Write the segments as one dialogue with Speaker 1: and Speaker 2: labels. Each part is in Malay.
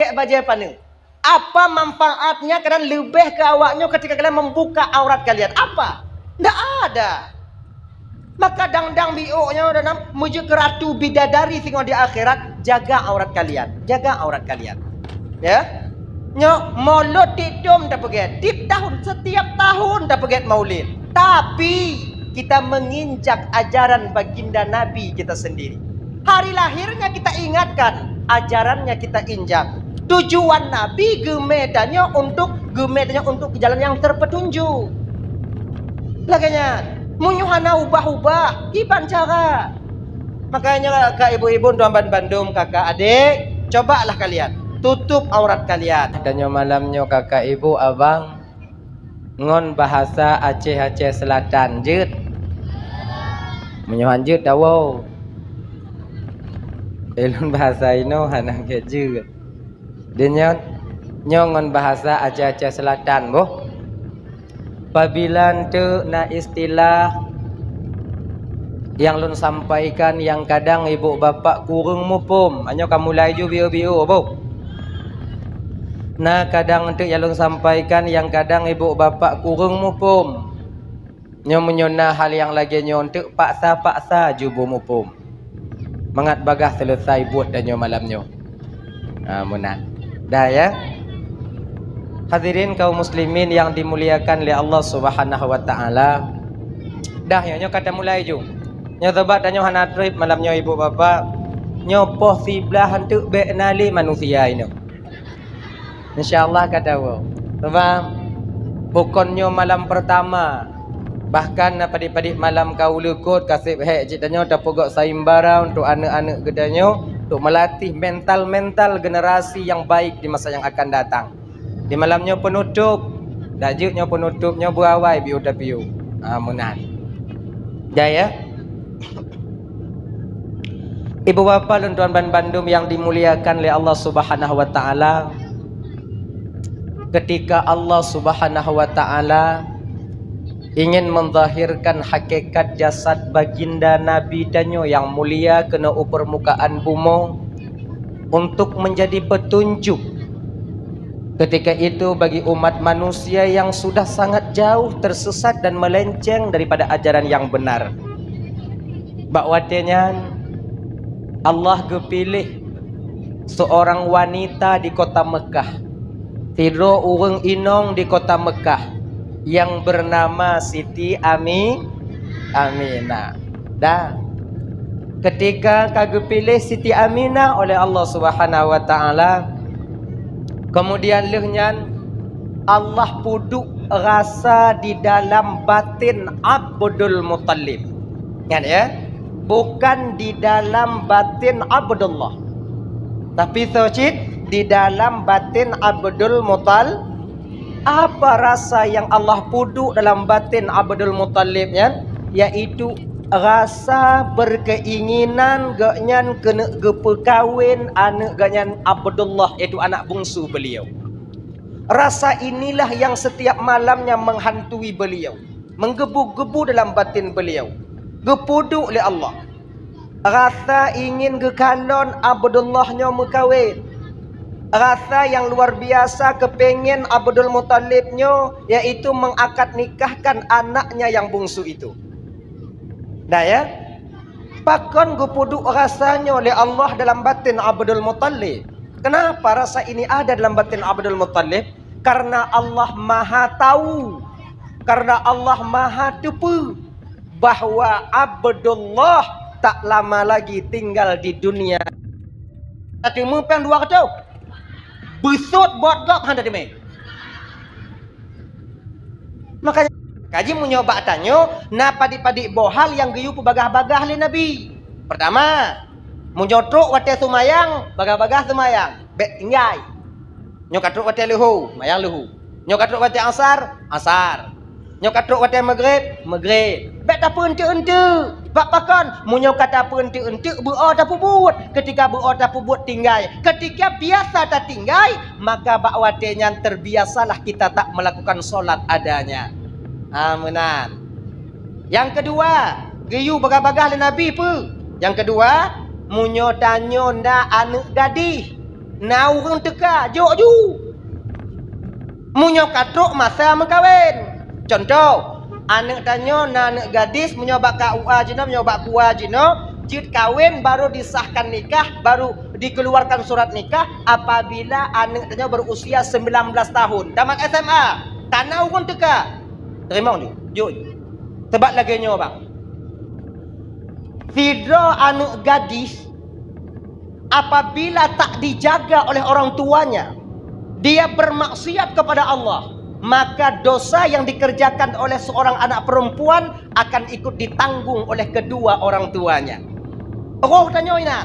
Speaker 1: Baca panel. Apa manfaatnya kalian lebih ke awaknya ketika kalian membuka aurat kalian? Apa? Tidak ada. Maka dang-dang bioknya dalam menuju ke ratu bidadari sehingga di akhirat, jaga aurat kalian. Jaga aurat kalian. Ya. Nyok maulud tidum dah pergi. Setiap tahun dah pergi maulid. Tapi kita menginjak ajaran baginda Nabi kita sendiri. Hari lahirnya kita ingatkan, ajarannya kita injak. Tujuan Nabi gemedanya untuk jalan yang terpetunjuk. Laganya munyuhana ubah-ubah iban cara. Makanya kak ibu-ibu tuan Bandung, kakak adik, cobalah kalian tutup aurat kalian.
Speaker 2: Adanya malamnya kakak ibu abang ngon bahasa Aceh Selatan jut. Menyuhan jut dawo. Elun bahasa ino hanang keju. Dia nyon bahasa Aceh Selatan boh. Apabila tu na istilah yang lun sampaikan yang kadang ibu bapak kurang mupum, hanya kamu laju biu-biu boh. Nah kadang tu yang lun sampaikan yang kadang ibu bapak kurang mupum. Nyo menyona hal yang lagi nyo untuk paksa jubu mupum. Mangat bagah selesai buat dan nyo malamnya. Munat. Dah ya. Hadirin kaum muslimin yang dimuliakan oleh Allah Subhanahu wa taala. Dah nyo kata mulai ju. Nyo tobat dan nyo hana trip malamnya ibu bapa. Nyo posiblah hantu be nali manusia ini. Insyaallah kata wo. Sebab bukannya malam pertama. Bahkan pada malam kau lekut kasih hek citanya tapogok saimbara untuk anak-anak gedanyo untuk melatih mental generasi yang baik di masa yang akan datang. Di malamnya penutup, dajutnya penutupnya buawai biu tapiu. Munah. Jaya. Ibu bapa dan tuan Bandung yang dimuliakan oleh Allah Subhanahu wa taala. Ketika Allah Subhanahu wa taala ingin menzahirkan hakikat jasad baginda Nabi danyo yang mulia kena permukaan bumi untuk menjadi petunjuk. Ketika itu bagi umat manusia yang sudah sangat jauh tersesat dan melenceng daripada ajaran yang benar. Bakwatenya Allah kepilih seorang wanita di kota Mekah. Tidur urang inong di kota Mekah yang bernama Siti Aminah. Dah. Ketika kagak pilih Siti Aminah oleh Allah Subhanahu wa taala, kemudian lehnya Allah puduk rasa di dalam batin Abdul Muttalib. Ingat ya? Bukan di dalam batin Abdullah. Tapi socit di dalam batin Abdul Muttalib. Apa rasa yang Allah puduk dalam batin Abdul Muttalibnya? Yaitu rasa berkeinginan ganyan kena gepekawin anak ganyan Abdullah, iaitu anak bungsu beliau. Rasa inilah yang setiap malamnya menghantui beliau, menggebu-gebu dalam batin beliau. Gepuduk oleh Allah. Rasa ingin gekalon Abdullahnya mekawin. Rasa yang luar biasa kepengen Abdul Muttalibnya yaitu mengakad nikahkan anaknya yang bungsu itu. Nah ya, pakon gupuduk rasanya oleh Allah dalam batin Abdul Muttalib. Kenapa rasa ini ada dalam batin Abdul Muttalib? Karena Allah Maha tahu, karena Allah Maha tepu bahwa Abdullah tak lama lagi tinggal di dunia. Tapi mungkin dua kata. Besut buat gap handa demi. Makanya kaji menyoba tanya, na padi-padi bohal yang geyu bagah-bagah li Nabi. Pertama, menyotruk wate sumayang, bagah-bagah sumayang, bet tinggai. Nyokatruk wate lehu, mayang lehu. Nyokatruk wate asar, asar. Nyokatruk wate maghrib. Bet apa ente-ente. Bak pakan, munyo kata apa ente-ente buat apa buat. Ketika buat apa buat tinggai. Ketika biasa tak tinggai, maka bakwatenya terbiasalah kita tak melakukan solat adanya. Amunan. Yang kedua, geyu bagah-bagah le Nabi pu. Yang kedua, munyo tanyo nda anak gadih.
Speaker 1: Nau orang teka, jok ju. Munyo katruk masa mengkawin. Contoh, anak tanya anak gadis menyoba KUA jino, menyoba KUA jino, jid kawin baru disahkan nikah, baru dikeluarkan surat nikah apabila anak tanya berusia 19 tahun. Tamat SMA. Tanah orang teka. Terima ju. Jok. Sebab lagi nyo bang. Fidra anak gadis apabila tak dijaga oleh orang tuanya, dia bermaksiat kepada Allah, maka dosa yang dikerjakan oleh seorang anak perempuan akan ikut ditanggung oleh kedua orang tuanya. Roh tanya ina.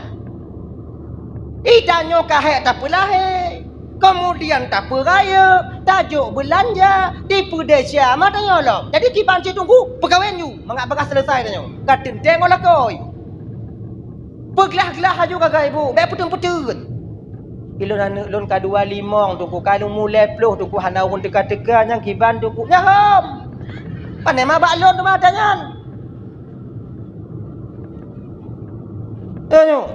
Speaker 1: Idanyo kahek tak pelahe. Kemudian tak peraya, tajuk belanja, tipu desya, mak tanya lah. Jadi kiban cik tunggu, pegawai you, mengak bekas selesai tanya. Katin tengok lah koi. Pergelah-gelah aja kagak ibu, baik putun-putun. Ilun anak lun kadua limong tunggu, kalau mulai peluh tunggu, hana urun teka-teka, yang kiban tunggu, nyaham. Pandai mah baklon tu mah jangan. Tanya.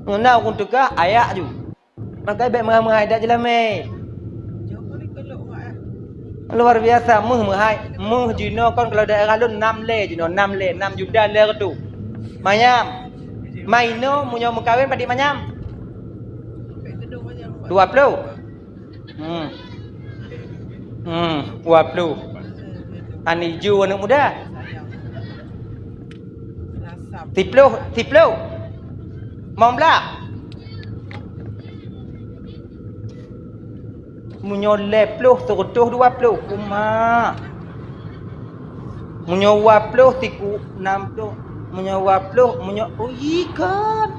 Speaker 1: Hana urun teka, ayak ju. Maka baik menghai dah je lah meh. Luar biasa menghai jino kan kalau daerah lu 6 le jino 6 juta le tu. Mayam. Maino munyo mengkawin padik manyam. 20. 20. Ani ju anak muda. Tiplo. Mau belah. Munyo leploh terutuh 20 kuma. Munyo 20 tiku 60. Munyo 20 munyo ikan.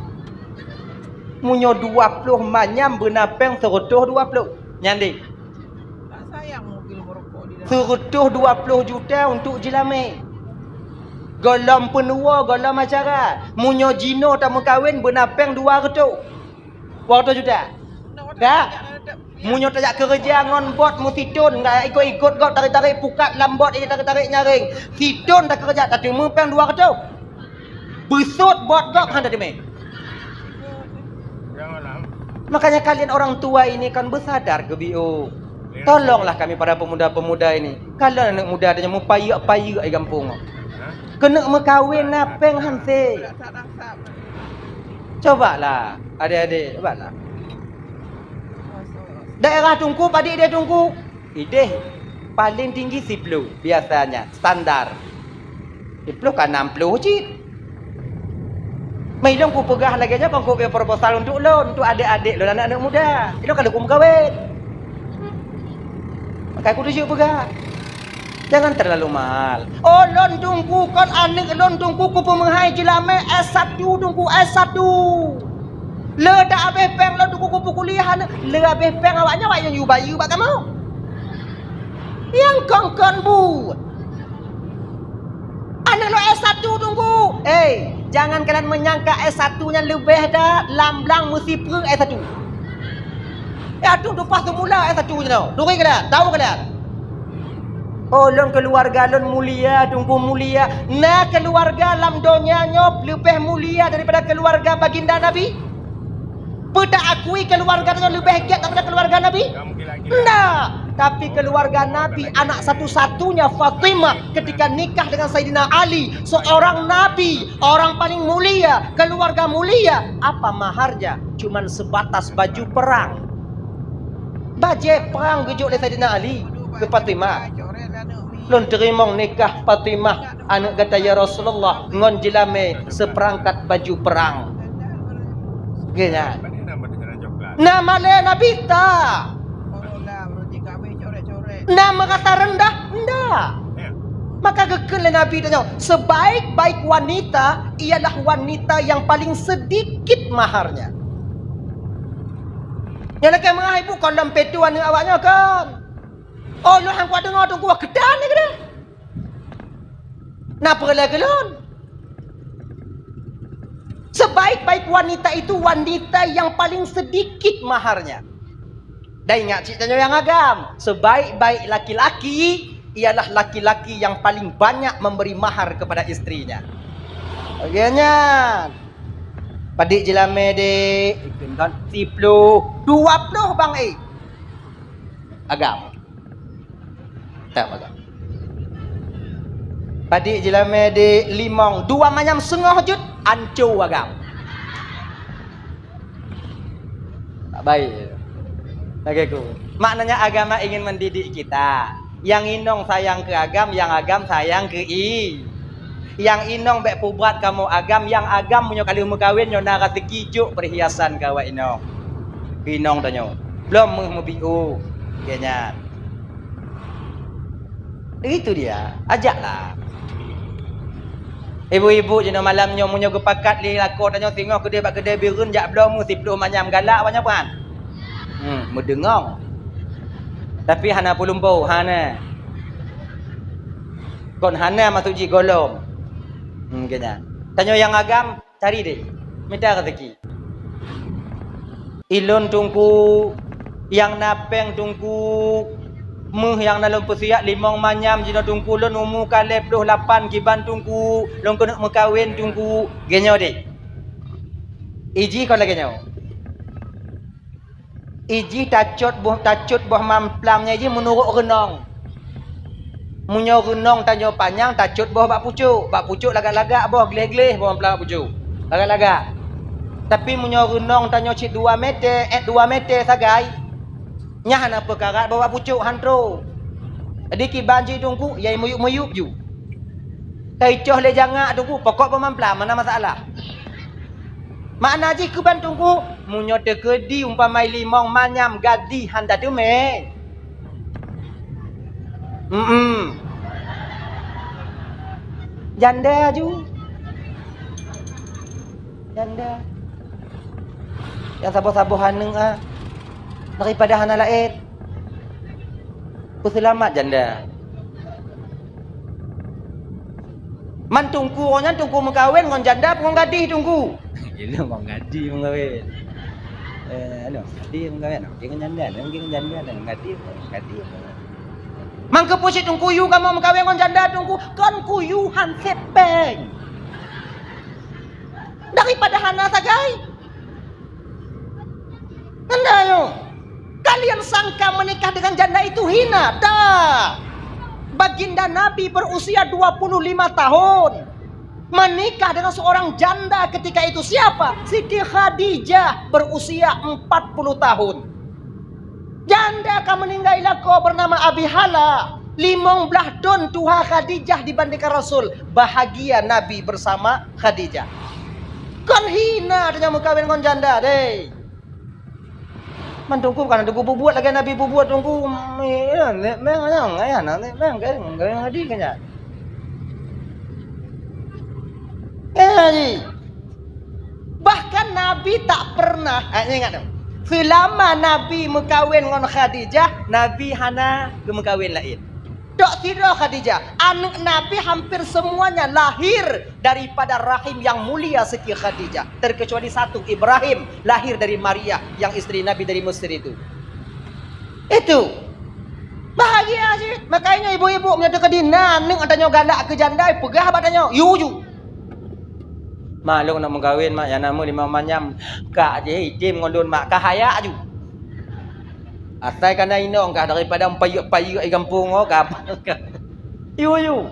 Speaker 1: Munyo 20 manyam benapeng terutuh 20. Nyandi.
Speaker 3: Tak sayang mobil merokok di dalam.
Speaker 1: Terutuh 20 juta untuk jelame. Golam penua, golam acara. Munyo jino tak mengkawin benapeng 200. 200 juta. Dah. Munyo tajak kerja ngon bot mu tidun ngai ikut-ikut got tarik-tarik pukat lambot ini tarik-tarik nyaring. Tidun tak kerja tak cuma peng 200. Besut bot got han tadi me. Makanya kalian orang tua ini kan bersadar ke bio. Tolonglah kami para pemuda-pemuda ini. Kalau anak muda adanya mu payak-payak ai kampung. Kena mekawin napeng han se. Cobalah adik-adik, cobalah. Daerah tungku, padik dia tungku. Ideh paling tinggi 10 biasanya, standar. 10 kan 60 cik. Mai long ku pegah lagi aja kau proposal untuk loan untuk adik-adik lo anak-anak muda. Itu kalau ku mengkawin. Maka aku tuju pegah. Jangan terlalu mahal. Oh loan tungku kan anak loan tungku ku pemahai jelame S1 tungku S1. Le dah habis peng lo tunggu kupu kuliah le habis peng awaknya awak yang you bayu bak kamu. Yang kongkon bu. Anak lo S1 tunggu. Jangan kalian menyangka S1-nya lebih dah lamblang mesti per S1. Ya tu pas semula S1 je tau. Duri kalian, tahu kalian? Oh lon keluarga lon mulia, tunggu mulia. Nah keluarga lam dunia nyop lebih mulia daripada keluarga baginda Nabi. Peta akui keluarga itu lebih hebat daripada keluarga Nabi? Nah, tapi keluarga Nabi anak satu-satunya Fatimah ketika nikah dengan Sayyidina Ali, seorang Nabi, orang paling mulia, keluarga mulia. Apa maharnya? Cuman sebatas baju perang. Baju perang gejuk oleh Sayyidina Ali ke Fatimah. Lon terimong nikah Fatimah anak kata ya Rasulullah ngon jelame seperangkat baju perang. Genya. Nama le Nabi tak. Nama kata rendah, enggak. Maka kekele Nabi tanya, sebaik-baik wanita ialah wanita yang paling sedikit maharnya. Yang lagi mengah ibu kalau petuan dengan awaknya kan. Oh lu hang kuat dengar tunggu kedan ni ke? Napa lagi lon? Sebaik-baik wanita itu wanita yang paling sedikit maharnya. Dan ingat ceritanya yang agam. Sebaik-baik laki-laki ialah laki-laki yang paling banyak memberi mahar kepada istrinya. Bagiannya. Padik jelame dek. Kan 20 bang agam. Tak agam. Padik jelame dek 5 2 macam setengah jut ancur agam. Tak baik. Bagiku. Maknanya agama ingin mendidik kita. Yang inong sayang ke agam, yang agam sayang ke Yang inong bek pubat kamu agam, yang agam punya kali mekawin nyo nara tegijuk perhiasan kawa inong. Inong tanyo. Belum mubiu. Kayaknya. Itu dia. Ajaklah. Ibu-ibu jenis malam nyo munyo gepakat li lakon tanyo tengok kedai bak kedai birun jak belum mu 10 macam galak banyak kan. Mendengong. Tapi hana pulumpo hana. Kon hana masuk ji golong. Kena. Tanya yang agam, cari deh. Minta rezeki. Ilun tungku, yang napeng tungku, muh yang dalam persiap 5 manyam jino tungku lun umu kale 28 kiban tungku, lun kena mekawin tungku, genyo deh. Iji kon lagi genyo. Iji tacut buah mamplamnya iji menurut renong. Munyo renong tanyo panjang tacut bawah bak pucuk lagak-lagak bawah geleh-geleh bawah pelang pucuk lagak-lagak. Tapi munyo renong tanyo cik 2 meter 2 meter sagai nyah na perkara bawah pucuk hantro. Jadi ki banji tungku yai muyup-muyup ju. Kaicoh le jangak tungku pokok pemamplam mana masalah. Makna ji keban tungku munyo tekedi umpamai 5 manyam gadi handa tu me. Janda ju. Janda. Yang sabuh-sabuh haneng daripada hana lain. Ku selamat janda. Man tungku nya tungku mengkawin ngon janda pun gadih tungku. Gila bang gadih mengkawin. Gadih mengkawin. Jangan janda, jangan janda, gadih. Mangke pusit tungku yu kamu mengkawin ngon janda tungku kan kuyuhan sepeng. Daripada hana sagai. Anda yo. Kalian sangka menikah dengan janda itu hina? Dah. Baginda Nabi berusia 25 tahun. Menikah dengan seorang janda ketika itu siapa? Siti Khadijah berusia 40 tahun. Janda akan meninggal ilako bernama Abi Hala. 15 don Tuha Khadijah dibandingkan Rasul. Bahagia Nabi bersama Khadijah. Kan hina dengan kawin dengan janda deh. Mantungku kan tunggu bubuat lagi Nabi bubuat tunggu. Bahkan Nabi tak pernah ingat dong. Selama Nabi mengkawin dengan Khadijah, Nabi hana mengkawin lain. Dok tidak Khadijah, anak Nabi hampir semuanya lahir daripada rahim yang mulia Siti Khadijah. Terkecuali satu, Ibrahim lahir dari Maria yang istri Nabi dari Mesir itu. Itu bahagia sih. Makanya ibu-ibu punya kedinan, ning adanya galak ke janda, pegah badannya, yu. Mak lu nak mengkawin mak yang nama 5 manyam kak je hitim ngondon mak kahaya ju. Asal kana inong kah daripada payuk-payuk di kampung oh kah. Yu.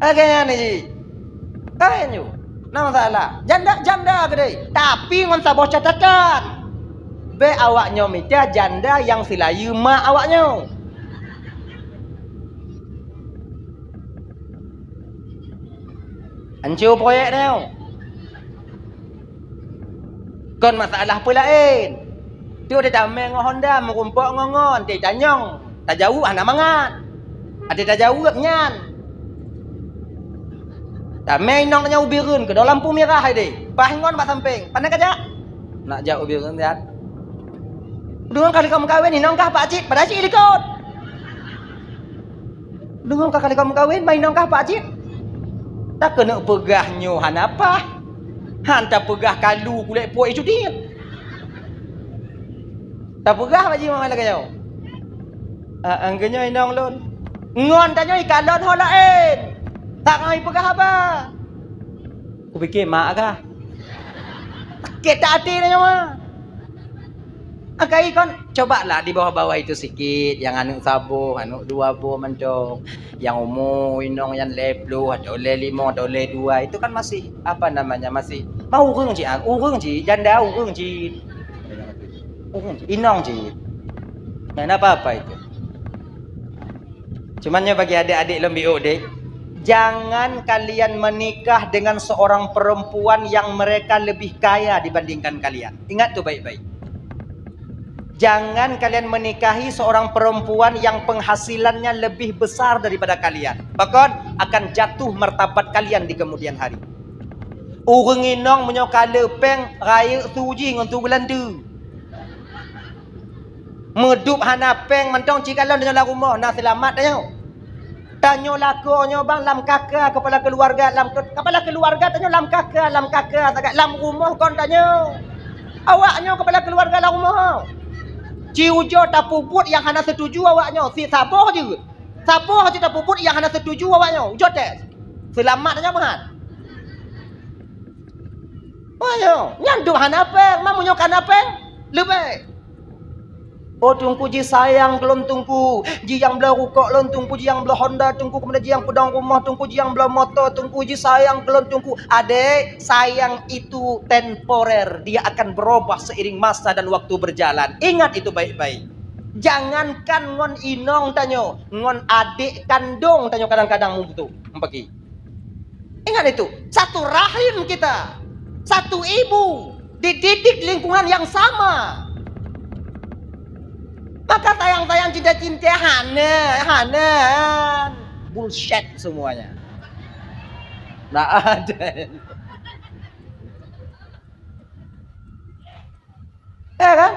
Speaker 1: Agaknya ni ji. Kan yu. Nama masalah. Janda kedai. Tapi ngon sabah catatan. Be awaknya minta janda yang silayu mak awaknya. Hancur proyek ni. Kon masalah apa lain? Tu dia tameng dengan Honda merumpak ngongon, dia tanyong. Tak jauh anak mangat. Ada tak jauh nyan. Tameng nong tanya ubirun ke dalam lampu merah dia. Pahingon bak samping. Pandai kajak. Nak jauh ubirun lihat. Dengar kali kamu kahwin ni nong kah pak cik, pada cik ikut. Dengar kali kamu kahwin, main nong kah pak cik. Tak kena pegahnya han apa? Hantar pegah kalu kulit puak itu dia. Tak pegah bagi mama lagi jauh. Anggenya inang lon. Ngon tanya ikan lon ho lain. Tak ngai pegah apa? Ku fikir mak kah? sakit tak hati nyawa. Akai kon cobalah di bawah-bawah itu sikit, yang anu sabuh, anu 2 buah mendong, yang umur inong yang leblu atau le 5 atau le 2 itu kan masih apa namanya masih mau urung ji janda urung ji inong ji. Nah, apa itu? Cumannya bagi adik-adik lembiu dek, jangan kalian menikah dengan seorang perempuan yang mereka lebih kaya dibandingkan kalian. Ingat tuh baik-baik. Jangan kalian menikahi seorang perempuan yang penghasilannya lebih besar daripada kalian. Bahkan akan jatuh martabat kalian di kemudian hari. Urang inong menyokala peng raya tuji ngontu Belanda. Medup hana peng mentong cikalon dengan rumah nak selamat dah. Tanyo lakonyo bang lam kakak kepala keluarga tanyo lam kakak tagak lam rumah kon tanyo. Awaknyo kepala keluarga lam rumah. Ciujo tak puput yang hana setuju awaknya. Si saboh je. Saboh je tak puput yang hana setuju awaknya. Jotes. Selamat aja mahan. Ayo, nyandu hana apa? Mamu nyokan apa? Lebih. Oh tungku ji sayang kelon tungku. Ji yang belah rukuk lon tungku, ji yang belah Honda tungku, kemudian ji yang pedang rumah tungku, ji yang belah motor tungku, ji sayang kelon tungku. Adek, sayang itu temporer. Dia akan berubah seiring masa dan waktu berjalan. Ingat itu baik-baik. Jangankan ngon inong tanyo, ngon adik kandung tanyo kadang-kadang begitu. Empaki. Ingat itu, satu rahim kita. Satu ibu dididik lingkungan yang sama. Maka tayang-tayang cinta-cinta hana bullshit semuanya. Nggak ada. Ya kan?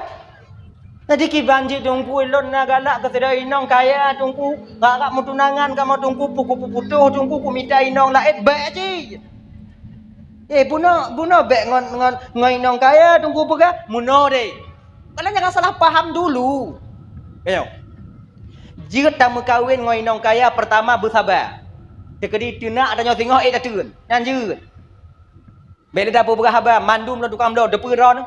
Speaker 1: Jadi ki banjir tungku elon na galak ke sedai inong kaya tungku gak mau tunangan kamu tungku putuh tungku ku minta inong laet baik je. Buno bek ngon inong kaya tungku pega muno deh. Kalian jangan salah paham dulu. Ayo. Jika tamu kawin ngoi nong kaya pertama bersabar. Tekedi tuna adanya tengok dak turun. Lanjut. Bela dapur berhabar mandum la tukang do depu ron.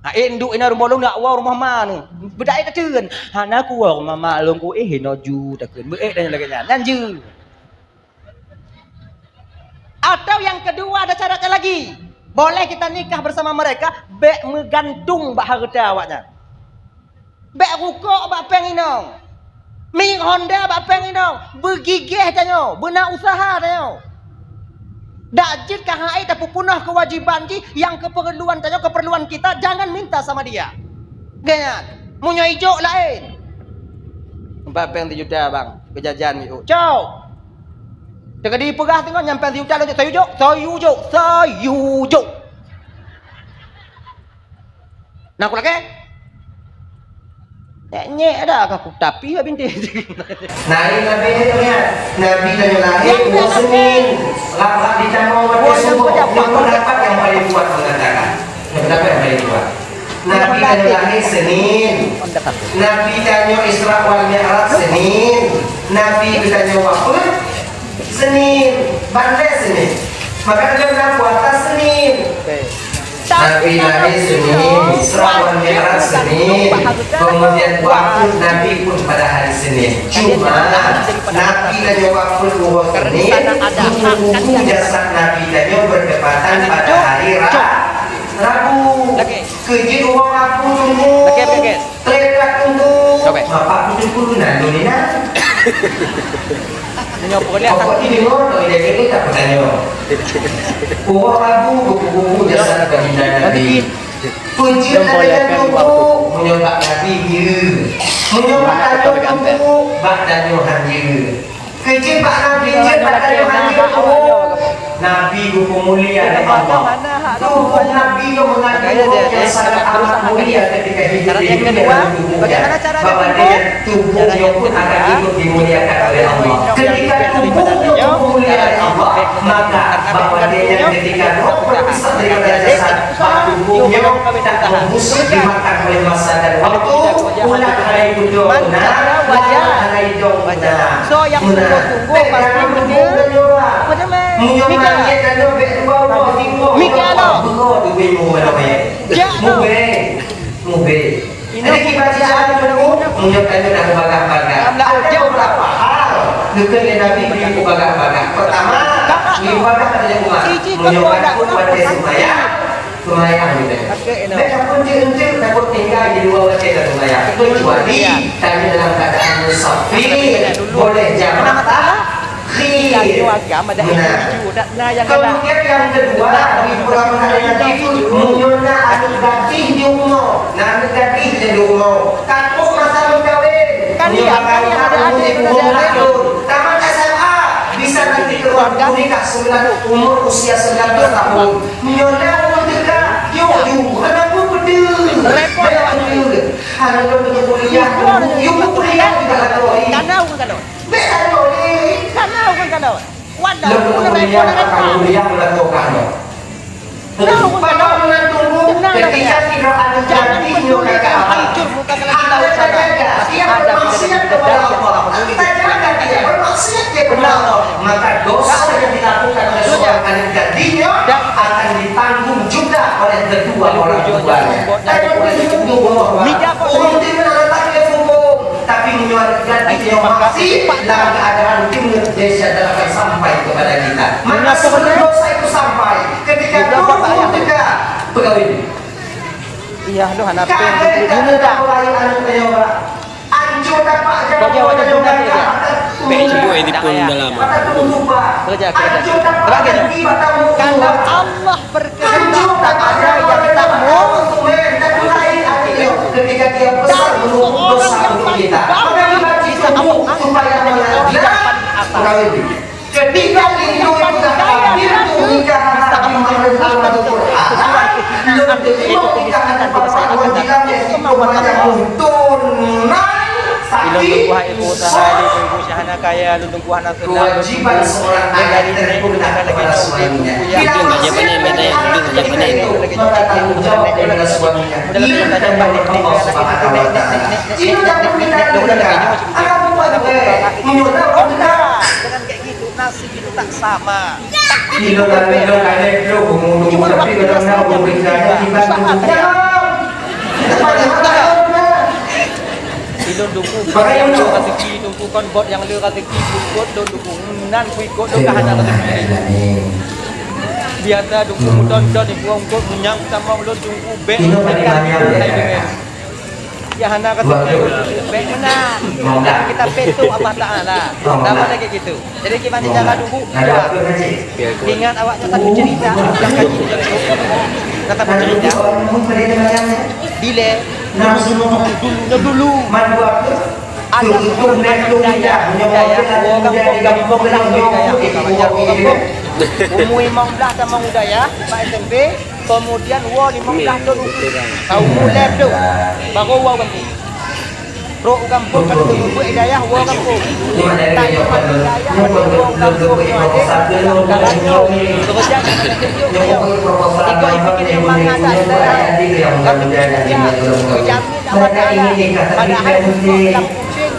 Speaker 1: Ha induk ina rumah long nak wa rumah manu. Bedai dak turun. Ha na ku wa rumah malung ku no ju dak turun. Beek dan lagi lanjut. Atau yang kedua ada syaratnya lagi. Boleh kita nikah bersama mereka bek megantung bak harta awaknya. Bek rukuk bak peng inong. Ming Honda bak peng inong. Bergigih tanyo, benar usaha tanyo. Dak jid ka hai tapi punah kewajiban ji yang keperluan tanyo, keperluan kita jangan minta sama dia. Gaya, munyo ijo lain. Bak peng 3 juta bang, kejajan mi. Ciao. Tekadi pegah tengok nyampe 3 juta lanjut sayujo. Nak aku lagi? Nyek ada aku tapi binti.
Speaker 2: Nabi itu ya, Nabi dari lahir Senin, lapar di Canggung subuh. Yang pendapat yang paling kuat mengatakan, pendapat yang paling kuat. Nabi dari lahir Senin, Nabi dari Isra wal Mi'raj Senin, Nabi dari wafat Senin, bandai Senin. Maka dia bilang puasa Senin. Nabi lahir Senin, Isra wal Mi'raj Senin, kemudian wafat Nabi pun pada hari Senin. Cuma Nabi dan wafat Senin, tubuh jasad Nabi dan bertepatan pada hari Rabu. Kejut uang aku tunggu, telekat tunggu. Bapak aku tunggu nanti ni nak. Bapak ini ngono ini tak bertanya. Uang aku buku jasad baginda Nabi. Kunci ada tunggu menyembah Nabi dia, menyembah tunggu badan Yohan dia. Kecil Pak Nabi dia badan Yohan dia. Nabi buku mulia dari Allah. Tubuh Nabi yang mengandung yang sangat amat mulia ketika hidup di dunia bagaimana cara tubuhnya pun akan ikut dimuliakan oleh Allah. Ketika tubuhnya mulia oleh Allah, maka bahwa dia ketika roh berpisah dari jasad, tubuhnya tak membusuk dimakan oleh masa dan waktu. Ulat halai budona, ulat halai dongna.
Speaker 1: So yang tunggu pasti benar.
Speaker 2: Munyo
Speaker 1: Mika.
Speaker 2: mangit ada bek dua buah timur.
Speaker 1: Mika lo.
Speaker 2: Buko tu be mu mana be.
Speaker 1: Ja lo.
Speaker 2: Mube. Ini kita jalan menunggu. Munyo kami nak baga-baga.
Speaker 1: Amla
Speaker 2: Ada beberapa hal. Nukeun Nabi bagi baga-baga. Pertama, ibadah pada umat. Munyo kan buat semaya. Semaya gitu. Mereka pun jeunceuk takut tinggal di luar wajah semaya. Kecuali kami dalam keadaan musafir boleh jamaah.
Speaker 1: Yang agama dah itu dah yang
Speaker 2: Kemudian yang kedua di peramalan itu munyona anu gatih di umur, nah anu gatih di umur. Kakuk masa kawin.
Speaker 1: Kan iya, kan yang ada adik, ada adik.
Speaker 2: Tamat SMA bisa nanti keluar nikah 9 umur usia 19 tahun. Munyona umur tiga, yuk, kenapa pedih?
Speaker 1: Repot ya
Speaker 2: Ada yang kuliah, yuk kuliah juga kali.
Speaker 1: Kanau kan kanau.
Speaker 2: Beda kali.
Speaker 1: Kanau kan kanau. Wadah,
Speaker 2: Lebih kuliah akan kuliah melakukan. Pada menunggu ketika tidak ada janji mereka
Speaker 1: hancur muka kalau kita usaha.
Speaker 2: dia bermaksiat kepada Allah. Kita jaga dia bermaksiat kepada Allah. Maka dosa yang dilakukan oleh seorang anak jadinya akan ditanggung juga oleh kedua orang tuanya. Tapi menunggu bahwa orang tidak letaknya hukum, tapi menyuarakan ganti yang masih dalam keadaan timur desa akan sampai kepada kita. Maka sebelum dosa itu sampai ketika turun juga pegawai ini.
Speaker 1: Iya, lu anak pen
Speaker 2: Ini dah anjur dapat
Speaker 1: Bagi awak dah tunang dia.
Speaker 4: Semua ini pun dah lama.
Speaker 1: Kerja. Bagi kalau Allah berkehendak tak ada yang tak mau.
Speaker 2: Ketika dia besar menunggu dosa untuk kita, maka kita supaya mengajar pegawai ini. Ketika itu sudah hadir pernikahan Nabi Muhammad SAW, lebih pernikahan Bapak Wajilah yang banyak tunai sakit kewajiban seorang ayah dan punah kepada suaminya. Tidak maka tanggung jawab kepada suaminya. Ini adalah Allah Subhanahu Wa Taala. Ini adalah pernikahan. Anak buat menyuruh dengan
Speaker 1: kayak gitu nasib itu tak sama.
Speaker 2: Kilo ada kilo ngomong tapi kadang-kadang memberikan kita
Speaker 1: Ilon duku yang lu rezeki duku kon bot yang lu rezeki bot do duku nan kui ko do kahana rezeki biasa duku mudon-don ibu ngko menyang sama lu duku be ya hana rezeki be benar kita petu Allah Taala nama lagi gitu jadi gimana cara duku ya ingat awaknya satu cerita yang kaji kata cerita dile dulu ada umur 15 sama udaya Pak SMP kemudian wa 15 tu tahu mulai tu baru wa kampung ro kampung kan tu buat hidayah wa kampung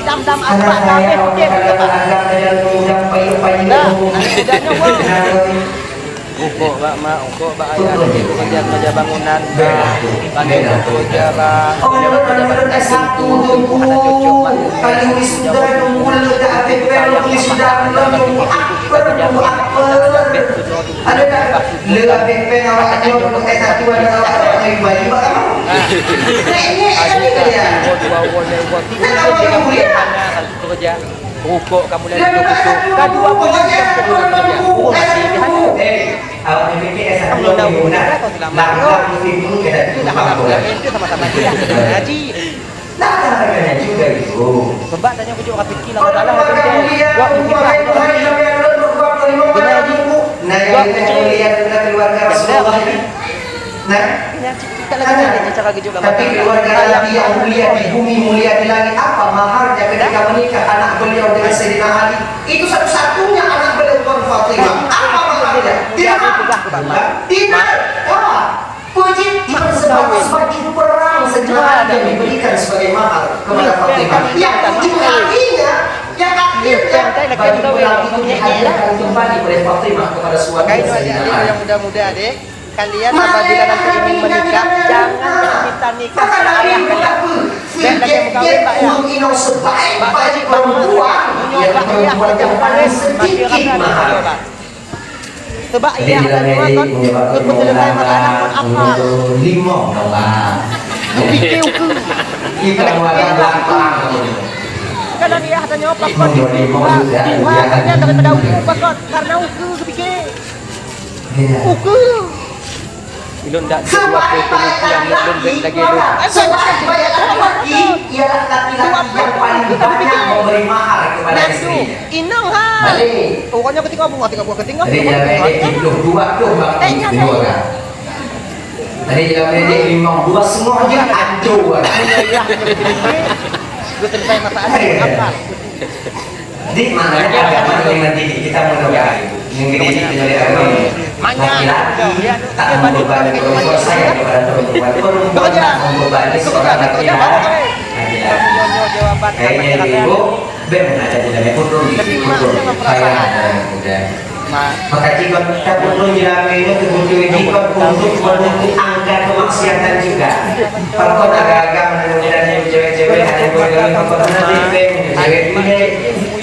Speaker 1: tak dam asal tapi hukum Ukuk bak mak, ukuk bak ayah kerja bangunan bagi kerja bang
Speaker 2: satu tunggu kali wisuda tunggu letak APP wisuda tunggu akbar ada tak le APP awaknya untuk S1 ada awaknya baju bak
Speaker 1: kerja ukuk kamu dari kedua bulan
Speaker 2: awak PPS kamu dah guna langkah itu
Speaker 1: sama-sama dia haji
Speaker 2: langkahnya juga itu
Speaker 1: sebab tanya aku juga fikir lah dalam waktu
Speaker 2: tapi keluarga Nabi yang mulia di bumi mulia di langit apa maharnya ketika menikah anak beliau dengan Sayyidina Ali itu satu-satunya anak beliau Tuan Fatimah apa maharnya? Tidak puji sebagai baju perang sejarah yang diberikan sebagai mahar kepada Fatimah yang ujung hatinya yang
Speaker 1: Dia santai lagi
Speaker 2: bagi
Speaker 1: kau
Speaker 2: pulang itu
Speaker 1: nyek-nyek
Speaker 2: dihadirkan kembali oleh Fatimah kepada suami
Speaker 1: Makanya adik-adik
Speaker 2: Sayyidina
Speaker 1: yang
Speaker 2: Ali.
Speaker 1: muda-muda deh, kalian apabila nanti ingin menikah, jangan minta nikah pada ayah kalian. Dan lagi yang kawin pak ya. Pak Haji
Speaker 2: perempuan yang
Speaker 1: menyobak ayah
Speaker 2: perempuan
Speaker 1: kerja
Speaker 2: yang paling
Speaker 1: kemarin, masih
Speaker 2: sedikit
Speaker 1: rasa
Speaker 2: mahal.
Speaker 1: menyobak. Sebab
Speaker 2: Jadi
Speaker 1: ayah
Speaker 2: dalam
Speaker 1: dan
Speaker 2: ini
Speaker 1: tua kan
Speaker 2: menyebabkan
Speaker 1: ikut selesai masalah pun apa?
Speaker 2: lima dolar.
Speaker 1: Fikir ke.
Speaker 2: Kita mulai belakang.
Speaker 1: Kalau ayah dan nyawa pakot dua hanya daripada uku pakot karena uku kepikir. Uku.
Speaker 2: Ilun tak dua foto yang belum lagi lu.
Speaker 1: Laki
Speaker 2: ialah laki-laki yang paling banyak memberi mahar kepada istrinya.
Speaker 1: Inang ha.
Speaker 2: Balik.
Speaker 1: Pokoknya ketika bunga tiga buah ketinggal.
Speaker 2: Tadi dalam ini dua tuh bang dua kan. Tadi dalam ini limang dua semua aja hancur kan.
Speaker 1: Gue selesai masalah apa?
Speaker 2: Di mana ada yang mendidik kita mendoakan yang mendidik menjadi agama. Laki-laki tak membebani perempuan saya kepada perempuan. Perempuan tak membebani seorang laki-laki. Kayaknya ibu bem ada di dalam pun saya muda. Maka jika kita pun jalannya kemudian jika untuk menuntut angka kemaksiatan juga. Kalau agak-agak menurutnya cewek-cewek ada yang boleh pernah di bem cewek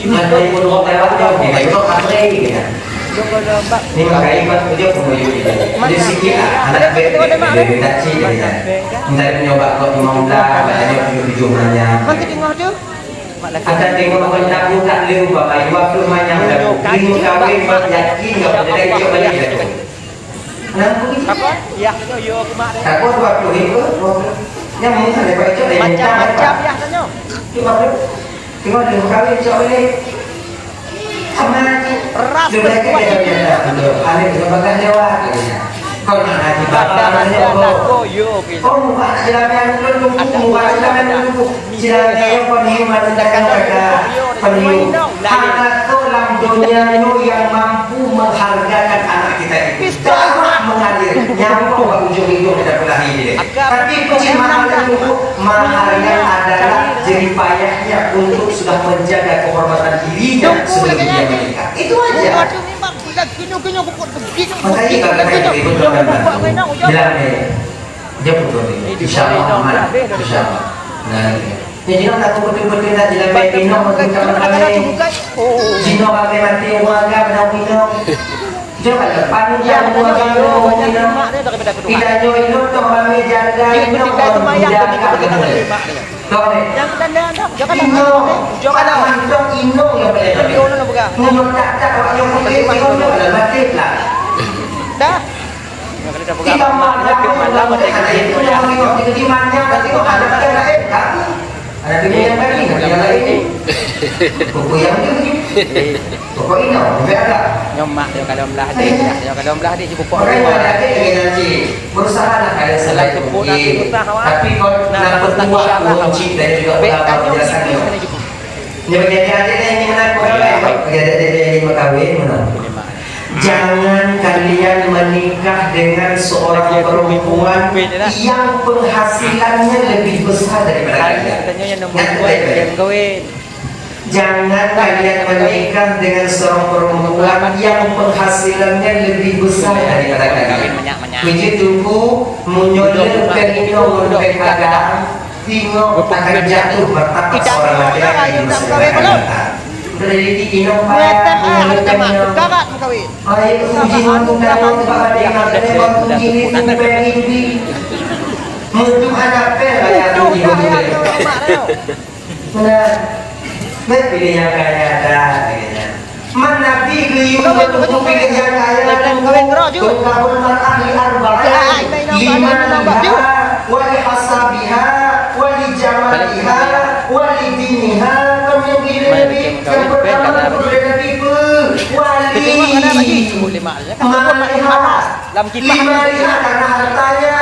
Speaker 2: ini ada yang pun lewatnya itu apa ya? Ini makanya ikut dia pengunjung ini. Jadi sikit anak bem dari taci dari minta nyoba kok imam dah banyak video-videonya.
Speaker 1: Masih tengok tu.
Speaker 2: Akan tengok benda bukan leu bapak waktu banyak dah. Leu kawin yakin enggak boleh coba lagi tu. Kenapa begitu?
Speaker 1: Apa? Ya, tu yo aku mak dia.
Speaker 2: Aku waktu itu yang mungkin ada baca yang
Speaker 1: Macam-macam ya tanya.
Speaker 2: Cuma tengok leu kawin coba ni. Sama
Speaker 1: Ras
Speaker 2: sudah
Speaker 1: berkuat
Speaker 2: kita dah betul. Ada kebakan lewat. Kau nak haji bapak
Speaker 1: Ada koyo gitu.
Speaker 2: Oh, muka jalan dulu, muka jalan dulu. Jalan yang paling mengatakan mereka paling anak dalam dunia yang mampu menghargakan anak kita itu. Tak mengalir nyampe ujung-ujung kita pernah ini. Tapi kunci mahal itu mahalnya adalah jeripayahnya untuk sudah menjaga kehormatan dirinya sebelum dia menikah. Itu aja. Makanya kalau itu jalan dia pun insyaallah mana insyaallah. Nah, jadi nak aku betul-betul nak jalan baik minum macam mana ni? Jino pakai mati warga pada minum. Jangan depan yang warga minum. Kita jo itu tu kami jaga minum jaga. Kau ni.
Speaker 1: Yang tanda anda, jangan
Speaker 2: Inung,
Speaker 1: jangan
Speaker 2: Inung, Inung yang boleh.
Speaker 1: Tapi orang nak pegang.
Speaker 2: Inung tak awak yang boleh Inung adalah batik lah.
Speaker 1: Dah. Yang kena pegang.
Speaker 2: Kita malam malam itu yang mengerti di mana berarti kok ada yang lain tak? Ada yang lain, yang lain. Buku yang ni. Buku ini, bukan ada.
Speaker 1: Nyomak dia kalau belah adik, dia kalau belah adik cukup pokok.
Speaker 2: Orang ada yang nanti berusaha nak kalian selain mungkin. Tapi kalau nak berbuat kunci dan juga apa biasanya. Ini bagian adik yang ingin menarik, bagian adik yang ingin berkahwin, mana? Jangan kalian menikah dengan seorang perempuan yang penghasilannya lebih besar daripada kalian.
Speaker 1: Katanya yang nombor 2 yang kahwin.
Speaker 2: Jangan kalian menikah dengan seorang perempuan yang penghasilannya lebih besar daripada kalian. Begitu bu, menyodor perino berkata, tengok akan jatuh bertapak seorang laki-laki di masa depan. Dari inong
Speaker 1: Ada teman, karat kahwin.
Speaker 2: Ay, uji mo na lang ba din ang pag-uji mo pa hindi. Mundo hanap kaya uji mo na. May pilihan kaya ada Manabi kayo kung pilihan kaya kung kahul man ahli arba'in lima niha wali hasabiha wali jamaliha wali diniha yang pertama boleh Nabi wali lima lihat karena hartanya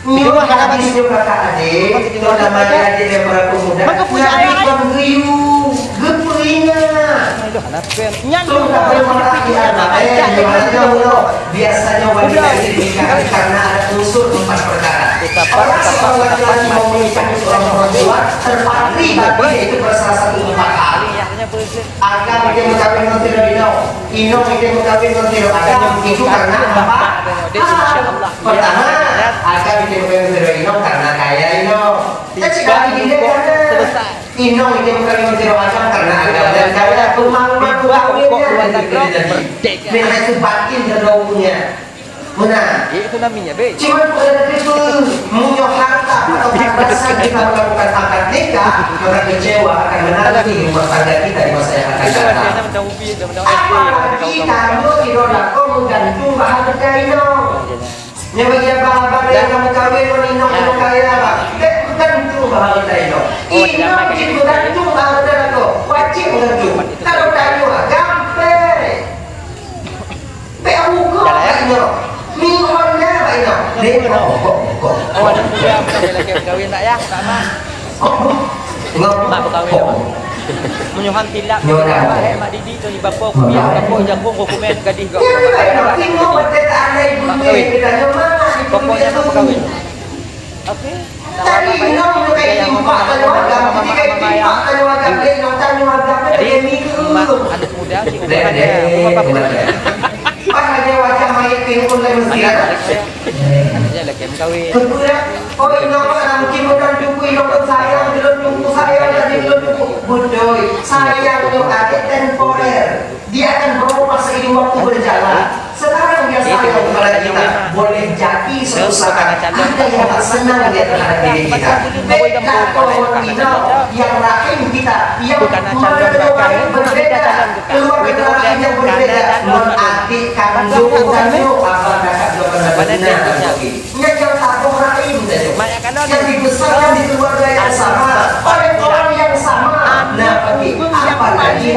Speaker 2: minum hadis juga kata adik itu namanya adik yang para pemuda Nabi pengriu gepurinya biasanya wanita dinikahi karena ada unsur 4 perkara. Orang seorang laki-laki mau menikahi seorang perempuan terpatri bagi itu bersalah satu 4 hal. bersih.
Speaker 1: Agam itu mengkawin dengan Tiro Inong itu mengkawin dengan Tiro Agam. Itu karena apa? Pertama, Agam itu mengkawin dengan Tiro Inong karena kaya Inong. Dan sekali gini karena Inong itu mengkawin dengan Tiro Agam karena Agam dan kaya. Pemahaman kawinnya dengan itu batin terdaunnya. Mana?
Speaker 2: Itu namanya, Be.
Speaker 1: Cuma pada itu punya harta atau kebebasan kita melakukan akad nikah, maka kecewa akan menanti rumah tangga kita di masa yang akan datang. Apalagi kamu tidak dapat menggantung bahan berkaino. Nyawa bahan yang kamu kawin meninong kamu kawin apa? Gantung bahan berkaino. Inong itu gantung bahan berkaino. Wajib menggantung. Kalau kaino gampang. Behukum kaino. Mingguannya apa itu?
Speaker 2: Oh ada muda lagi berkawin tak ya? Tak mak. Mak berkawin apa? Menyuhan tilak. Mak Didi tu ni bapa aku biar bapa jagung dokumen gadis kau.
Speaker 1: Tengok betul ada ibu kita mana?
Speaker 2: Pokoknya mak berkawin. Okey.
Speaker 1: Tadi minum kayak timpak keluarga, ketika timpak keluarga dia nonton keluarga dia minggu.
Speaker 2: Anak muda sih umurnya.
Speaker 1: Ada wajah mayat pun lagi mesti ada.
Speaker 2: Dia lagi kawin.
Speaker 1: Oh ini apa? Mungkin bukan cukup ini sayang, belum cukup sayang, tadi belum cukup bodoh. Sayang itu ada temporer. Dia akan berubah seiring waktu berjalan. Sekarang dia sayang kepada kita. Boleh jadi suatu saat ada yang tak senang dia terhadap diri kita. Mereka yang rahim kita, yang mana berbeda, keluarga yang berbeda, adik kandung apa kakak yang tabung rahim yang dibesarkan di keluarga yang sama, orang-orang yang sama. Nah, apalagi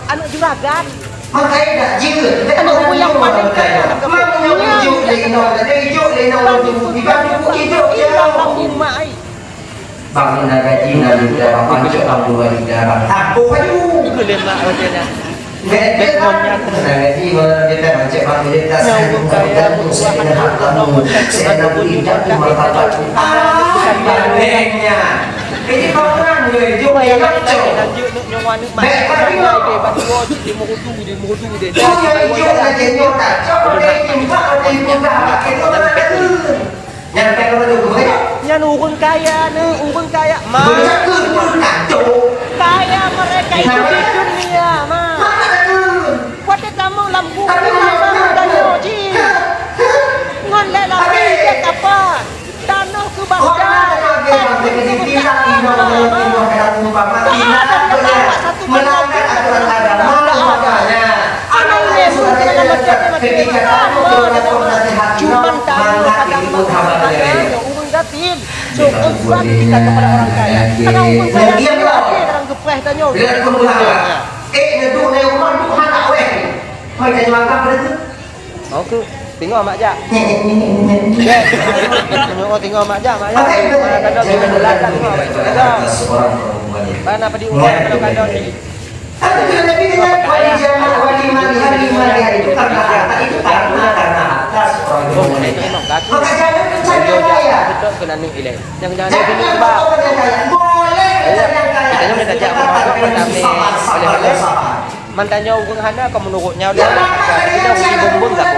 Speaker 3: Anak juragan.
Speaker 1: makanya tak jika
Speaker 3: Anak ibu yang paling kaya.
Speaker 1: mau hijau leno ada hijau leno dibanding hijau
Speaker 3: Umai.
Speaker 1: bangun gaji nanti dalam pancuk kamu balik dalam aku kayu
Speaker 2: Itu lemak wajahnya.
Speaker 1: betul gaji mana kita pancuk kamu kita sayang kaya saya nak kamu saya nak tidak martabat baliknya ini orang hijau yang kacau
Speaker 3: Yang urun kaya ni, urun kaya. Kaya mereka itu di dunia, ma. Pada kamu lampu mana danau ji. Ngon le lampu ke apa? Danau ke bandar.
Speaker 1: Melanggar aturan agama ketika kamu
Speaker 3: Cuman tahu kadang urun gatin. So, ubat kita kepada orang kaya. Kadang urun kaya kadang gepreh tanya.
Speaker 1: ngeduk dari rumah duk anak weh. Kau tak jual apa pada tu?
Speaker 2: Aku tengok mak jak. Tengok mak jak, mak jak. Mana kadang dia belakang tengok. Mana pada umur kalau kadang ni.
Speaker 1: Tapi bila Nabi dengan wali jamaah wali mari itu karena harta seorang
Speaker 2: Oh, itu memang gaduh.
Speaker 1: maka jangan mencari yang kaya.
Speaker 2: Betul kena ni ilai. Jangan
Speaker 1: Jangan
Speaker 2: sini
Speaker 1: mencari
Speaker 2: sebab.
Speaker 1: yang kaya. Boleh mencari yang kaya.
Speaker 2: Kita boleh tajak
Speaker 1: Tapi
Speaker 2: orang
Speaker 1: dengan
Speaker 2: boleh.
Speaker 1: sabar.
Speaker 2: Mantanya urung hana kamu menurutnya
Speaker 1: Dia
Speaker 2: dah. Kita uji bumbung tak.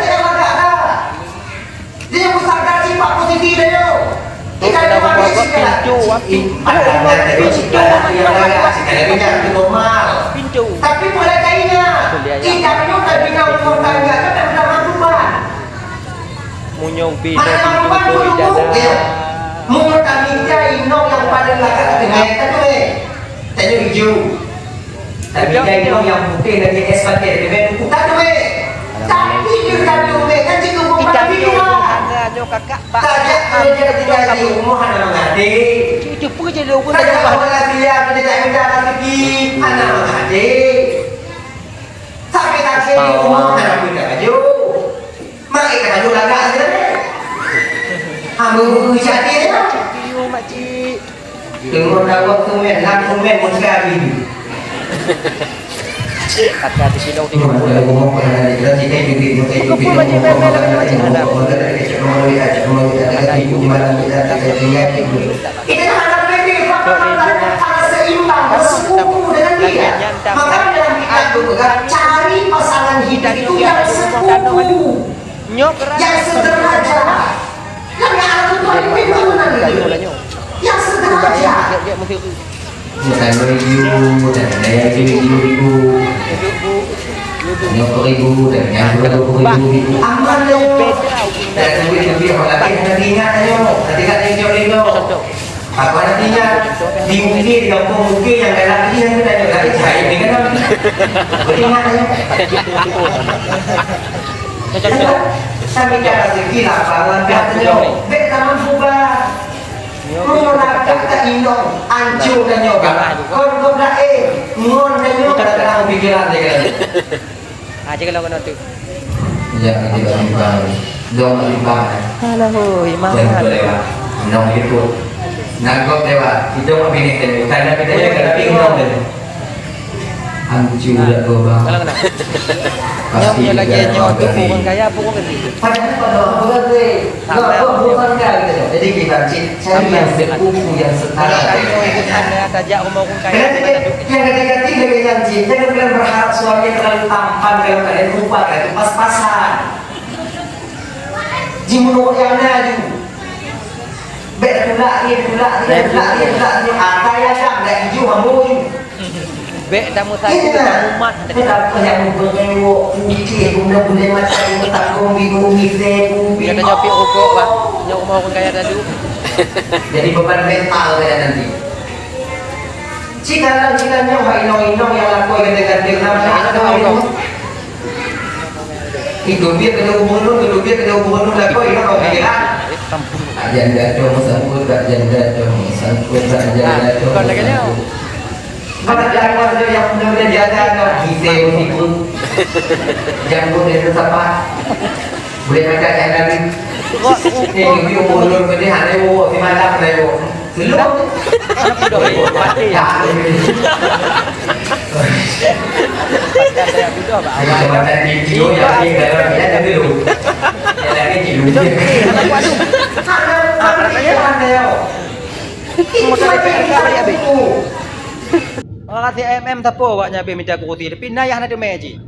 Speaker 1: Dia besar gaji Pak Positi dia.
Speaker 2: Kita dah buat pintu waktu. Pintu.
Speaker 1: Tapi boleh kainya. Kita punya tak bina rumah tangga kan tak bina rumah.
Speaker 2: Munyong pintu
Speaker 1: Mana rumah
Speaker 2: pintu
Speaker 1: dulu
Speaker 2: ijadah.
Speaker 1: Munyong tak minta inong yang paling lakat dengan tak tu tanya hijau. Tapi inong yang putih lagi es pakai dengan buku tak tu tapi dia tak tu kan jika bukan
Speaker 2: Kita
Speaker 1: dia.
Speaker 2: nyo kakak pak.
Speaker 1: Tak kerja tinggal di rumah anak mengadik.
Speaker 2: Cucu pun je lu pun
Speaker 1: Tak
Speaker 2: dah
Speaker 1: ada
Speaker 2: rumah.
Speaker 1: orang dia kita tak minta lagi anak mengadik. Sampai tak di rumah anak minta baju. Mak ikan baju lagak saja. Ambil buku jadi dia.
Speaker 2: Piu makcik.
Speaker 1: Tengok dah waktu men pun sekali.
Speaker 2: Kata di sini tengok
Speaker 1: Aku
Speaker 2: pula.
Speaker 1: mau pada kita kita juga kita juga. Aku pun baca meme lagi macam mana. Kita nak ada pendek, ada seimbang, bersekufu dengan ya. Makanya dalam kita juga cari pasangan hidup itu yang sekufu,
Speaker 3: Nyok keras.
Speaker 1: yang sederajat. Yang anak itu itu mana dia? Yang sederajat.
Speaker 3: Dia mesti
Speaker 2: Bukan ibu dan saya ibu. Nyok ibu dan yang ibu.
Speaker 1: Aman
Speaker 3: beda
Speaker 1: yo.
Speaker 3: hubungan.
Speaker 2: Dan lebih orang nantinya ayo, nanti kan ini apa nantinya di kampung mungkin yang lelaki yang kita juga cari ini kan beringat ayo. Kami cara rezeki lah kawan katanya, beta mampu bah. Menolak kata indong, ancur dan nyoba. Kau dobrak ngon dan nyoba dalam pikiran dia kan.
Speaker 3: Aja kalau kena tu.
Speaker 2: Ya, tidak limbang, dong limbang.
Speaker 3: Alah, imam.
Speaker 2: Jangan lewat, nong itu. Nangkop lewat, itu mau pilih tadi. Karena kita jaga bingung tadi. Hancur ya kau bang.
Speaker 3: Kalau kena. Nyoknya lagi nyok tu orang kaya pun gitu.
Speaker 2: Padahal pada orang tu, nggak bukan kaya gitu. Jadi kita cari yang sekufu yang setara.
Speaker 3: Kalau kau ikut anda tajak rumah orang kaya.
Speaker 2: Yang ketiga dengan yang cinta, jangan kalian berharap suami terlalu tampan kalau kalian lupa itu pas-pasan. Jimu yang naju. Betul apa ya kan? Dah hijau hambu.
Speaker 3: Bek tamu saya itu umat.
Speaker 2: Kita yang berkewo, mikir, bunda-bunda macam ini tanggung bingung mikir,
Speaker 3: Dia ada nyopi rokok bang. Nyok rumah orang kaya tadi.
Speaker 2: Jadi beban mental saya nanti. Cikanya inong yang laku yang ganti nama itu biar kena hubungan laku ini kau pikiran. Janda dong sangkut tak janda dong sangkut tak janda dong.
Speaker 3: Bukan lagi ni.
Speaker 2: Mana jangan ada yang benar-benar janda dong. Kita pun jangan dia tetap boleh macam yang lagi. Ini umur berapa hari wo di mana pada wo. Belum.
Speaker 3: Anak muda mati ya. Saya muda bang.
Speaker 2: Awal tadi kilo yang ini kalau kita ada dulu. Yang lagi kilo.
Speaker 3: Anak waduh. Apa namanya? Mau cari PNK balik habis. Orang kata MM tak apa awaknya habis minta kurti. Tapi nayah nak meji.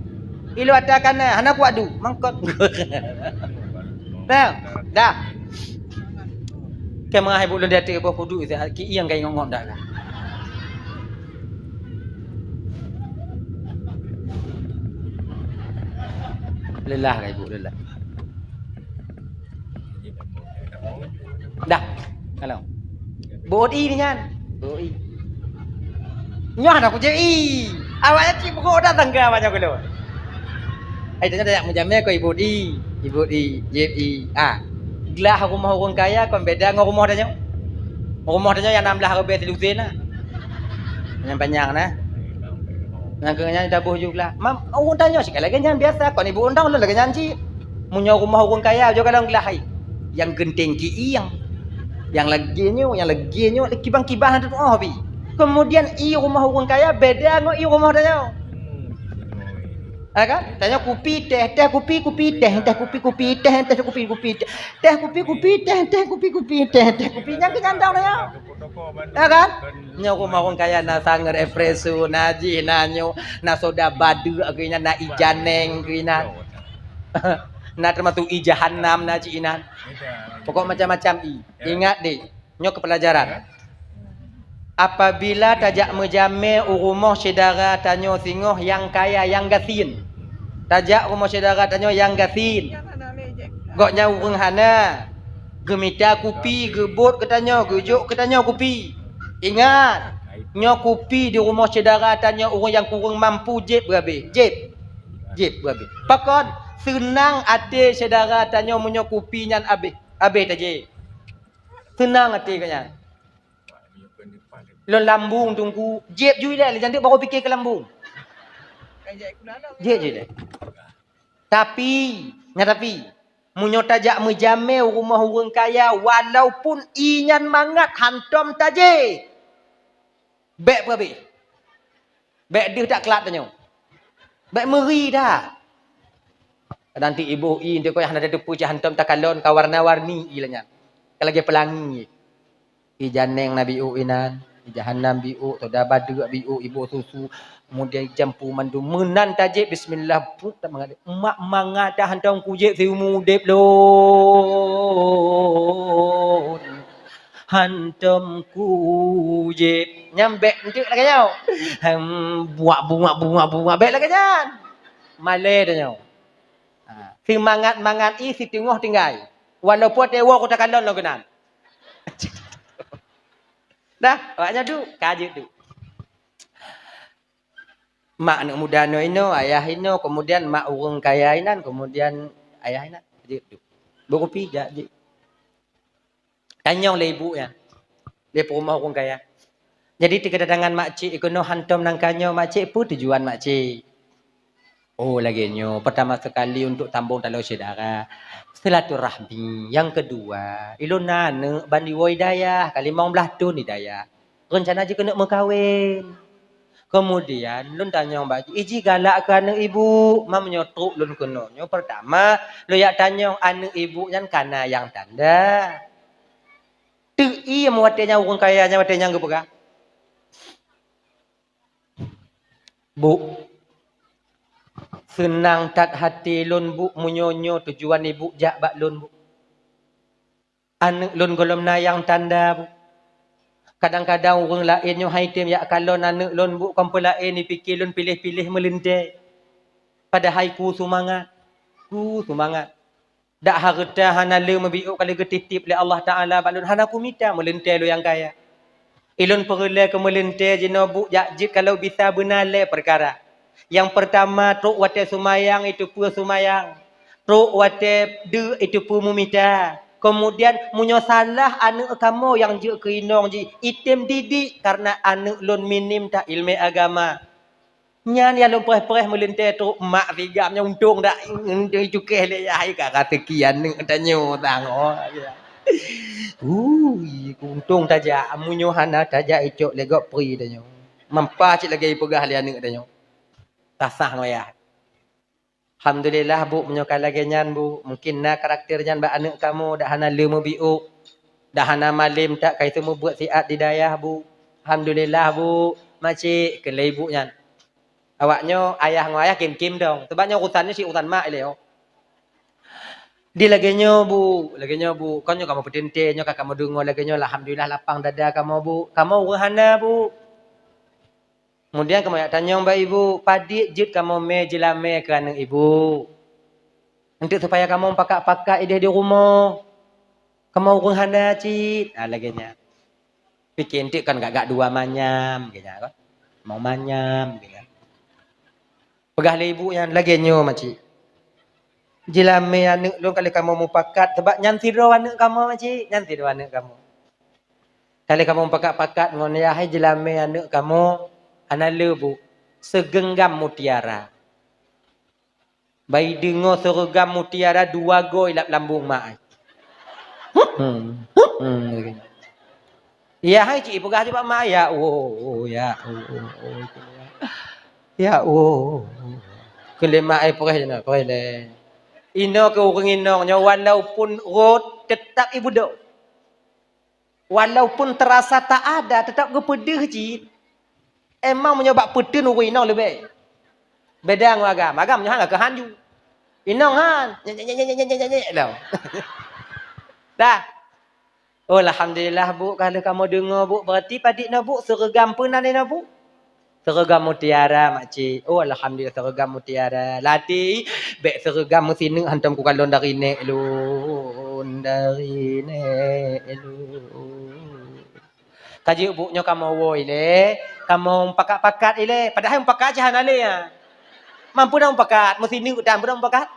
Speaker 3: Ilu ada kan anak waduh mangkot. Dah. Kayak mengahai bulan dia tiba kudu itu ki yang kayak ngomong dah lah. Lelah kayak ibu lelah. Dah. Kalau. Bodi ni kan. Bodi. Nyoh dah ku jei. Awaknya cik pokok dah tangga macam tu. Tanya dak menjamnya ko ibu di JI. Gelah rumah orang kaya kon beda dengan rumah dia. Rumah dia yang 16 lebih telusin lah. Yang panjang nah. Nangkanya dabuh juga. Mam, orang tanya sekali lagi jangan biasa kon ibu undang lagi nyanci. Punya rumah orang kaya juga dalam gelah hai. Yang genting ki yang laginya kibang-kibang tu habis. Kemudian rumah orang kaya beda dengan rumah dia. Kan? Tanya kopi teh kopi teh kopi yang kenyandang ya. Kan? Nyo rumah orang kaya na sanger espresso naji nanyo na soda badu akhirnya na ijaneng kina. Na termasuk ijahanam naji inan. Pokok macam-macam Ingat deh, nyo kepelajaran. Apabila tajak menjamai rumah saudara tanyo singoh yang kaya yang gasin. Tajak rumah saudara tanyo yang gasin. Goknya urang hana. Gemita kopi, gebut katanya, gejuk katanya kopi. Ingat, nyo kopi di rumah saudara tanyo orang yang kurang mampu jeb berabe. Jeb berabe. Pakon senang hati saudara tanyo munyo kopi nyan abe taje. Senang hati kanya. Lon lambung tunggu jeb juga dah jangan baru fikir ke lambung. Jeb je dah. Tapi munyo tajak menjamai rumah orang kaya walaupun inyan mangat hantom taje. Bek berabe. Bek dia tak kelak tanya. Bek meri dah. Nanti ibu dia kau yang ada depu hantom takalon ka warna-warni ilanya. Kalau lagi pelangi. Ijaneng Nabi Uinan.
Speaker 2: Jahanam biuk, toda badu biuk, ibu susu. Kemudian jampu mandu menan tajik bismillah pun tak mengadik. Mak mangada hantang kujik siumu dep lon. Hantam kujik nyambek ndek lagi nyau. Bunga bek lagi jan. Malay dah nyau. Semangat-mangat i si tengah tinggal. Walaupun tewa kota kalon lo kenan. Dah, awaknya tu, kaji tu. Mak anak muda no ino, ayah ino, kemudian mak orang kaya inan, kemudian ayah inan. Jadi tu. Berkopi je. Tanya oleh ibu ya. Dia rumah orang kaya. Jadi kedatangan makcik ikono hantam nang kanyo makcik pun tujuan makcik. Oh laginya pertama sekali untuk tambung tali saudara. Silaturahmi. Yang kedua, ilun nane bandi wo hidayah, kali mau belah tu hidayah. Rencana je kena berkahwin. Kemudian lun tanya mbak, iji galak ke anak ibu, mam nyotruk lun kena. Yang pertama, lu yak tanya anak ibu yang kana yang tanda. Tu iya muatnya orang kaya nya muatnya ngepega. Bu, senang tat hati lun bu munyonyo tujuan ibu jak bak lun bu. Anak lun golom nayang tanda bu. Kadang-kadang orang lain yang haitim yak kalon anak lun bu kampung lain ni fikir lun pilih-pilih melentai. Pada haiku semangat. Ku semangat. Dak harta hana le mabiuk kali getitip oleh Allah Taala bak lun hana ku minta melentai lu yang kaya. Ilun perle ke melentai jino bu jak jit kalau bisa benar le perkara. Yang pertama, truk wate sumayang itu pun sumayang. Truk wate de itu pun mumita. Kemudian, munyo salah anak kamu yang je keinong je. Item didik karena anak lun minim tak ilmu agama. Nyan yang lun pereh-pereh melintai truk mak tigamnya untung tak. Cukeh le ya. Kata kian ni tanya tang. Untung tajak. Munyo hana tajak icok legok pri tanya. Mampa cik lagi pegah li anak tanya. Tasah ngoyah. Alhamdulillah bu menyokal lagi nyan bu. Mungkin na karakter nyan ba anak kamu dah hana lemu biuk. Dah hana malim tak kait semua buat siat di dayah bu. Alhamdulillah bu. Makcik kelai ibu nyan. Awaknya ayah ngoyah kim-kim dong. Sebabnya urusannya si urusan mak ileo. Di laginya bu. Laginya bu. Kau kamu pedente. Kakak kamu dengar laginya. Alhamdulillah lapang dada kamu bu. Kamu orang hana bu. Kemudian kamu nak tanya mbak ibu, padik jut kamu me jelame ke anak ibu. Untuk supaya kamu pakat-pakat ide di rumah. Kamu orang hana cit. Laginya. Fikir nanti kan gak dua manyam. Gitu, mau manyam. Gitu. Pegah le ibu yang laginya makcik. Jelame anak lu kali kamu mau pakat. Sebab nyanti do anak kamu makcik. Nyanti do anak kamu. Kali kamu pakat-pakat ngonayah jelame anak kamu. Anak lebu segenggam mutiara. Bayi dengar seragam mutiara dua go ilap lambung mak. Ya hai cik pegah cepat mak ya. Ya kelima ai pereh jena pereh le. Ino ke orang inongnya walaupun rot tetap ibu dok. Walaupun terasa tak ada tetap kepedih cik. Emang menyebab pedih orang inong lebih. Beda dengan agam. Agam nyahan ke hanju. Inong han. Dah. Oh alhamdulillah bu kalau kamu dengar bu berarti padik na bu seragam pun ada na bu. Seragam mutiara makcik. Oh alhamdulillah seragam mutiara. Lati bek seragam mesti ning hantam ku kalon dari nek lun dari nek lun. Kaji buknya kamu woi le, kamu pakat-pakat ile, padahal pakat je hana le ya. Mampu dah pakat, mesti ni dan dah pakat.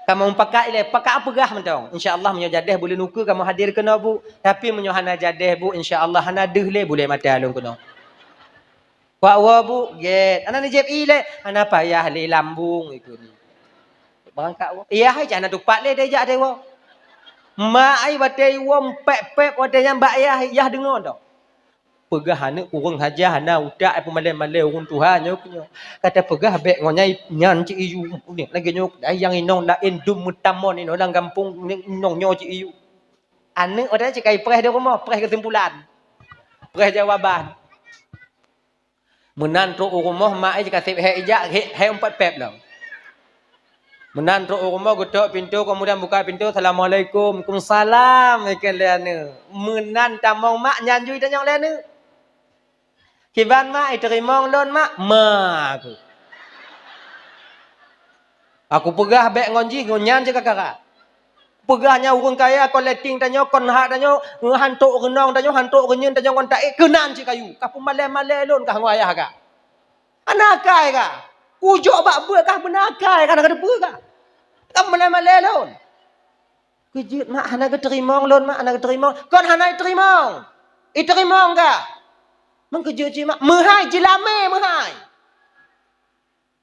Speaker 2: Kamu pakat ile, pakat apa gah mentong. Insya-Allah menyo jadah boleh nuku kamu hadir kena bu, tapi menyo hana jadah bu insya-Allah hana deh le boleh mata alung kena. Wa bu, get. Ana ni jeb ile, ana payah le lambung ikut ni. Berangkat wa. Iya hai jangan tupat le dia jak dewa. Mak ai batai wom pep wadanya mbak ayah dengar dak. Pegah anak kurang haja hana udak apa malai-malai urun Tuhan nyo punya. Kata pegah bek ngonyai nyan cik iyu ni lagi nyo yang inong lain dum mutamon ino lang kampung inong nyo cik iyu. Anak orang cakap preh di rumah, preh kesimpulan. Preh jawaban. Menan tu rumah mak ai cakap hei ijak, hei 4 pep dah. Menan tu rumah getok pintu kemudian buka pintu, Assalamualaikum. Waalaikumsalam ikan liana. Menan tamong mak nyanjui dan yang liana. Kiban mak terima lon mak, mak aku pegah bek ngonji ngonyan je kakak. Pegahnya urang kaya kon letting tanyo kon hak tanyo hantuk renong tanyo hantuk renyen tanyo kon tak kenan je kayu. Kapu malai-malai lon kah ngoyah ka. Anakai ka. Ujuk bak buat kah benakai kan ada apa ka. Kam malai-malai lon. Kejut mak hana ke terima lon mak hana ke terima. Kon hana terima. Terima ka. Mengkejut je mak. Mehai jelame mehai.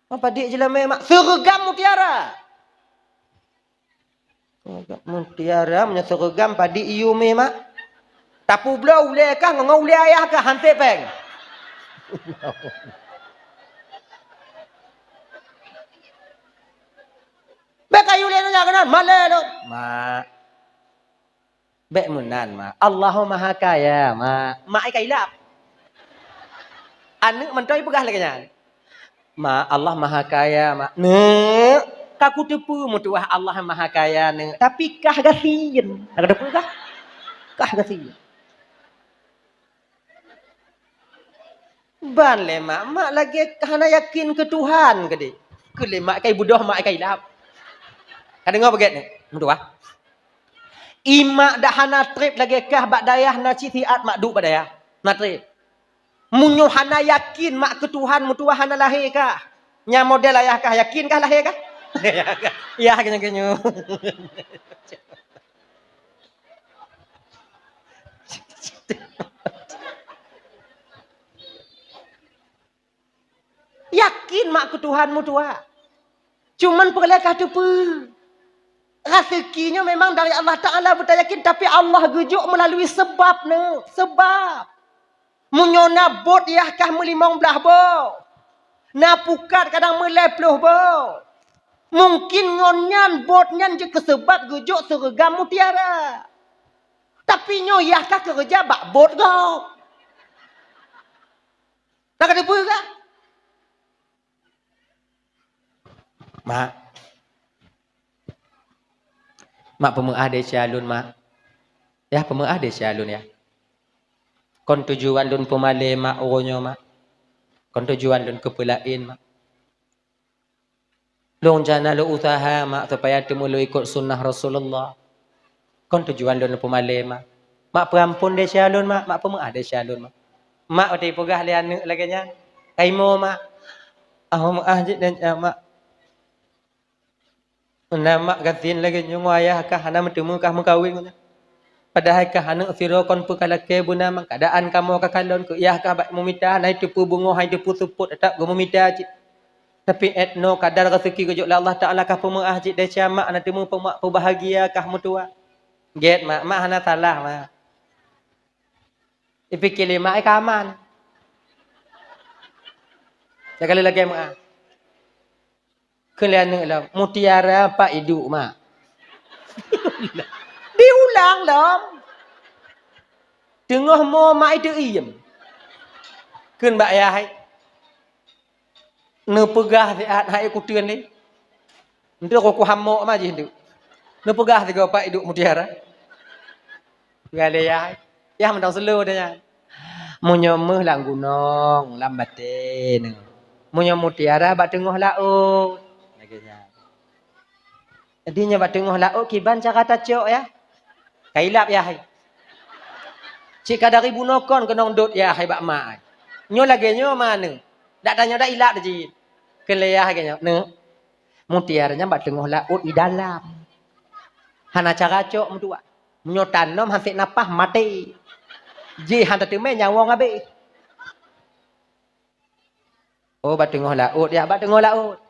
Speaker 2: Apa dik jelame mak? Seragam mutiara. Seragam mutiara punya seragam padi iu me mak. Tapu belau ule kah ngau ule ayah kah hantik peng. Bek kayu le nak kenan male lo. Mak. Bek munan mak. Allahu maha kaya mak. Mak ai kailap. Anak mentoi pegah lagi nyan. Ma Allah maha kaya mak. Ne, kaku tepu mutuah Allah maha kaya ne. Tapi kah gasian. Ada tepu kah? Kah gasian. Ban le mak, mak lagi kahana yakin ke Tuhan ke dik. Ke le mak kai budoh mak kai lap. Kada ngau baget ni. Mutuah. Imak dah hana trip lagi kah bak dayah na citiat mak duk badayah. Na trip. Munyo hana yakin mak ke Tuhan mutuah hana lahir kah? Nya model ayah kah yakin kah lahir kah? Ya kenyo-kenyo. Yakin mak ke Tuhan mutuah. Cuman perlu kata apa? Rezekinya memang dari Allah Ta'ala betul yakin. Tapi Allah gejuk melalui sebab ni. Sebab. Munyona bot yah kah melimong belah bo. Na pukat kadang melai peluh bo. Mungkin ngonyan botnyan je kesebab gejuk seragam mutiara. Tapi nyo yah kah kerja bak bot go. Tak ada apa kah? Mak. Mak pemuah de syalun mak. Ya pemuah de syalun ya. Kon tujuan lun pemale mak oronyo mak. Kon tujuan lun kepelain mak. Long jana lu usaha mak supaya temu lu ikut sunnah Rasulullah. Kon tujuan lun pemale mak. Mak perampun de syalun mak, mak pemuah de syalun mak. Mak utai pegah le anak lagi nya. Kaimo mak. Mak je dan mak. Nama gatin lagi nyung ayah kah hana bertemu kah mengkawin. Padahal kah anak siro kon pukalake buna mak keadaan kamu kakalon ke iyah kah bak memita nai tepu bungo hai tepu suput tak go memita cik. Tapi etno kadar rezeki kejuk Allah Taala kah pemuah cik decha mak ana temu pemak bahagia kah mutua. Get mak hana salah mak. Dipikir mak ai kaman. Sekali lagi mak. Kalian lah mutiara pak hidup mak. Diulang dong. Tengah mau mak itu iem. Kun bak ya hai. Ne pegah siat hai kutian ni. Untuk aku hamok mah je tu. Ne pegah tiga pak hidup mutiara. Gale ya hai. Ya mentang selo dah. Munyo meh lang gunung lambate ne. Munyo mutiara bak tengah laut. Jadinya bak tengah laut kiban cara tacok ya. Kailap ya hai. Cik kadari bunokon kenong dot ya hai bak mak. Nyo lagi nyo mana? Dak tanya dak ilap je. Keleyah ganya. Ne. Mutiaranya bak tengah laut di dalam. Hana cara cok mentua. Nyo tanam hansik napah mati. Ji han teteme nyawa ngabe. Oh bak tengah laut ya, bak tengah laut.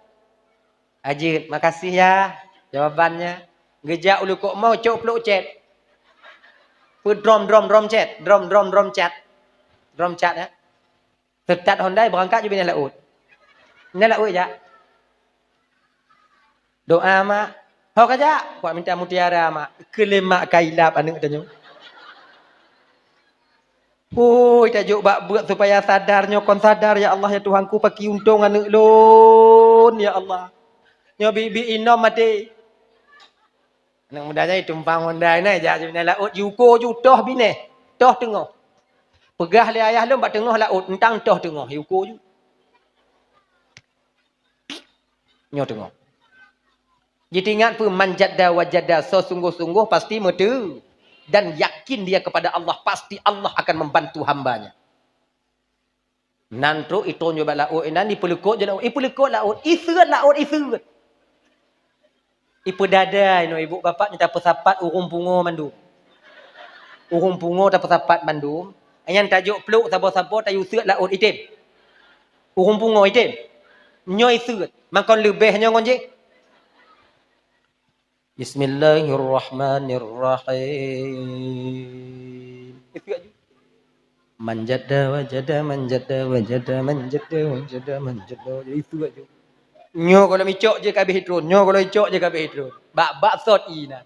Speaker 2: Ajit, makasih ya. Jawabannya. Gejak ulu kok mau cok peluk chat. Drom chat. Drom chat. Drom chat ya. Tetap Honda berangkat je bina laut. Bina laut je. Doa mak. Hok aja. Kuat minta mutiara mak. Kelemak kailap anak tanya. Hoi tajuk bak buat supaya sadarnya kon sadar ya Allah ya Tuhanku pakai untung anak lon ya Allah. Nyo bibi inom mati. Anak mudanya tumpang Honda ni aja bina laut yuko ju toh bine. Toh tengah. Pegah le ayah lom bak tengah laut entang toh tengah yuko ju. Nyo tengah. Jadi ingat pun manjada wajada so sungguh-sungguh pasti metu dan yakin dia kepada Allah pasti Allah akan membantu hambanya. Nanti itu nyoba laut ini dipelukut je laut. Ipelukut laut, iseret laut iseret. Ipu dada ino ibu bapa nyata pesapat urung pungo mandum. Urung pungo ta pesapat mandum. Ayan tajuk peluk sabo-sabo tayu seret laut itim. Urung pungo itim. Nyoy seret. Makon lebihnya ngonje. Bismillahirrahmanirrahim. Itu aja. Manjada wajada manjada wajada manjada wajada manjada itu aja. Nyo kalau micok je kabeh hidron, nyo kalau icok je kabeh hidron. Bak sot ina.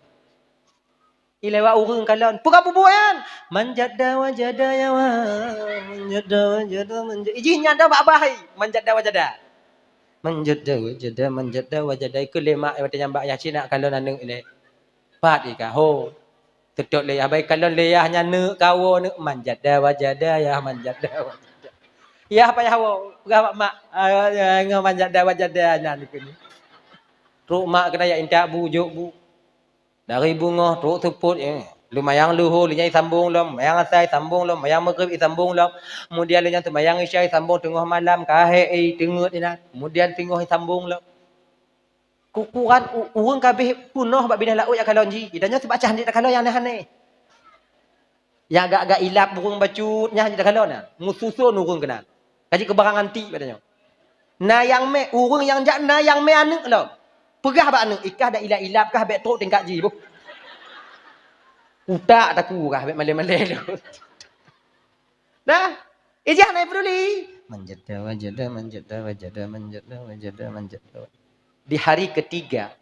Speaker 2: Ilewa urang kalon. Puka pubuan. Manjada wajada ya wa. Manjada wajada manjada. Iji nyanda bak bahai. Manjada wajada. Manjada wajada manjada wajada ke lemak yang nyambak ya cina kalon anu ile. Pat ika ho. Sedok le abai kalon le ya nyane kawo ne manjada wajada ya manjada wajada. Ya apa ya wo? Gak mak manjada wajada nya ni kini. Truk mak kena ya intak bujuk bu. Dari bunga truk teput lumayang luhur linyai sambung lom, mayang asai sambung lom, mayang maghrib sambung lom. Kemudian linyang sembayang isya sambung tengah malam kahe tengut ina. Kemudian tengah sambung lom. Kukuran urang kabeh punoh bak binah laut ya kalon ji. Idanya sebab cah ndik kalon yang aneh. Yang agak-agak ilap burung bacut nya ndik kalon nah. Mususun urang kena. Kaji kebarang anti katanya. Na yang me urang yang jak na yang me anek lo. Pegah bak anek ikah dak ilap-ilap kah bek tok tingkat ji bu. Utak taku kah bek malai-malai lo. Dah. Ijah naik peduli. Manjada wajada manjada wajada manjada wajada manjada. Di hari ketiga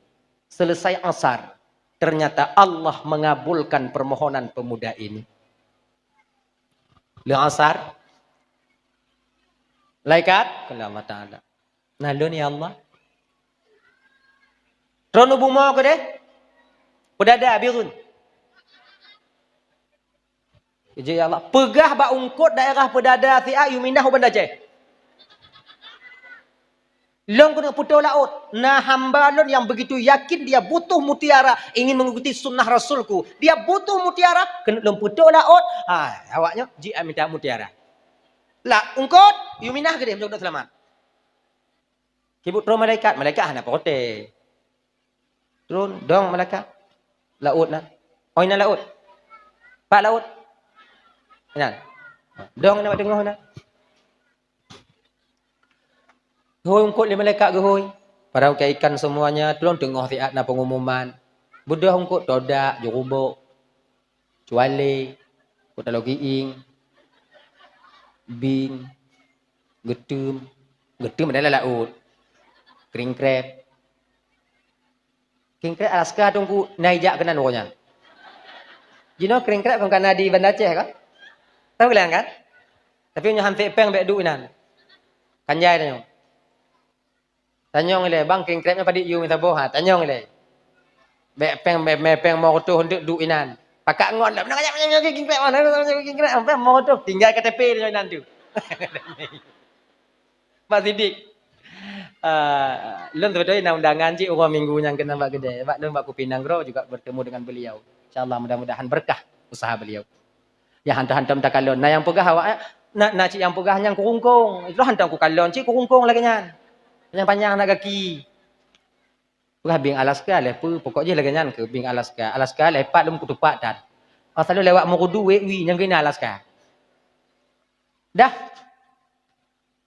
Speaker 2: selesai asar ternyata Allah mengabulkan permohonan pemuda ini. Le asar laikat kepada Allah Taala. Nalun ya Allah. Trono bunga ke deh? Pedada birun. Ya Allah, pegah ba ungkut daerah pedada ti ayu minah benda je. Long kena putus laut. Nah hamba lon yang begitu yakin dia butuh mutiara. Ingin mengikuti sunnah Rasulku. Dia butuh mutiara. Kena long putus laut. Awaknya jika minta mutiara. Lah ungkut. You minah ke dia. Mudah-mudahan selamat. Kibut terus malaikat. Malaikat hanya pote. Turun. Dong malaikat. Laut nak. Oh ini laut. Pak laut. Ini. Dong nak tengok nak. Hoi ungkut lima malaikat ke hoi. Para ikan semuanya tolong tengah tiat na pengumuman. Budah ungkut todak, jurubuk, cuale, kota logiing, bing, getum, getum adalah laut. Kringkrep. Kringkrep Alaska tunggu naijak kena nurunya. You know kringkrep bukan kena di Banda Aceh kan? Tahu kalian kan? Tapi punya hampir peng bek du inan. Kanjai tanya. Tanyong le bang kringkrepnya pada you minta boha. Tanyong le. Bek peng mau tu hendak du inan. Pakak ngon lah. Nak ajak kringkrep mana? Kringkrep apa mau tu tinggal KTP dia inan tu. Pak Sidik. Lun sebetulnya undangan cik orang minggu yang kena bak gede. Bak lun bak Kupinang Gro juga bertemu dengan beliau. Insyaallah mudah-mudahan berkah usaha beliau. Ya hantam-hantam tak kalon. Nah yang pegah awak nak cik yang pegah yang kurungkung. Itu hantam ku kalon cik kurungkung lagi nyan. Panjang-panjang nak kaki. Pegah bing Alaska lepa pokok je lagi nyan ke bing Alaska. Alaska lepat lum kutupak dan. Selalu lewat Morudu wi yang kena Alaska. Dah.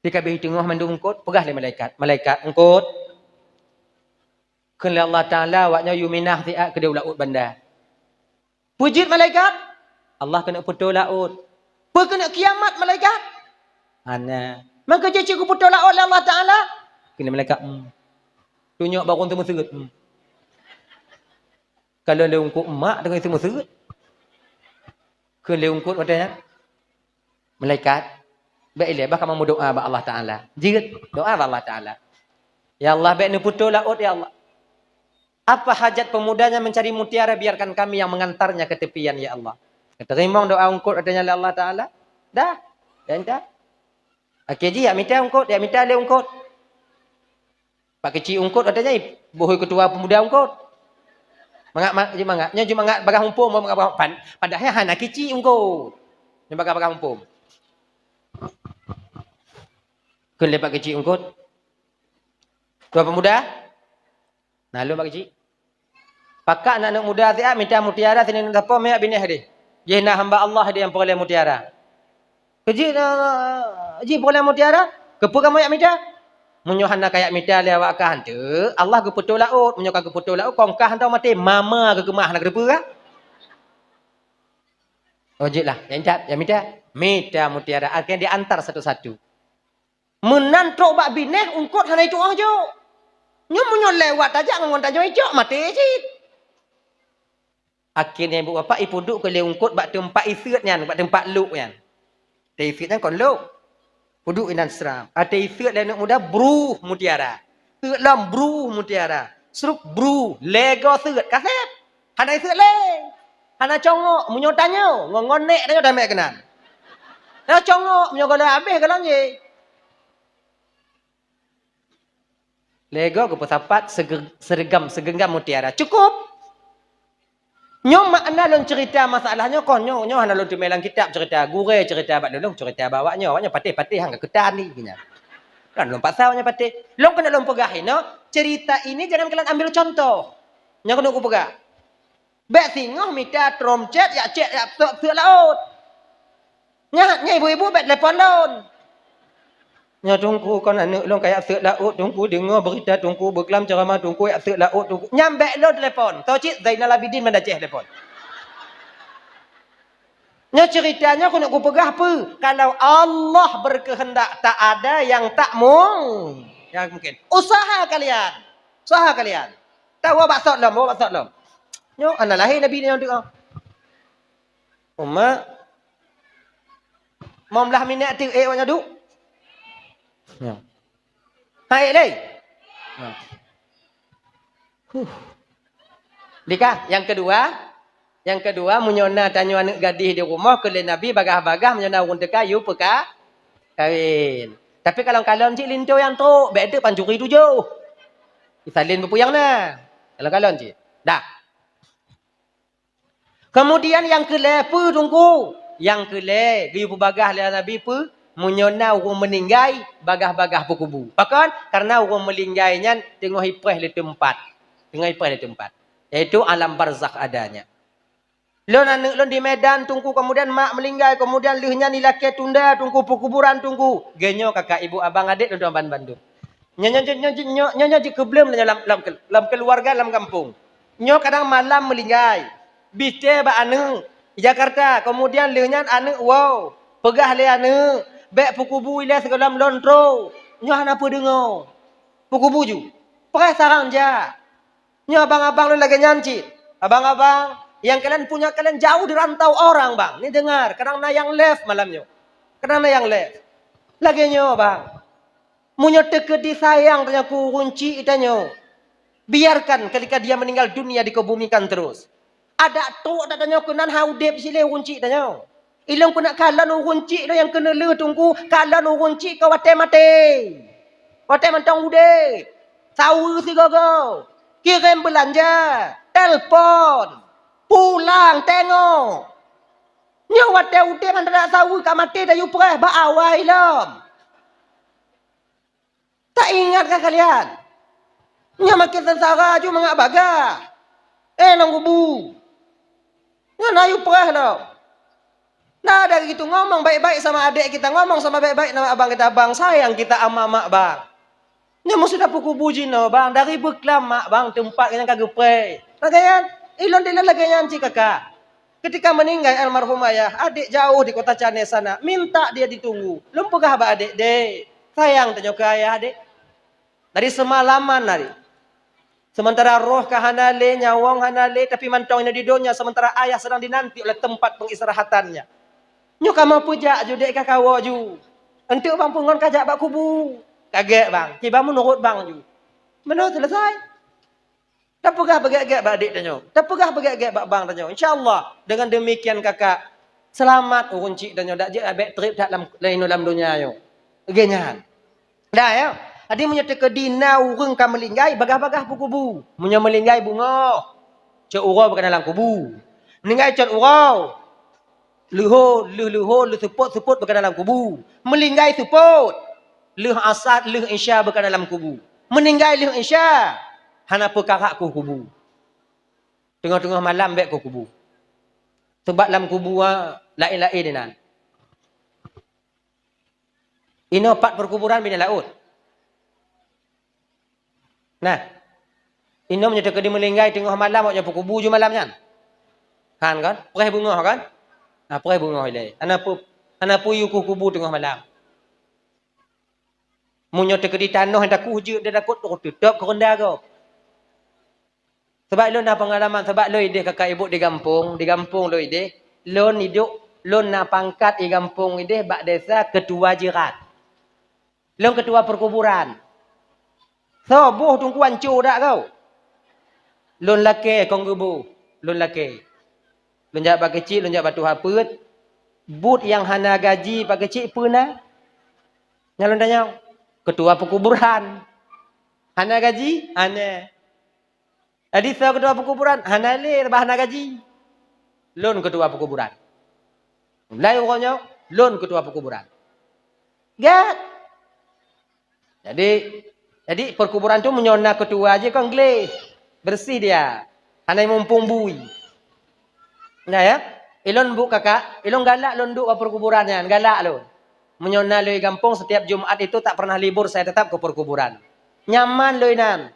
Speaker 2: Di kabeh tengah mandung ungkut pegah le malaikat. Malaikat ungkut. Kena Allah Taala waknya yuminah tiak ke laut banda. Pujit malaikat. Allah kena putus laut. Kena kiamat malaikat. Ana. Maka je cikgu putus laut oleh Allah Taala. Kena malaikat. Tunjuk barang semua seret. Kalau le ungkut emak dengan semua seret. Kena le ungkut katanya. Malaikat baiklah bah kamu doa ba Allah Taala. Jirat doa ba Allah Taala. Ya Allah baik ni putu laut ya Allah. Apa hajat pemudanya mencari mutiara, biarkan kami yang mengantarnya ke tepian ya Allah. Terima doa ungkut adanya oleh Allah Taala. Dah. Dan dah. Okey ji, ya minta ungkut, dia minta le ungkut. Pak kecil ungkut adanya bohoi ketua pemuda ungkut. Mangak nya cuma ngak bagah humpum padahal hana kecil ungkut. Nya bagah humpum. Kun lepak kecil ungkut. Tua pemuda. Nah lu pak kecil. Pakak anak muda dia minta mutiara sini nak apa mek binih dia. Dia nak hamba Allah dia yang peroleh mutiara. Kecil ji peroleh mutiara, kepu kamu yak minta? Munyohana kayak minta le awak kan tu. Allah ke putu laut, munyoka ke putu laut kongkah tau mati mama ke gemah nak depa ka? Ojeklah, yang minta. Minta mutiara akan diantar satu-satu. Menantrok bak bineh ungkut hana itu aja. Nyo munyo lewat aja ngon tajo ijok mati cit. Akhirnya ibu bapa ibu duduk ke le ungkut bak tempat isirnya, bak tempat luk kan. Isirnya kon luk. Puduk inan seram. Ada isir dan anak muda bruh mutiara. Lam bruh mutiara. Seruk bruh lego seret kasep. Hana isir le. Hana congok munyo tanyo ngonek tanyo dah mek kenan. Dah congok munyo gola habis kalang je. Lego ke pesapat segenggam mutiara. Cukup. Nyo makna lon cerita masalahnya kon nyo hana lon melang kitab cerita gure cerita bak lon cerita bawaknya patih-patih hang ketan ni gini. Kan lon pasaunya patih. Lon kena lon pegahin no. Cerita ini jangan kalian ambil contoh. Nya kena ku pegah. Bek singoh minta tromcet ya cek ya tuk laut. Nya ibu-ibu bek telepon lon. Nya tunggu kon anak lon kayak sek laut tunggu dengar berita tunggu berkelam ceramah tunggu ya sek laut tunggu. Nyambe lo telefon. Tahu cik Zainal Abidin mana cek telefon. Nya ceritanya aku nak ku pegah apa? Kalau Allah berkehendak tak ada yang tak mungkin. Usaha kalian. Tahu bak sok lom. Nyo anak lahir Nabi ni yang doa. Umma momlah minat tu wanya duk. Ya. Hai lei. Dika, yang kedua munyona tanyo anak gadis di rumah ke Nabi bagah-bagah munyona urun kayu peka kawin. Tapi kalau cik linto yang tu, beda pancuri tujuh. Isalin berpuyang nah. Kalau cik. Dah. Kemudian yang kelepu tunggu. Yang kele, giyu bagah le Nabi pu munyona urung meninggai bagah-bagah berkubu. Pakan karena urung melinggainya tengok hipreh di tempat. Yaitu alam barzakh adanya. Lon anak lon di Medan tunggu kemudian mak melinggai kemudian lihnya ni laki tunda tunggu perkuburan tunggu. Genyo kakak ibu abang adik lon Bandung. Nyonya keblem dalam keluarga dalam kampung. Nyo kadang malam melinggai. Bite ba anu Jakarta kemudian lihnya anu wow. Pegah le anu bek pukubu ile sekolah lontro. Nyo hana apa dengar. Pukubu ju. Perai sarang ja. Nyo abang-abang lu lagi nyanci. Abang-abang yang kalian punya kalian jauh di rantau orang bang. Ni dengar. Kadang na yang left malamnya. Kadang na yang left. Lagi nyo bang. Munyo teke disayang tanya ku kunci itanyo. Biarkan ketika dia meninggal dunia dikebumikan terus. Ada tu ada tanya ku nan haudep sile kunci tanya. Ilang ku nak kalan kunci tu yang kena le tunggu kalan kunci kau wate mate. Wate mantang ude. Sawu si gogo. Kirim belanja, telpon, pulang tengok. Nyawa dia udah kan tak tahu kat mati dah yupreh ba awal lam. Tak ingatkah kalian? Nya makin sengsara ju mangak baga. Nang kubu. Nya na yupreh dah. Nah dari gitu ngomong baik-baik sama adik kita, ngomong sama baik-baik sama abang kita, bang sayang kita ama mak bang. Nya mesti dapat kubuji no bang dari beklam mak bang tempat yang kagak pre. Lagayan ilon dia lagayan cik kakak. Ketika meninggal almarhum ayah, adik jauh di kota Cane sana, minta dia ditunggu. Lumpukah ba adik dek? Sayang tanya ke ayah adik. Dari semalaman hari. Sementara roh kahanale nyawang hanale tapi mantongnya di dunia sementara ayah sedang dinanti oleh tempat pengistirahatannya. Nyo kamu pujak ju dek kakawa ju. Entuk bang pungon kajak bak kubu. Kaget bang. Ki bang menurut bang ju. Mana selesai. Tak pegah begak-gak bak adik danyo. Tak pegah begak-gak bak bang danyo. InsyaAllah dengan demikian kakak selamat urun cik danyo dak je abek trip dalam lain dalam dunia yo. Genyan. Dah ya. Adi punya tekedina urang ka melinggai bagah-bagah kubu. Punya melinggai bunga. Cak urau berkan dalam kubu. Melinggai cak urau. Luhur suput berkan dalam kubu. Melinggai suput. Luh asad, luh isya berkan dalam kubu. Meninggai luh isya. Hanapa kakak ku kubu. Tengah-tengah malam bek ku kubu. Sebab dalam kubu lain-lain ni nan. Ini 4 perkuburan bina laut. Nah. Ini menyata ke di melinggai tengah malam waknya kubu je malam kan. Kan kan? Perih bunga kan? Nah, perih bunga ilai. Hanapa yu ku kubu tengah malam. Menyata ke di tanah hendak ku je dia takut tutup ke rendah kau. Sebab lon dah pengalaman sebab lo ide kakak ibu di kampung lo ide lon hidup lon na pangkat di kampung ide bak desa ketua jirat. Lon ketua perkuburan. So boh tungku hancur dak kau. Lon laki kong gebu, lon laki. Lon jak bak kecil, lon jak batu haput. But yang hana gaji bak kecil pernah. Nyalon tanya ketua perkuburan. Hana gaji? Hana. Jadi saya ketua perkuburan, hanalir bahana gaji. Lon ketua perkuburan. Mulai orangnya, lon ketua perkuburan. Gat. Jadi perkuburan tu menyona ketua aja kan gelis. Bersih dia. Hanai mumpung bui. Nah ya. Ilon bu kakak, ilon galak lon duk ke perkuburannya, galak lon. Menyona loi kampung setiap Jumat itu tak pernah libur saya tetap ke perkuburan. Nyaman loi nan.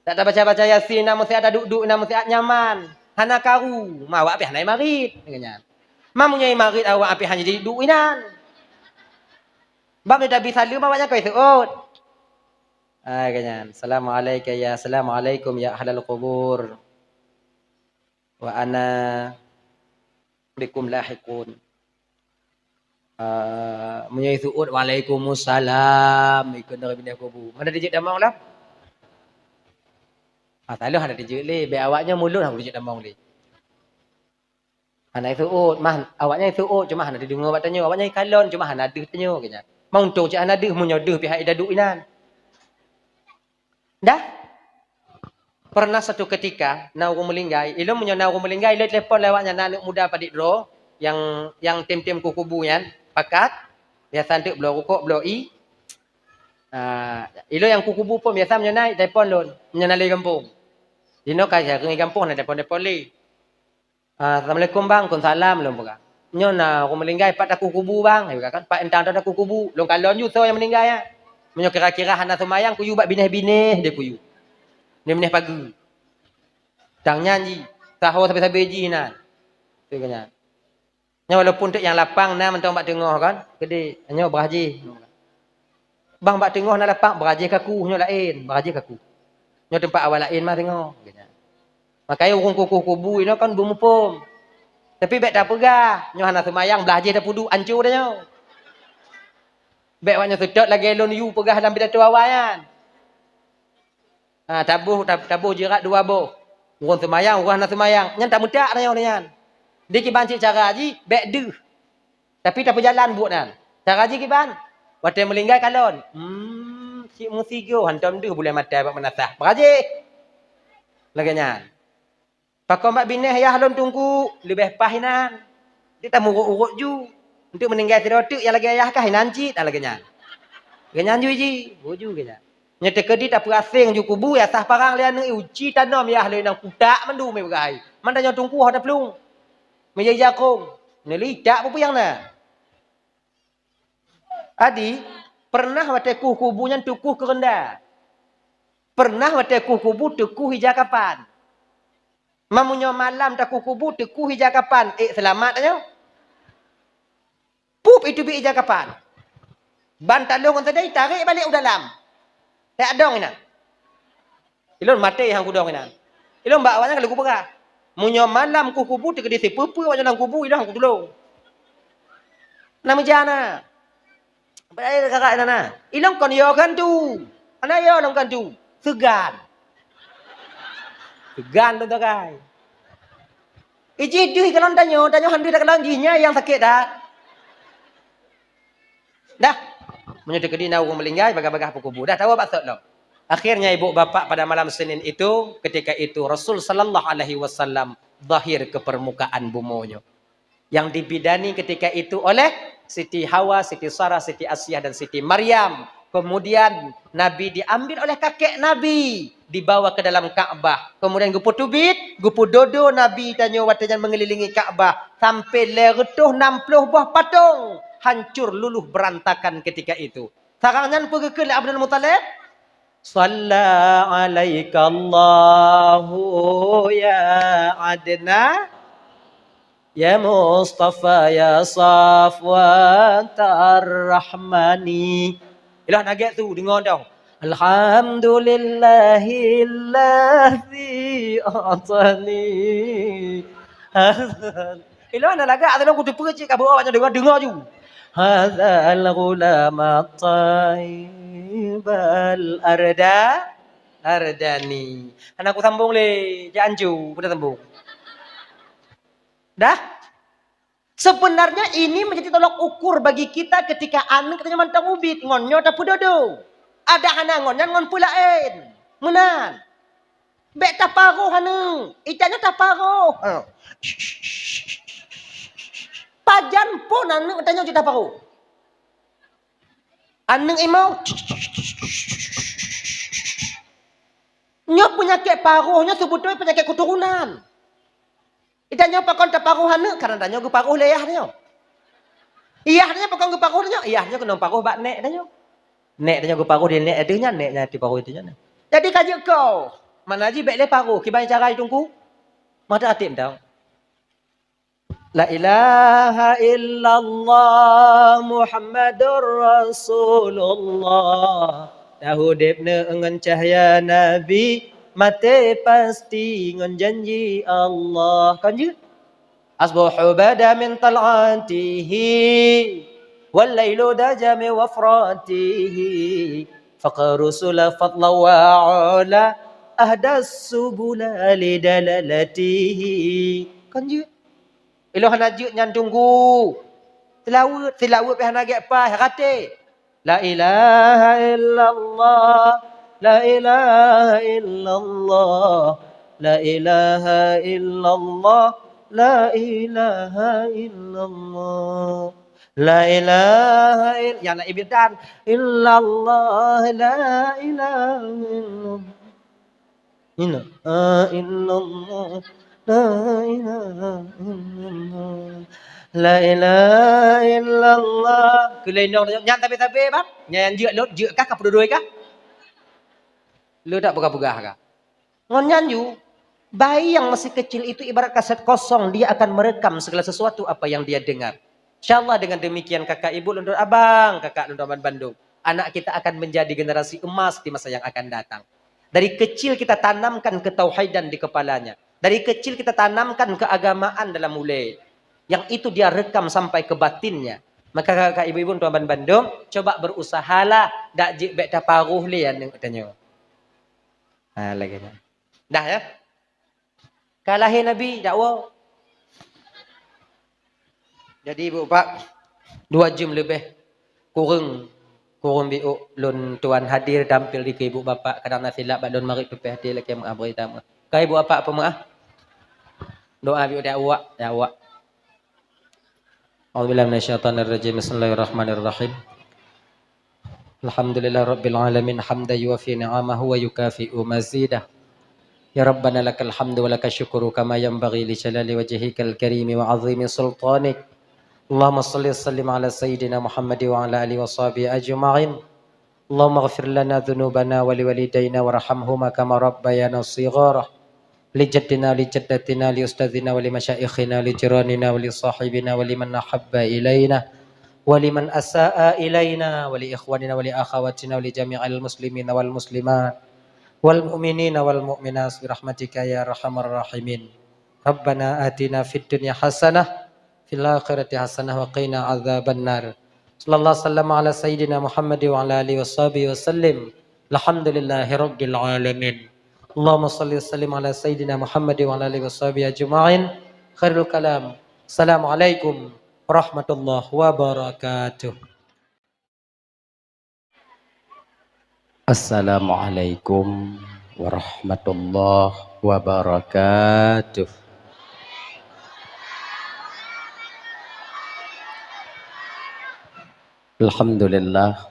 Speaker 2: Tak ada baca-baca Yasin, mesti ada duduk, mesti ada nyaman. Hana karu, mawak api hanai marit. Mamunya marit awak api hanya jadi duduk inan. Bab dia dah bisa lu mawaknya kau seut. Kanyan. Assalamualaikum ya ahlal qubur. Wa ana bikum lahiqun. Menyai seut waalaikumsalam. Ikut dari bina kubur. Mana dijik damang lah? Tak ada dijik le, be awaknya mulut aku dijik damang le. Anak suut, mah awaknya suut cuma hana didengar buat tanya, awaknya kalon cuma hana ada tanya kenya. Mau untung cak hana ada menyodoh pihak idaduk inan. Dah. Pernah satu ketika na urang melinggai, ilmu menyana urang melinggai le telefon lewatnya anak muda padik dro yang tim-tim kukubu yan, pakat biasa antuk belo rokok belo i. Ilo yang kukubu pun biasa menyana telefon lon, menyana le kampung. Dino kaya ke kampung na telefon le. Assalamualaikum bang, Waalaikumsalam lom buka. Nyo na urang melinggai pat aku kubu bang, ayo kan pat entang aku kubu. Long kalon yu so yang meninggal ya. Menyo kira-kira hana semayang kuyu bak bineh-bineh dia kuyu. Ni meneh pagi. Tang nyanyi, sahur sampai beji nan. Tu kanya. Nya walaupun tek yang lapang na mentong bak tengah kan, gede. Nyo beraji. Bang bak tengah na lapang beraji kaku nyo lain, beraji kaku. Nyo tempat awal lain mah tengok. Makanya urung kuku-kubu ini kan bumupum. Tapi bek tak pegah. Nyo hana semayang belajar dah pudu hancur dah nyo. Bek waknya sedot lagi lon yu pegah dalam pidato awayan. Tabuh jerat 2 boh. Urung semayang, urung hana semayang. Nyan tak mudak dah nyo nyan. Dia kiban cik cara haji bek deh. Tapi tak berjalan buat nan. Cara haji kiban. Waktu melinggai kalon. Cik musigo hantam deh boleh mata bak menasah. Beraji. Lagi nyan. Pakau mak bineh ya halon tunggu lebih pahinan. Dia tak muruk-uruk ju. Untuk meninggal tirotuk yang lagi ayah kah hinan cik tak lagi nyan. Ganyan ju ji, boju ganyan. Nyata kedi tak perasing ju kubu ya sah parang lian nang uji tanam ya le nang kudak mandu me bagai. Man dah tunggu ada pelung. Meja jakong. Neli tak apa yang na. Adi pernah wateku kubunya tukuh ke rendah. Pernah wateku kubu tukuh hija kapan. Mamunyo malam tak kubu teku hija kapan? Selamat aja. Pup itu bi hija kapan? Bantalung on tadi tarik balik dalam. Tak dong ina. Ilon mati hang kudong ina. Ilon mbak awaknya kalau kubera. Munyo malam kubu tekedi sepupu awak dalam kubu ilon hang kudulung.
Speaker 1: Nama jana. Berada kakak nana. Ilong kon yo kan tu. Ana yo long kan tu. Segan. Segan tu takai. Iji tu kalau tanyo hampir tak kalau jinya yang sakit dah. Dah. Menyudah ke dina orang melinggai bagah-bagah pukul dah tahu maksud lo. Akhirnya ibu bapa pada malam Senin itu ketika itu Rasul sallallahu alaihi wasallam zahir ke permukaan bumonya. Yang dibidani ketika itu oleh Siti Hawa, Siti Sarah, Siti Asyah dan Siti Maryam. Kemudian Nabi diambil oleh kakek Nabi, dibawa ke dalam Ka'bah. Kemudian gupu tubit, gupu dodo Nabi tanya watanya mengelilingi Ka'bah sampai leretuh 60 buah patung, hancur luluh berantakan ketika itu. Sekarang pergi ke Abdul Muttalib. Salla alaika Allahu ya Adna ya Mustafa ya Safwan Ar-Rahmani. Ilah nagak tu dengar dah. Alhamdulillahilladzi atani. Ilah nak lagak tu aku pergi cik kabur awak dengar ju. Hadzal ghulama taibal ardani. Anak aku sambung le, jangan ju, udah sambung. Dah? Sebenarnya ini menjadi tolok ukur bagi kita ketika anak katanya mantang ubit, ngonyo tapi dodo. Ada hana ngonyan ngon pulain. Menan. Bek taparuh hana. Itanya taparuh. Pajan pun anak katanya cerita paruh. Anak imau. Nyok penyakit paruhnya sebetulnya penyakit keturunan. Itanya pakon taparuh anak karena tanya gue paruh leyah tanya. Iyahnya pakon gue paruh tanya. Iyahnya kena paruh bak nek tanya. Nek tanya gue paruh dia nek adanya neknya di paruh itu nya. Jadi kaji kau mana aja bek le paruh kibai cara ditunggu. Mata atim tau. La ilaha illallah Muhammadur Rasulullah. Tahu depne engan cahaya Nabi. Mate pasti ngan janji Allah. Kan je? Asbuhu bada min tal'atihi wal lailu daja min wafratihi faqaru sula fadla wa ala ahdas subula lidalalatihi. Kan je? Ilah najuk nyan tunggu. Tilawut peh nagak pa hakate. La ilaha illallah. La ilaha illallah. La ilaha illallah. La ilaha illallah. La ilaha illallah. Ya nak ibidan. Illallah. La ilaha illallah. Inna illallah. La ilaha illallah. La ilaha illallah. Kelainan nyan tapi bang. Nyan jek lot jek kah kapudoi kah? Lu tak pegah-pegah kah? Ngonyan ju. Bayi yang masih kecil itu ibarat kaset kosong. Dia akan merekam segala sesuatu apa yang dia dengar. InsyaAllah dengan demikian kakak ibu Lundur Abang, kakak Lundur Abang Bandung. Anak kita akan menjadi generasi emas di masa yang akan datang. Dari kecil kita tanamkan ketauhidan di kepalanya. Dari kecil kita tanamkan keagamaan dalam mulai. Yang itu dia rekam sampai ke batinnya. Maka kakak ibu-ibu Lundur Abang Bandung, coba berusahalah. Dak jik bek taparuh lian yang katanya. Lagi dah ya. Kalahin Nabi dakwah. Jadi ibu pak 2 jam lebih kurang biuk lun tuan hadir tampil di ke ibu bapa kadang silap bak lun mari pepeh hadir lagi mengabri tamu. Kai ibu apa maaf? Doa biuk dakwah. A'udzubillahi minasyaitonir rajim. Bismillahirrahmanirrahim. Alhamdulillah rabbil alamin hamdan yuwafi ni'amahu wa yukafi'u mazidah. Ya Rabbana lakal hamdu wa lakal syukru kama yanbaghi li jalali wajhikal karimi wa 'azimi sultanik. Allahumma shalli wa sallim ala sayyidina Muhammad wa ala alihi wa sahbihi ajma'in. Allahumma ighfir lana dhunubana wa liwalidayna warhamhuma kama rabbayana shighara. Li jaddina li jaddatina li ustadzina wa li masyayikhina li jiranina wa li sahibina wa liman ahabba ilaina. ولمن أساء إلينا ولإخواننا ولأخواتنا ولجميع المسلمين والمسلمات والمؤمنين والمؤمنات برحمتك يا أرحم الراحمين. ربنا آتنا في الدنيا حسنة
Speaker 2: fil akhirati hasanah wa qina adzabannar. Sallallahu alaihi wasallam ala sayyidina Muhammad wa ala alihi washabihi wasallim. Alhamdulillahirabbil alamin. Allahumma shalli wa sallim ala sayyidina Muhammad wa ala alihi washabihi ajma'in. Khairul kalam. Assalamualaikum warahmatullahi wabarakatuh.
Speaker 5: Assalamualaikum warahmatullahi wabarakatuh. Alhamdulillah.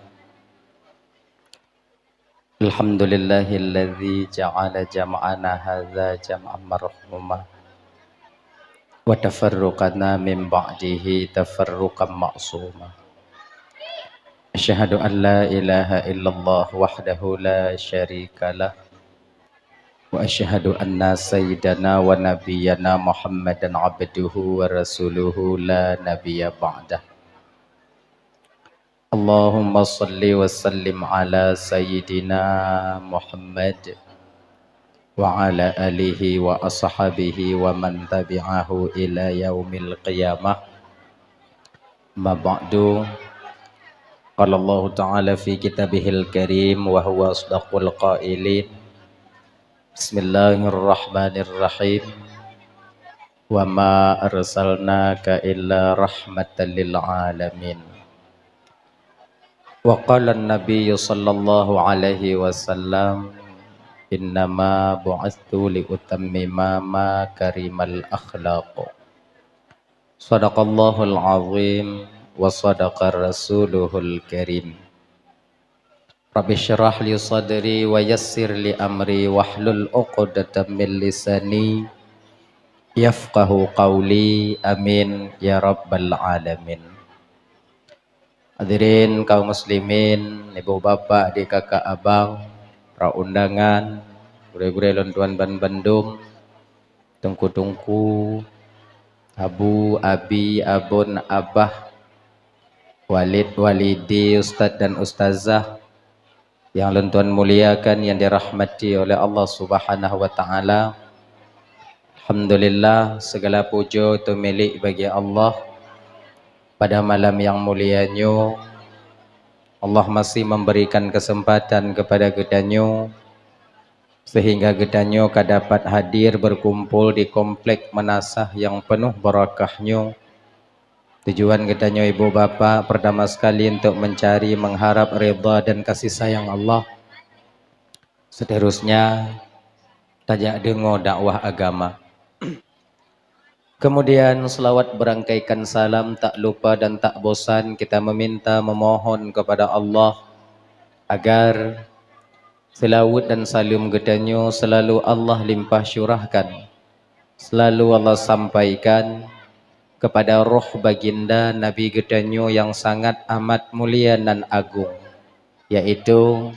Speaker 5: Alhamdulillahilladzi ja'ala jam'ana hadza jam'an marhuma wa tafarruqana min ba'dihi tafarruqan ma'suma. Asyhadu an la ilaha illallah wahdahu la syarika lah wa asyhadu anna sayyidana wa nabiyyana Muhammadan abduhu wa rasuluhu la nabiyya ba'dah. Allahumma salli wa sallim ala sayyidina Muhammad wa ala alihi wa ashabihi wa man tabi'ahu ila yaumil qiyamah. Ma ba'du. Qala Allah Ta'ala fi kitabihil karim wa huwa asdaqul qailin. Bismillahirrahmanirrahim. Wa ma arsalnaka illa rahmatan lil alamin. Wa qala an-nabiy sallallahu alaihi wasallam innama bu'astu li utammima ma karimal akhlaq. Sadaqallahul azim wa sadaqa rasuluhul karim. Rabbi syrah li sadri wa yassir li amri wahlul 'uqdatam min lisani yafqahu qawli. Amin ya rabbal alamin. Hadirin kaum muslimin, ibu bapak, adik kakak abang, para undangan, gure-gure lontuan ban Bandung, tungku-tungku, abu, abi, abun, abah, walid, walidi, ustadz dan ustazah yang lentuan muliakan, yang dirahmati oleh Allah Subhanahu wa taala. Alhamdulillah, segala puja itu milik bagi Allah. Pada malam yang mulianya Allah masih memberikan kesempatan kepada gedanyo sehingga gedanyo dapat hadir berkumpul di komplek Manasah yang penuh barakahnya. Tujuan gedanyo ibu bapak pertama sekali untuk mencari, mengharap ridha dan kasih sayang Allah. Seterusnya tajak dengo dakwah agama. Kemudian selawat berangkaikan salam, tak lupa dan tak bosan kita meminta, memohon kepada Allah agar selawat dan salam gedanyo selalu Allah limpah syurahkan, selalu Allah sampaikan kepada roh baginda Nabi gedanyo yang sangat amat mulia dan agung, yaitu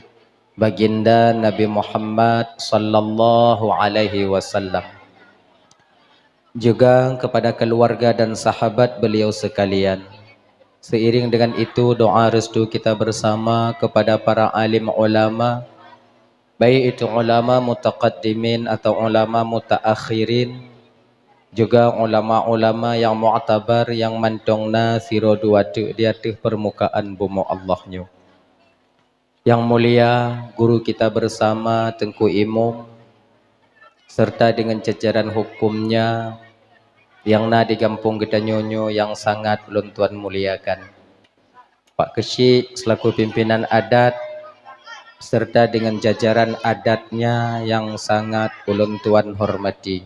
Speaker 5: baginda Nabi Muhammad sallallahu alaihi wasallam. Juga kepada keluarga dan sahabat beliau sekalian. Seiring dengan itu doa restu kita bersama kepada para alim ulama, baik itu ulama mutaqaddimin atau ulama mutaakhirin, juga ulama-ulama yang mu'tabar, yang mantongna siroduwatu di atas permukaan bumi Allahnya. Yang mulia guru kita bersama Tengku Imam serta dengan jajaran hukumnya yang di kampung Gedanyonyo yang sangat ulun tuan muliakan. Pak Kesyik selaku pimpinan adat serta dengan jajaran adatnya yang sangat ulun tuan hormati.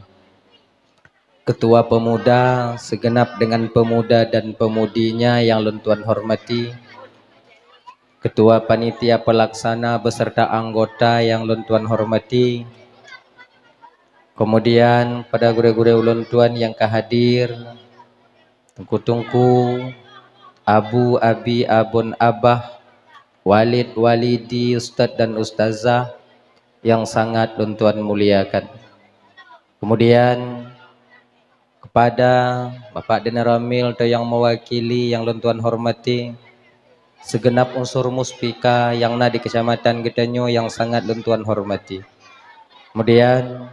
Speaker 5: Ketua pemuda segenap dengan pemuda dan pemudinya yang ulun tuan hormati. Ketua panitia pelaksana beserta anggota yang ulun tuan hormati. Kemudian pada gure-gure ulun tuan yang kehadir, tungku-tungku, abu, abi, abun, abah, walid, walidi, ustadz dan ustazah yang sangat ulun tuan muliakan. Kemudian kepada Bapak Dina Ramil yang mewakili yang ulun tuan hormati, segenap unsur muspika yang di Kecamatan Gedanyo yang sangat ulun tuan hormati. Kemudian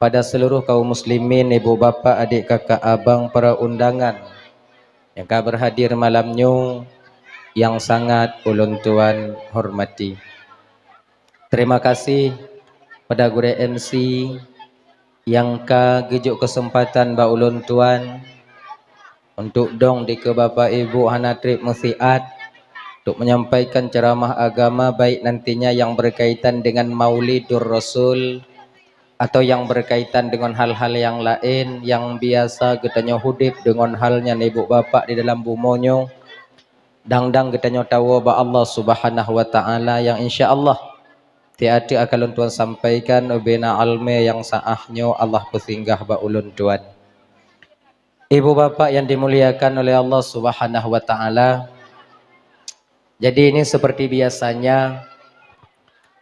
Speaker 5: pada seluruh kaum muslimin, ibu bapa, adik kakak, abang, para undangan yang ka berhadir malamnya yang sangat ulun tuan hormati. Terima kasih pada guru MC yang ka gejuk kesempatan ba ulun tuan untuk dong di ke bapa ibu hanatrip musiat untuk menyampaikan ceramah agama, baik nantinya yang berkaitan dengan Maulidur Rasul atau yang berkaitan dengan hal-hal yang lain yang biasa getanya hudip dengan halnya ibu bapak di dalam bumonyo. Dang-dang getanya tahu ba Allah Subhanahu wa taala yang insyaallah tiada akan tuan sampaikan ubena alme yang saahnya Allah pesinggah ba ulun tuan. Ibu bapak yang dimuliakan oleh Allah Subhanahu wa taala. Jadi ini seperti biasanya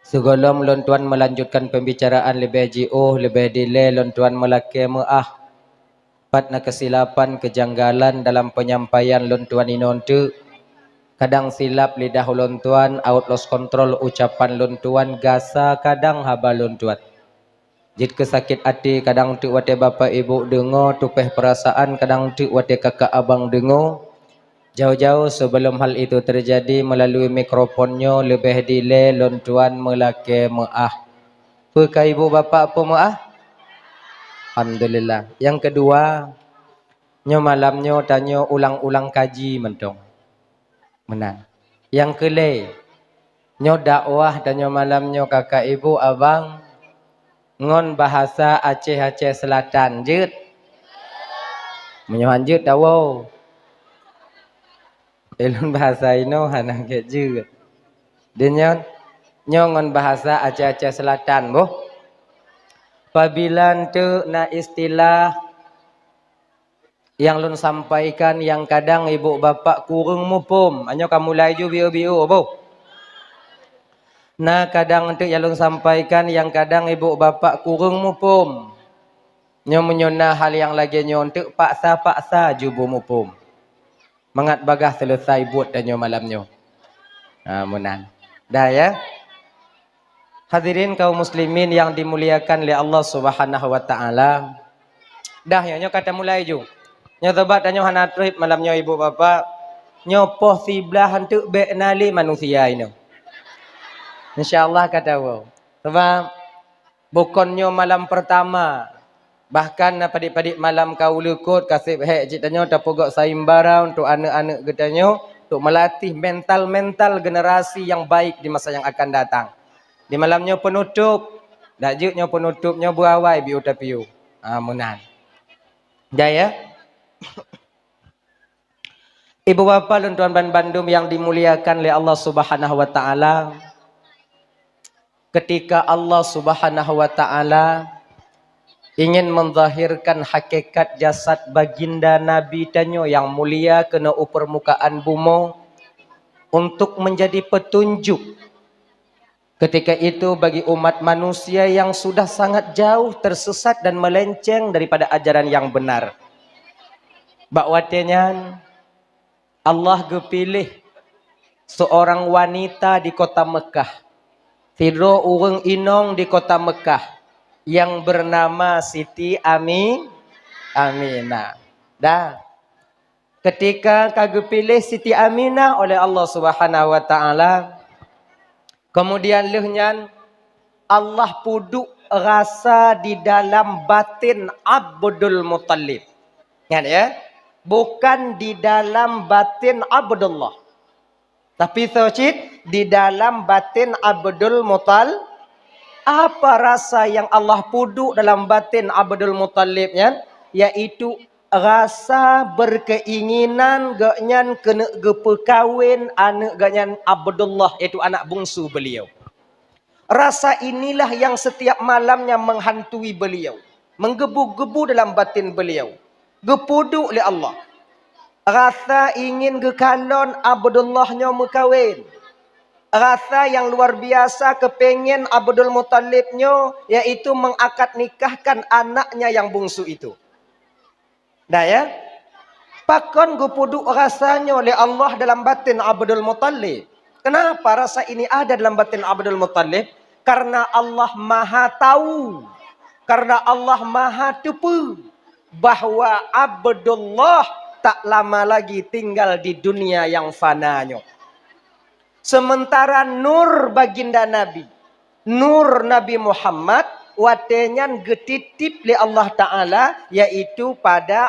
Speaker 5: sebelum ulun tuan melanjutkan pembicaraan lebih jauh, lebih delay ulun tuan melaki patna kesilapan, kejanggalan dalam penyampaian ulun tuan inontu. Kadang silap lidah ulun tuan, out lost control ucapan ulun tuan, gasa kadang haba ulun tuan. Jid kesakit hati kadang tu wate bapa ibu dengo, tupeh perasaan kadang tu wate kakak abang dengo. Jauh-jauh sebelum hal itu terjadi melalui mikrofonnya lebih delay ulun tuan melaki maah. Puka ibu bapa apa maah? Alhamdulillah. Yang kedua, nyo malamnya tanya ulang-ulang kaji mentong. Menang. Yang kelai, nyo dakwah tanya malamnya kakak ibu abang ngon bahasa Aceh Selatan jut. Menyohan jut tahu. Elon bahasa ino hanang ke jut. Dia ngon bahasa Aceh Selatan boh. Apabila tu na istilah yang lun sampaikan yang kadang ibu bapak kurang mupum, anyo kamu laju biu-biu boh. Nah kadang untuk yang lun sampaikan yang kadang ibu bapak kurang mupum. Nyo menyona hal yang lagi nyo untuk paksa-paksa jubu mupum. Mangat bagah selesai buat dan nyo malam nyo. Munan. Dah ya. Hadirin kaum muslimin yang dimuliakan oleh Allah Subhanahu wa taala. Dah ya nyo kata mulai ju. Nyo tobat dan nyo hanatrip malam nyo ibu bapak. Nyo possible hantu benali manusia ini. InsyaAllah kata wow. Sebab bukannya malam pertama. Bahkan padik-padik malam kau lukut kasih hek citanya tapogok saimbara untuk anak-anak getanya untuk melatih mental-mental generasi yang baik di masa yang akan datang. Di malamnya penutup, dajuknya penutupnya buawai biu tapiu. Munan. Jaya. Ibu bapa dan tuan-tuan Bandung yang dimuliakan oleh Allah Subhanahu wa taala. Ketika Allah Subhanahu wa taala ingin menzahirkan hakikat jasad baginda Nabi tanyo yang mulia kena permukaan bumi untuk menjadi petunjuk ketika itu bagi umat manusia yang sudah sangat jauh tersesat dan melenceng daripada ajaran yang benar. Bakwatenya Allah gepilih seorang wanita di kota Mekah. Tidro urang inong di kota Mekah yang bernama Siti Aminah. Dah. Ketika kagak pilih Siti Aminah oleh Allah Subhanahu wa taala, kemudian lehnya Allah puduk rasa di dalam batin Abdul Muttalib. Ingat ya? Bukan di dalam batin Abdullah. Tapi socit di dalam batin Abdul Muttalib. Apa rasa yang Allah puduk dalam batin Abdul Muttalibnya? Yaitu rasa berkeinginan gaknyan kena gepekawin anak gaknyan Abdullah, iaitu anak bungsu beliau. Rasa inilah yang setiap malamnya menghantui beliau, menggebu-gebu dalam batin beliau. Gepuduk oleh Allah. Rasa ingin gekalon Abdullahnya mekawin. Rasa yang luar biasa kepengen Abdul Muttalibnya yaitu mengakad nikahkan anaknya yang bungsu itu. Dah ya? Pakon gepuduk rasanya oleh Allah dalam batin Abdul Muttalib. Kenapa rasa ini ada dalam batin Abdul Muttalib? Karena Allah Maha tahu
Speaker 2: Karena Allah Maha tepu bahwa Abdullah tak lama lagi tinggal di dunia yang fananya. Sementara nur baginda Nabi, nur Nabi Muhammad, watenyan getitip li Allah Ta'ala, yaitu pada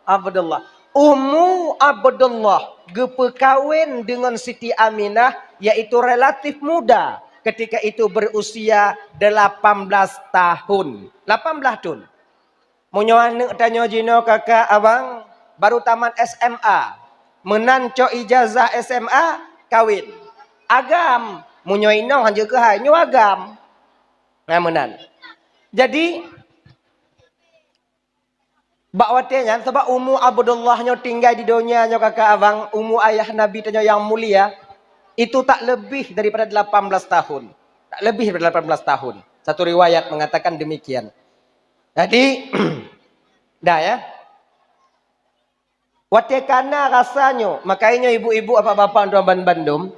Speaker 2: Abdullah. Ummu Abdullah gepekawin dengan Siti Aminah, yaitu relatif muda. Ketika itu berusia 18 tahun. 18 tahun. Munyo anak tanya jino kakak abang, baru tamat SMA. Menanco ijazah SMA, kawin. Agam. Munyo inong hanja ke hai, nyo agam. Nah menan. Jadi, bakwatnya sebab Ummu Abdullah nyo tinggal di dunia nyo kakak abang, ummu ayah Nabi tanyo yang mulia, itu tak lebih daripada 18 tahun. Tak lebih daripada 18 tahun. Satu riwayat mengatakan demikian. Jadi, dah ya. Watekana rasanya, makanya ibu-ibu apa-apa tuan bandum,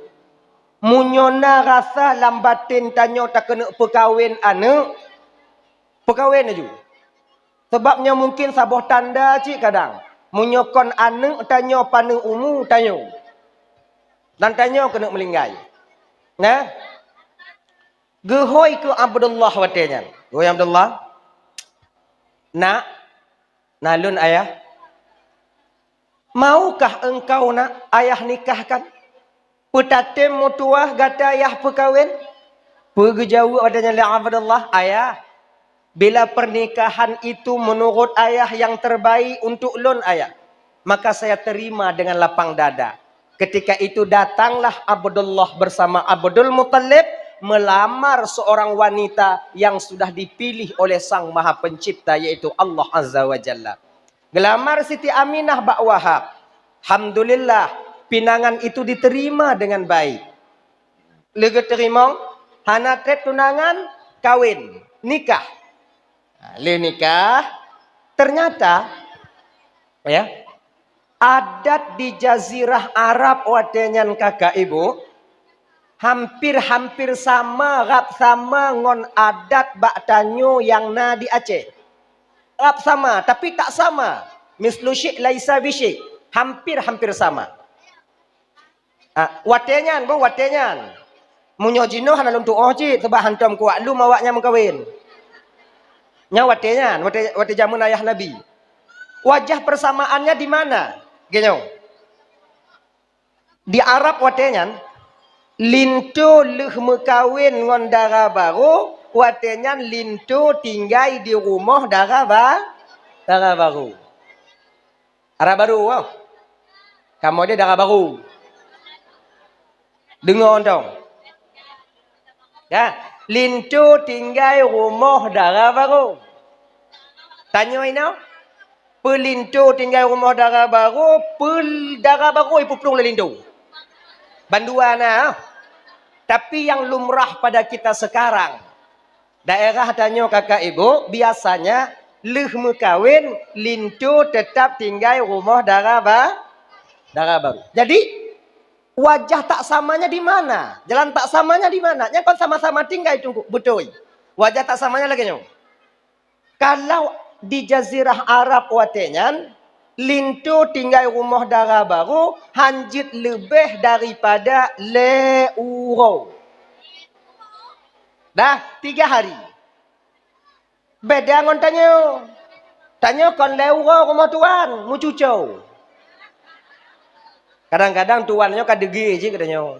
Speaker 2: munyona rasa lambatin tanyo tak kena perkahwin anak, perkahwin aja. Sebabnya mungkin sabuh tanda cik kadang, munyokon anak tanyo pana umur tanyo. Dan tanyo kena melinggai. Nah, gehoi ke Abdullah watenya. Gehoi Abdullah. Nak, nalun ayah. Maukah engkau nak ayah nikahkan? Petatem mutuah gata ayah perkahwin? Pergi jauh adanya li Abdullah. Ayah, bila pernikahan itu menurut ayah yang terbaik untuk lun ayah, maka saya terima dengan lapang dada. Ketika itu datanglah Abdullah bersama Abdul Muttalib melamar seorang wanita yang sudah dipilih oleh Sang Maha Pencipta, yaitu Allah Azza wa Jalla. Gelamar Siti Aminah Bak Wahab. Alhamdulillah, pinangan itu diterima dengan baik. Lega terima, hanatret tunangan, kawin, nikah. Le nikah, ternyata ya, adat di Jazirah Arab watenyan kakak ibu hampir-hampir sama, rap sama ngon adat bak tanyo yang na di Aceh. Rap sama, tapi tak sama. Mislu syik laisa bisyik. Hampir-hampir sama. Watenyan, bu, watenyan. Munyo jino hanalun tu oji, sebab hantam kuat lu mawaknya mengkawin. Nya watenyan, wate jamun ayah Nabi. Wajah persamaannya di mana? Genyo. Di Arab watenyan, lintu leh mekawin ngon dara baru, watenyan lintu tinggal di rumah dara baru. Dara baru, wow. Kamu dia dara baru. Dengar dong. Ya, lintu tinggal rumah dara baru. Tanya ini, pelintu tinggal rumah dara baru, dara baru ipu pelung lintu. Banduan nah. Tapi yang lumrah pada kita sekarang, daerah tanya kakak ibu, biasanya leh mekawin, lintu tetap tinggal rumah dara baru. Jadi wajah tak samanya di mana? Jalan tak samanya di mana? Yang kan sama-sama tinggal itu betul. Wajah tak samanya lagi nyo. Kalau di Jazirah Arab watenyan, lintu tinggal rumah dara baru, hanjit lebih daripada leuro. Dah 3 hari. Beda ngon tanya. Tanya kon leuro rumah tuan, mu cucau. Kadang-kadang tuannya kadegi je katanya.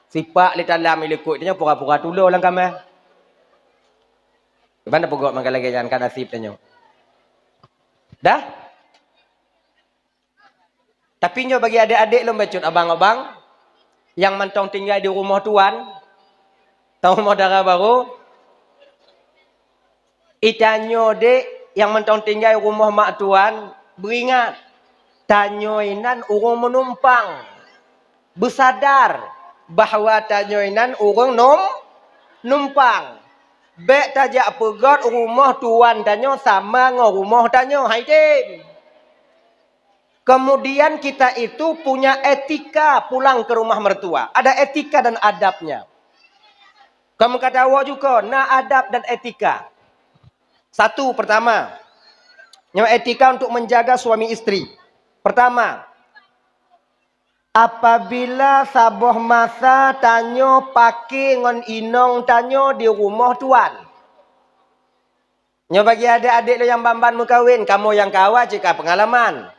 Speaker 2: Sipak li dalam ilikut tanya pura-pura tulu lang kami. Mana pogok mangkal lagi jangan kan nasib tanya. Dah? Tapi nyo bagi adik-adik lo bacut abang-abang yang mentong tinggal di rumah tuan, tahu rumah dara baru, itanyo dek yang mentong tinggal di rumah mak tuan, beringat, tanyoinan urung menumpang, bersadar bahawa tanyoinan urung numpang. Bek tajak pegot rumah tuan tanyo sama dengan rumah tanyo, hai tim. Kemudian kita itu punya etika pulang ke rumah mertua. Ada etika dan adabnya.
Speaker 1: Kamu kata awak juga nak adab dan etika. Satu pertama, yang etika untuk menjaga suami istri. Pertama, apabila sabuh masa tanyo pakai ngon inong tanyo di rumah tuan. Nyo bagi adik-adik lo yang bamban mu kawin, kamu yang kawat jika pengalaman.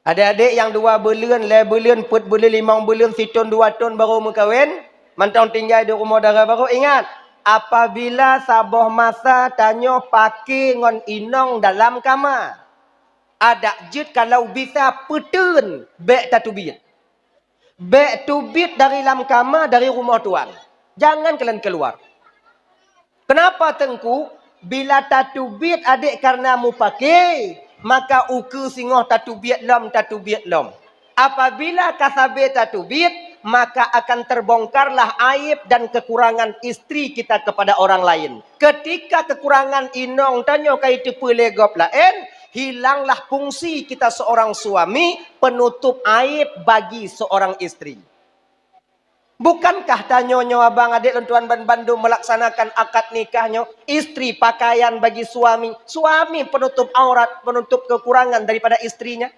Speaker 1: Adik-adik yang 2 bulan, 5 bulan, 4 bulan, 5 bulan, 1 tahun, 2 tahun baru mu kawin, mantang tinggal di rumah dara baru, ingat, apabila sabuh masa tanyo pakai ngon inong dalam kamar, ada jid kalau bisa petun bek tatubit. Bek tubit dari dalam kamar dari rumah tuan. Jangan kalian keluar. Kenapa tengku? Bila tatubit adik karena mu pakai, maka uku singoh tatubit lom. Apabila kasabe tatubit, maka akan terbongkarlah aib dan kekurangan istri kita kepada orang lain. Ketika kekurangan inong tanyo kaitu pelegop lain, hilanglah fungsi kita seorang suami penutup aib bagi seorang istri. Bukankah tanyo abang adik dan tuan Bandung melaksanakan akad nikahnya, istri pakaian bagi suami, suami penutup aurat, penutup kekurangan daripada istrinya?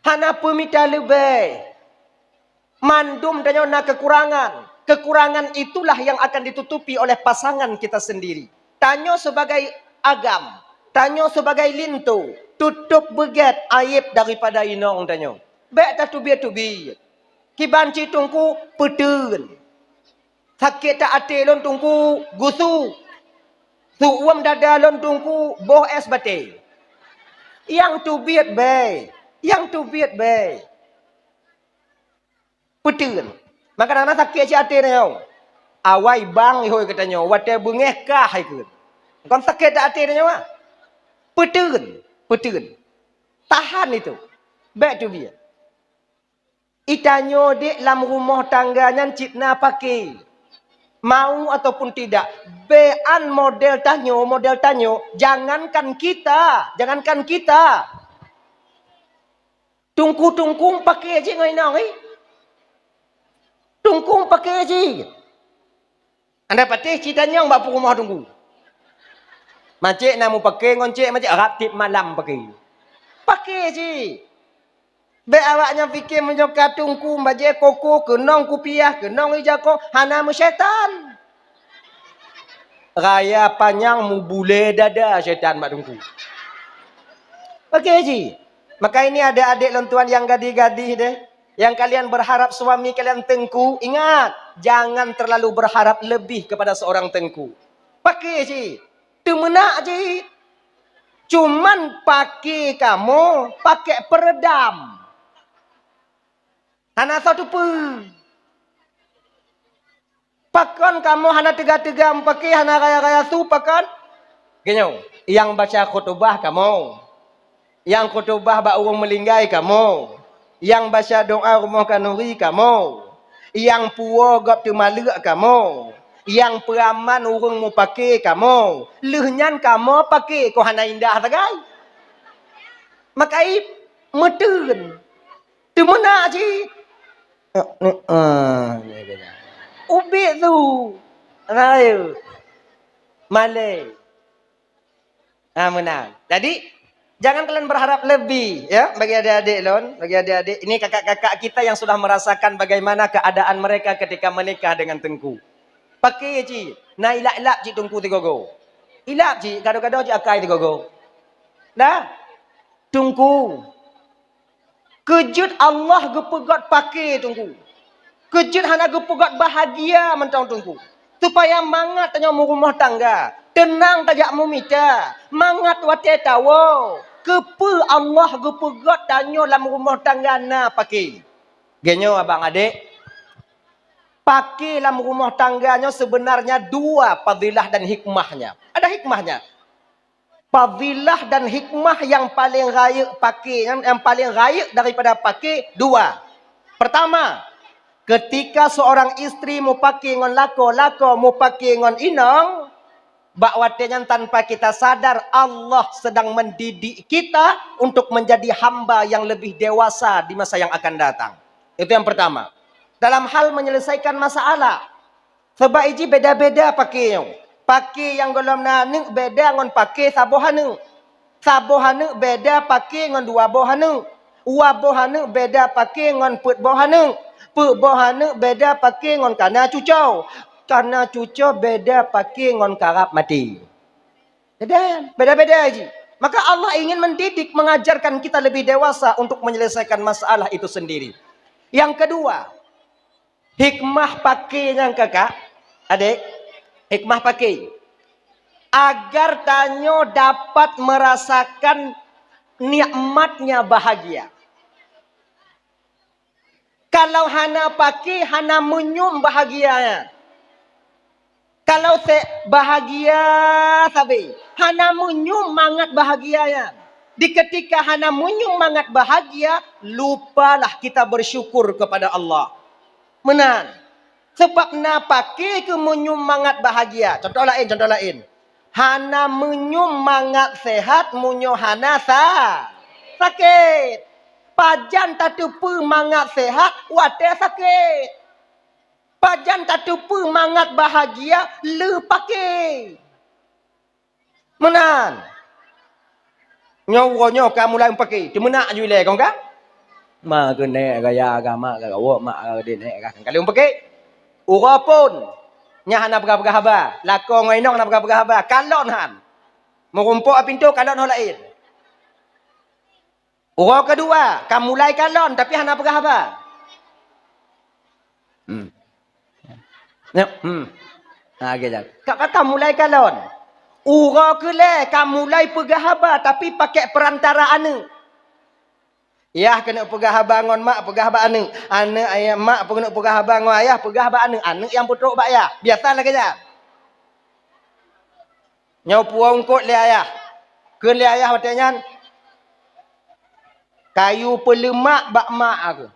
Speaker 1: Hana pemita lebih. Mandum tanyo na kekurangan. Kekurangan itulah yang akan ditutupi oleh pasangan kita sendiri. Tanyo sebagai agam, tanyo sebagai lintu, tutup beget aib daripada inong tanyo. Bek tak tubi-tubi. Kibanci tungku petun. Sakit tak ate lon tungku gusu. Suuam dada lon tungku boh es bate. Yang tubiat bay. Yang tubiat bay. Petun. Maka nana sakit si ate nyo. Awai bang hoy katanya. Wate bengeh kah ikut. Kon sakit tak ate nyo ah. Petun. Petun. Tahan itu. Baik tubiat. Itanyo dek dalam rumah tangganya cipna pakai. Mau ataupun tidak. Bean model tanyo. Jangankan kita. Tungku pakai aja ngoinong eh. Tungku pakai aja. Anda patih citanya mbak rumah tunggu. Macik namu pakai ngoncik macik Arab tip malam pakai. Pakai aja. Be awaknya fikir menjokat tungku baje koko kenong kupiah kenong ijako hana syaitan. Raya panjang mu bule dada syaitan mak tungku. Okey ji. Maka ini ada adik lentuan yang gadih-gadih deh. Yang kalian berharap suami kalian tengku, ingat, jangan terlalu berharap lebih kepada seorang tengku. Pakai ji. Temenak ji. Cuman pakai kamu, pakai peredam. Hana satu pun. Pakon kamu hana tegak-tegak pakai hana raya-raya su pakon. Genyo, yang baca khutbah kamu. Yang khutbah ba urung melinggai kamu. Yang baca doa rumah kanuri kamu. Yang puo gap tu maluk kamu. Yang peraman urung mu pakai kamu. Lehnyan kamu pakai ko hana indah tagai. Makai metun. Tu mana ji? Ubik tu. Ayo. Malay. Menang. Jadi, jangan kalian berharap lebih. Ya, bagi adik-adik lon. Bagi adik-adik. Ini kakak-kakak kita yang sudah merasakan bagaimana keadaan mereka ketika menikah dengan tengku. Pakai ji. Nah, ilap-ilap ji tengku tigogo. Ilap ji. Kadang-kadang ji akai tigogo. Dah. Tengku. Kejut Allah gepegat pakai tunggu. Kejut hana gepegat bahagia mentang tunggu. Supaya mangat tanya mu rumah tangga. Tenang tajak mu mita. Mangat wate tawo. Kepe Allah gepegat tanya dalam rumah tangga na pakai. Genyo abang adik. Pakai dalam rumah tangganya sebenarnya 2 fadilah dan hikmahnya. Ada hikmahnya. Fadilah dan hikmah yang paling raya pakai, yang paling raya daripada pakai 2. Pertama, ketika seorang istri mau pakai ngon lako mau pakai ngon inong, bakwatnya tanpa kita sadar Allah sedang mendidik kita untuk menjadi hamba yang lebih dewasa di masa yang akan datang. Itu yang pertama. Dalam hal menyelesaikan masalah, Sebab iji beda-beda pakainya. Pakai yang golom nanu beda ngon pakai sabohanu. Sabohanu beda pakai ngon dua bohanu. Wabohanu beda pakai ngon put bohanu. Put bohanu beda pakai ngon kana cucau. Kana cucau beda pakai ngon karap mati. Beda-beda aja. Maka Allah ingin mendidik, mengajarkan kita lebih dewasa untuk menyelesaikan masalah itu sendiri. Yang kedua, hikmah pakainya kakak, adik, hikmah pakai. Agar tanyo dapat merasakan nikmatnya bahagia. Kalau hana pakai, hana menyum bahagianya. Kalau bahagia sabi, hana munyum mangat bahagianya. Di ketika hana munyum mangat bahagia, lupalah kita bersyukur kepada Allah. Menan. Sebab na pakai ke munyum mangat bahagia. Contoh lain. Hana munyum mangat sehat, munyo hana sakit. Pajan tatupu mangat sehat, wate sakit. Pajan tatupu mangat bahagia, le pakai. Menan. Nyawa kamu mulai pakai. Di mana je le kau kan? Ma ke nek gaya agama ke awak mak ke nek kan. Kalau pakai ura pun nya hana berapa haba. Lakon ngai nok na berapa haba. Kalon han. Merumpuk pintu kalon hol lain. Ura kedua, kamu mulai kalon tapi hana berapa haba. Kata mulai kalon. Ura kele kamu mulai pegahaba tapi pakai perantara ane. Yah kena pegahaba ngon mak pegahaba ane. Ane ayah mak kena pegahaba ngon ayah pegahaba ane. Ane yang putruk bak ayah. Biasalah kerja. Nyau puang kot le ayah. Ke le ayah batanya. Kayu pelemak bak mak aku.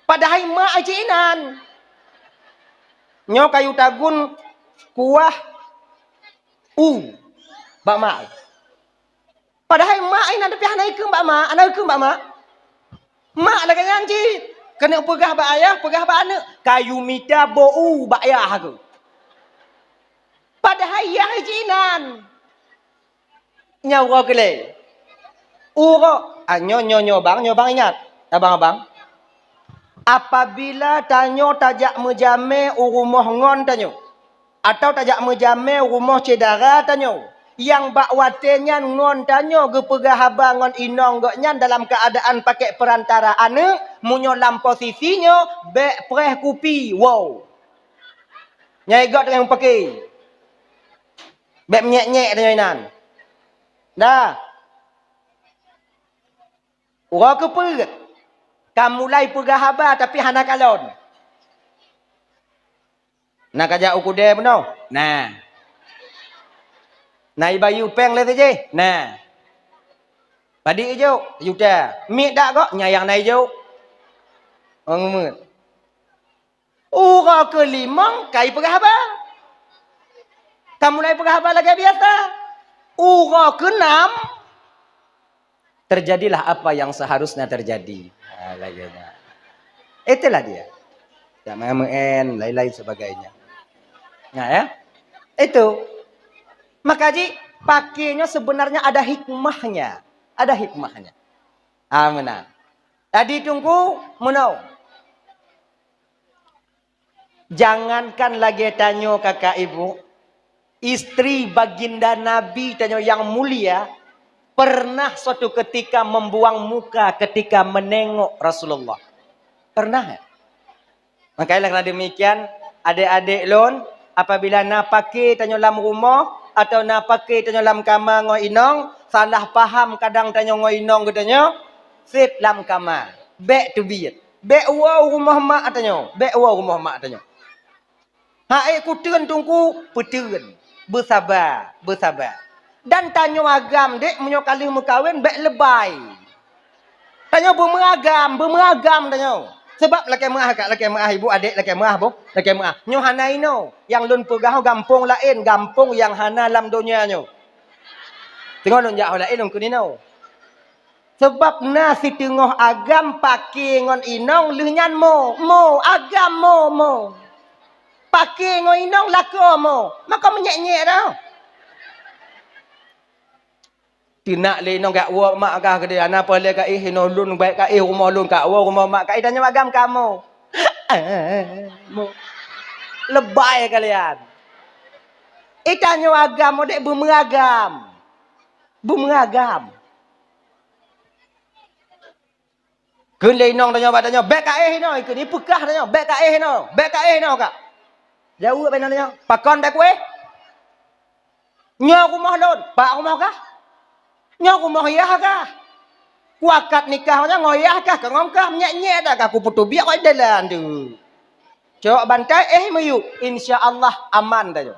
Speaker 1: Padahal mak ajinan. Nyo kayu tagun kuah bak mak. Padahal mak ini ada pihak naik ke bak mak, anak ke bak mak. Mak lah kan cik. Kena pegah bak ayah, pegah bak anak. Kayu mita bau bak ayah aku. Padahal ayah jinan. Nyawa kele. Nyo bang ingat. Abang. Apabila tanyo tajak menjame rumah ngon tanyo atau tajak menjame rumah cedara tanyo yang bak watenya ngon tanyo gepegah haba ngon inong goknya dalam keadaan pakai perantara ane munyo lam posisinya bek preh kupi wow nyai got yang pakai bek nyek tanyo inan dah ura kepegat. Kamu mulai pegah haba tapi hana kalon. Nak ajak ukude beno. Nah. Nai bayu peng le je. Nah. Padi hijau, yuta. Mi dak kok nyayang nai hijau. Ngumut. Ura kelimang kai pegah haba. Kamu mulai pegah haba lagi biasa. Ura keenam terjadilah apa yang seharusnya terjadi. Laganya. Itulah dia. Ya, mengen, lain-lain sebagainya. Nah ya. Itu. Maka ji, pakainya sebenarnya ada hikmahnya. Ada hikmahnya. Benar. Tadi tunggu menau. Jangankan lagi tanyo kakak ibu. Istri baginda Nabi tanyo yang mulia. Pernah suatu ketika membuang muka ketika menengok Rasulullah. Pernah ya? Makanya kerana demikian, adik-adik lon, apabila nak pakai tanyo dalam rumah, atau nak pakai tanyo dalam kamar ngoi inong, salah faham kadang tanyo ngoi inong katanya, sit dalam kamar. Back to bed. Back wow rumah mak tanyo. Back wow rumah mak tanyo. Hai ku teun tungku, peteun. Bersabar. Dan tanyo agam dek menyo kali mekawin bek lebay. Tanyo bermeragam tanyo. Sebab laki merah ibu adik laki merah bu, laki merah. Nyo hana ino yang lun pegah gampung lain, gampung yang hana lam dunia nyo. Tengok lun jauh lain lun kunino. Sebab nasi tengah agam pakai ngon inong lehnya mo agam mo. pakai ngoinong lakomo. Maka menyek-nyek dah. Tinak le nong gak wa mak kah ke dia ana apa le ka hino lun baik ka rumah lun ka wa rumah mak ka tanya magam kamu. Lebay kalian. Tanya agam dek bermeragam. Bermeragam. Kun le nong tanya badannya baik ka hino ikut ni pekah tanya baik ka hino. Baik ka hino kak. Jauh benar tanya. Pakon baik we. Nyo rumah lun, pak rumah kah? Nyo rumah ya kah? Wakat nikahnya ngoyah kah? Kengong kah? Nyek-nyek dah kah? Aku putu biar kau jalan tu. Cok bantai mayu. InsyaAllah aman dah.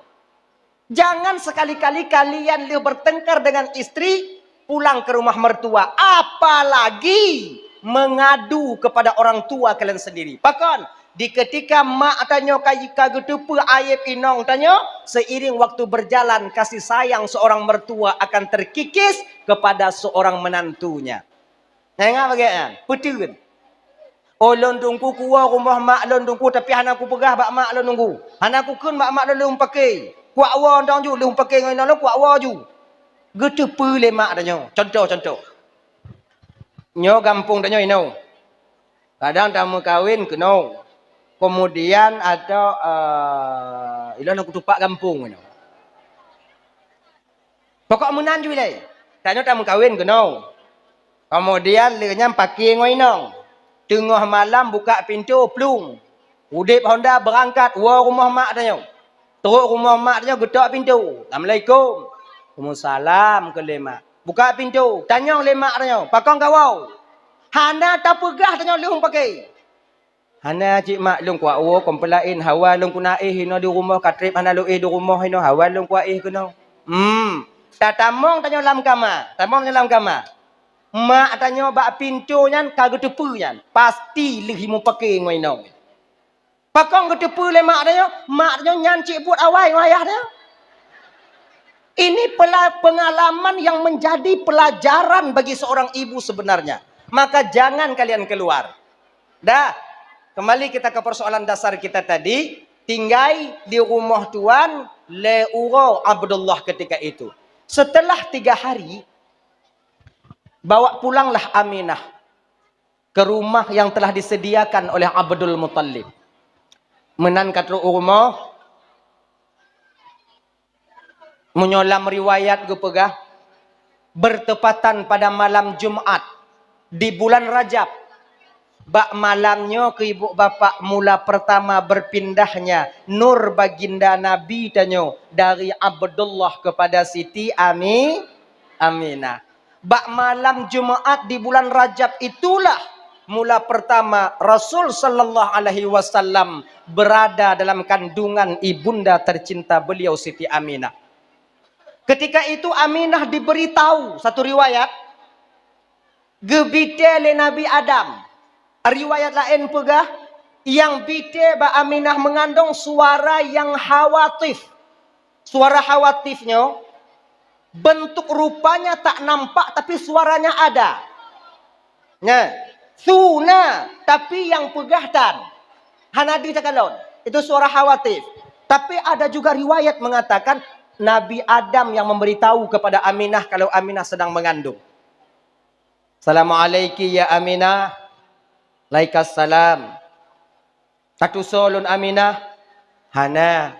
Speaker 1: Jangan sekali-kali kalian bertengkar dengan istri pulang ke rumah mertua. Apalagi mengadu kepada orang tua kalian sendiri. Pakon. Di ketika mak tanya kagetupa ayat inong tanya, seiring waktu berjalan kasih sayang seorang mertua akan terkikis kepada seorang menantunya. Tengok bagaimana? Betul. Oh lon tungku kuah rumah mak lon tungku tapi anakku pegah bak mak lon tunggu. Anakku kun bak mak lon pakai. Kuak wa ndang ju lon pakai ngai lon kuak wa ju. Getupa le mak tanya. Contoh. Nyo kampung tanya ino. Kadang tamu kawin keno. Kemudian ada ilan aku tupak kampung ni. Pokok menan ju le. Tanya tamu kawin keno. Kemudian lenyam pakai ngoinong. Tengah malam buka pintu plung. Udip Honda berangkat wa rumah mak tanya. Teruk rumah mak tanya getok pintu. Assalamualaikum. Waalaikumsalam ke lemak. Buka pintu. Tanya lemak tanya. Pakong kawau. Hana tak pegah tanya lung pakai. Hana cik mak lung kuat wo kompelain hawa lung kuna hino di rumah katrip hana lu di rumah hino hawa lung kuat kena. Tak tamong tanya lam kamar. Tamong dalam kamar. Mak tanya bak pintu nyan kagak tepu nyan. Pasti lih mu pakai ngoinong. Pakong ke tepu le mak tanya nyan cik buat awai ngayah dia. Ini pengalaman yang menjadi pelajaran bagi seorang ibu sebenarnya. Maka jangan kalian keluar. Dah. Kembali kita ke persoalan dasar kita tadi. Tinggai di rumah tuan le uro Abdullah ketika itu. Setelah 3 hari. Bawa pulanglah Aminah. Ke rumah yang telah disediakan oleh Abdul Muttalib. Menangkat rumah. Menyolam riwayat gue pegah. Bertepatan pada malam Jumat. Di bulan Rajab. Bak malamnya ke ibu bapak mula pertama berpindahnya nur baginda Nabi tanyo dari Abdullah kepada Siti Aminah. Bak malam Jumaat di bulan Rajab itulah mula pertama Rasul sallallahu alaihi wasallam berada dalam kandungan ibunda tercinta beliau Siti Aminah. Ketika itu Aminah diberitahu satu riwayat gebite le Nabi Adam. Riwayat lain pegah yang bite ba Aminah mengandung suara yang hawatif. Suara hawatifnya bentuk rupanya tak nampak tapi suaranya ada. Nah, suna tapi yang pegahtan. Hanadi takalon. Itu suara hawatif. Tapi ada juga riwayat mengatakan Nabi Adam yang memberitahu kepada Aminah kalau Aminah sedang mengandung. Assalamualaikum ya Aminah. Waalaikumsalam. Tatuso lun Aminah. Hana.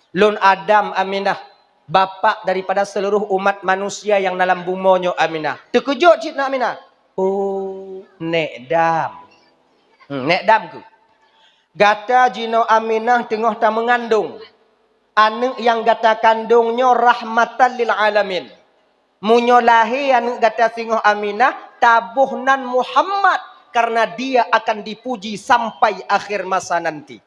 Speaker 1: Lun Adam Aminah. Bapak daripada seluruh umat manusia yang dalam bumonyo Aminah. Terkejut cik nak Aminah. Oh, nek dam. Nek dam ke. Gata jino Aminah tengah tak mengandung. Anak yang gata kandungnya rahmatan lil alamin. Munyo lahir anak gata singoh Aminah tabuhnan Muhammad. Karena dia akan dipuji sampai akhir masa nanti.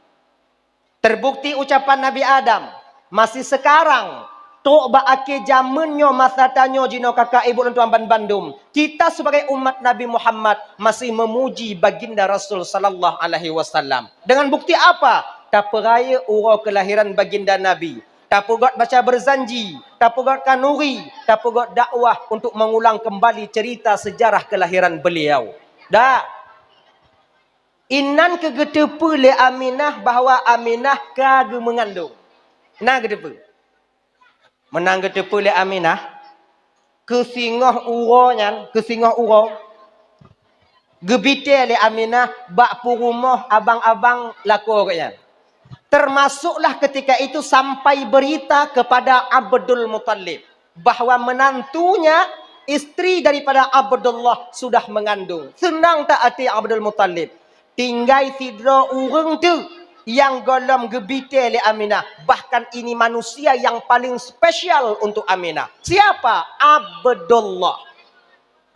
Speaker 1: Terbukti ucapan Nabi Adam. Masih sekarang. Tok ba'ake jamannya masa tanyo jino kakak ibu dan tuan Bandung. Kita sebagai umat Nabi Muhammad masih memuji baginda Rasul sallallahu alaihi wasallam. Dengan bukti apa? Tak peraya urau kelahiran baginda Nabi. Tak pegot baca berzanji. Tak pegot kanuri. Tak pegot dakwah untuk mengulang kembali cerita sejarah kelahiran beliau. Dah.
Speaker 2: Inan ke getepu le Aminah bahawa Aminah kagak mengandung. Nah getepu. Menang getepu le Aminah. Kesingoh uronyan, kesingoh uro. Gebite le Aminah bak rumah abang-abang laku orangnya. Termasuklah ketika itu sampai berita kepada Abdul Muttalib bahawa menantunya istri daripada Abdullah sudah mengandung. Senang tak hati Abdul Muttalib. Tinggal sidra urang tu yang golong gebite le Aminah. Bahkan ini manusia yang paling spesial untuk Aminah. Siapa? Abdullah.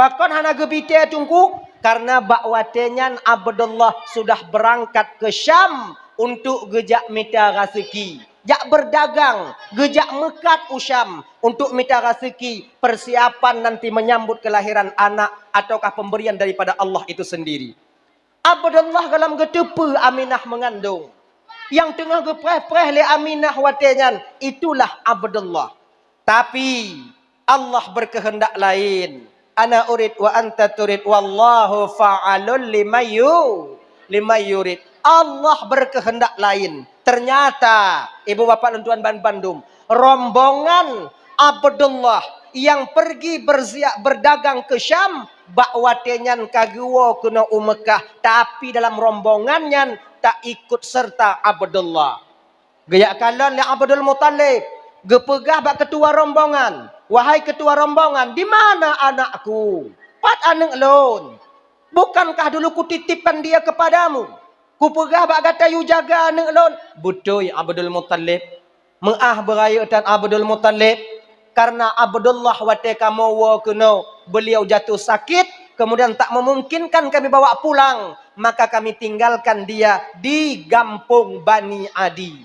Speaker 2: Pakon hana gebite tungku karena bakwatenya Abdullah sudah berangkat ke Syam untuk gejak minta rezeki. Jak berdagang, gejak mekat Usyam untuk minta rezeki, persiapan nanti menyambut kelahiran anak ataukah pemberian daripada Allah itu sendiri. Abdullah dalam getepu Aminah mengandung. Yang tengah gepreh-preh le Aminah watenyan, itulah Abdullah. Tapi Allah berkehendak lain. Ana urid wa anta turid wallahu fa'alul lima yurid. Allah berkehendak lain. Ternyata ibu bapak dan tuan Bandung, rombongan Abdullah yang pergi berdagang ke Syam, bakwatenyan kaguwo kena Mekah, tapi dalam rombongannya tak ikut serta Abdullah. Gaya kalon le Abdul Muttalib, gepegah bak ketua rombongan. Wahai ketua rombongan, di mana anakku? Pat anak lon. Bukankah dulu kutitipkan dia kepadamu? Kupegah bak kata you jaga anak lon. Betul Abdul Muttalib. Mengah beraya dan Abdul Muttalib. Karena Abdullah wate kamu kena beliau jatuh sakit. Kemudian tak memungkinkan kami bawa pulang. Maka kami tinggalkan dia di kampung Bani Adi.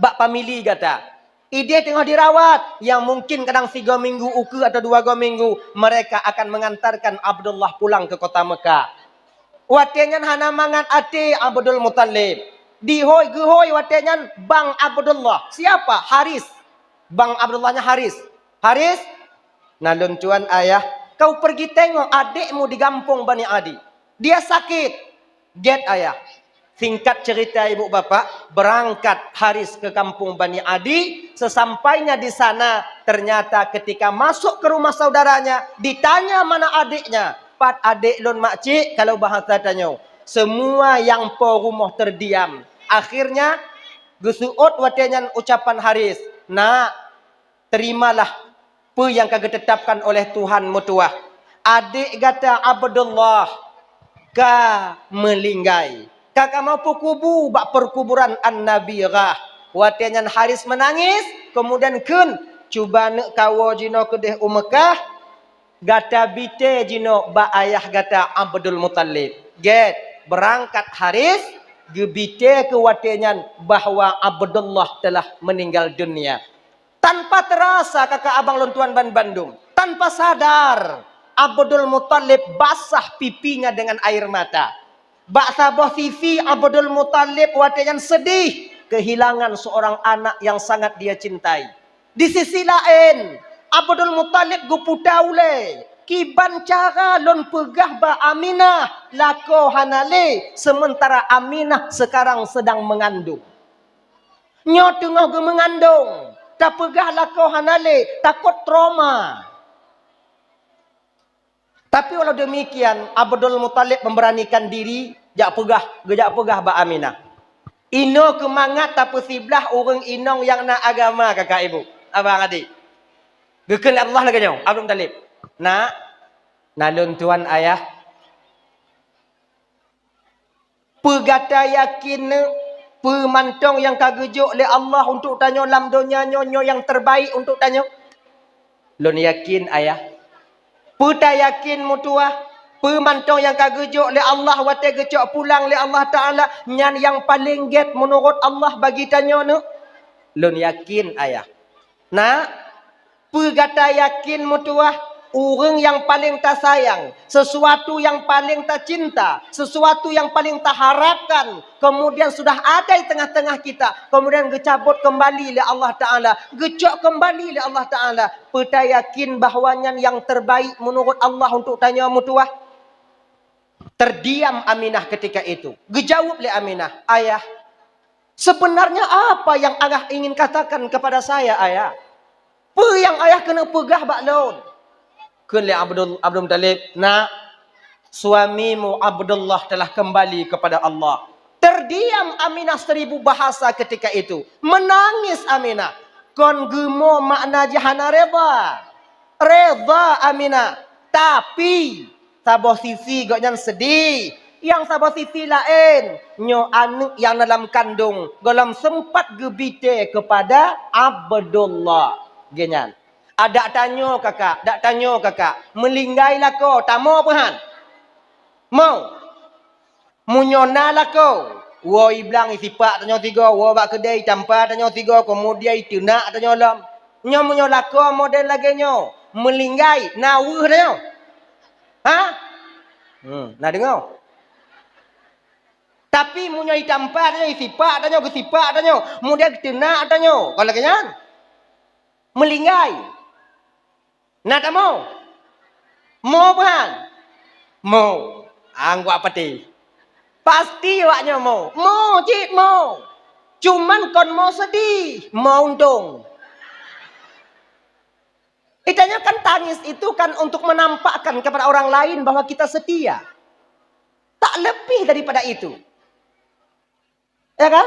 Speaker 2: Bak pamili kata. Ide tengah dirawat. Yang mungkin kadang 3 minggu uke atau 2 minggu. Mereka akan mengantarkan Abdullah pulang ke kota Mekah. Watenyan hana mangan ate Abdul Muttalib. Dihoi gehoi watenyan Bang Abdullah. Siapa? Haris. Bang Abdullahnya Haris. Haris. Nalun cuan ayah. Kau pergi tengok adikmu di kampung Bani Adi. Dia sakit. Get ayah. Singkat cerita ibu bapak, berangkat Haris ke kampung Bani Adi. Sesampainya di sana, ternyata ketika masuk ke rumah saudaranya, ditanya mana adiknya. Pat adik lon makcik, kalau bahasa tanya. Semua yang po rumah terdiam. Akhirnya, gesuot watenyan ucapan Haris. Nak, terimalah apa yang kagak tetapkan oleh Tuhan mutuah. Adik kata Abdullah, ka melinggai. Kakak mau kubu bak perkuburan An-Nabirah. Watenyan Haris menangis. Kemudian kun. Cuba nak kawo jino kedeh Mekah. Gata bite jino ba ayah gata Abdul Muttalib. Get. Berangkat Haris. Gebite ke watenyan bahawa Abdullah telah meninggal dunia. Tanpa terasa kakak abang lontuan Bandung. Tanpa sadar. Abdul Muttalib basah pipinya dengan air mata. Bak sabah TV Abdul Muttalib watenyan sedih kehilangan seorang anak yang sangat dia cintai. Di sisi lain, Abdul Muttalib guputaule kiban cara lon pegah ba Aminah lako hanale sementara Aminah sekarang sedang mengandung. Nyo tengah ge mengandung, tak pegah lako hanale takut trauma. Tapi walau demikian, Abdul Muttalib memberanikan diri, gejak pegah ba Aminah. Ino kemangat tapi siblah orang inong yang nak agama kakak ibu. Abang adik. Gekal Allah lagi jauh, Abdul Muttalib. Nak, nalun tuan ayah. Pegata yakin, pemantong yang kagejuk oleh Allah untuk tanya lam dunia nyo yang terbaik untuk tanya. Lun yakin ayah. Puta yakin mutua, pemantong yang kagejuk oleh Allah wate gecok pulang oleh Allah Ta'ala, nyan yang paling get menurut Allah bagi tanya nu. Lun yakin ayah. Nah, pegata yakin mutua, orang yang paling tak sayang, sesuatu yang paling tak cinta, sesuatu yang paling tak harapkan, kemudian sudah ada di tengah-tengah kita, kemudian gecabut kembali oleh Allah Ta'ala, gecok kembali oleh Allah Ta'ala, peta yakin bahawanya yang terbaik menurut Allah untuk tanya mutuah.
Speaker 1: Terdiam Aminah ketika itu. Gejawab le Aminah, ayah, sebenarnya apa yang ayah ingin katakan kepada saya, ayah? Apa yang ayah kena pegah baklon? Kele Abdul Talib, nak, suamimu Abdullah telah kembali kepada Allah. Terdiam Aminah 1000 bahasa ketika itu. Menangis Aminah. Kon gemo makna jahana reda. Reda Aminah. Tapi saboh sisi gaknya sedih. Yang saboh sisi lain. Nyo anak yang dalam kandung. Dalam sempat gebite kepada Abdullah. Genyan. Ada tanya kakak. Dak tanya kakak. Melinggailah kau. Tak mau pehan. Mau. Munyona lah kau. Wo iblang isipak tanya 3. Wo bak kedai tanpa tanya 3. Kemudian itu nak tanya lam. Nyo munyola kau model lagi nyo. Melinggai. Nawuh tanya. Ha? Nak dengar? Tapi munyo hitam tanya isipak tanya kesipak tanya. Kemudian itu nak tanya. Kalau lagi nyan. Melinggai. Nak tak mau? Mau bukan? Mau. Anggap apa ti? Pasti waknya mau. Mau, cik, mau. Cuman kon mau sedih. Mau untung. Itanya kan tangis itu kan untuk menampakkan kepada orang lain bahwa kita setia. Tak lebih daripada itu. Ya kan?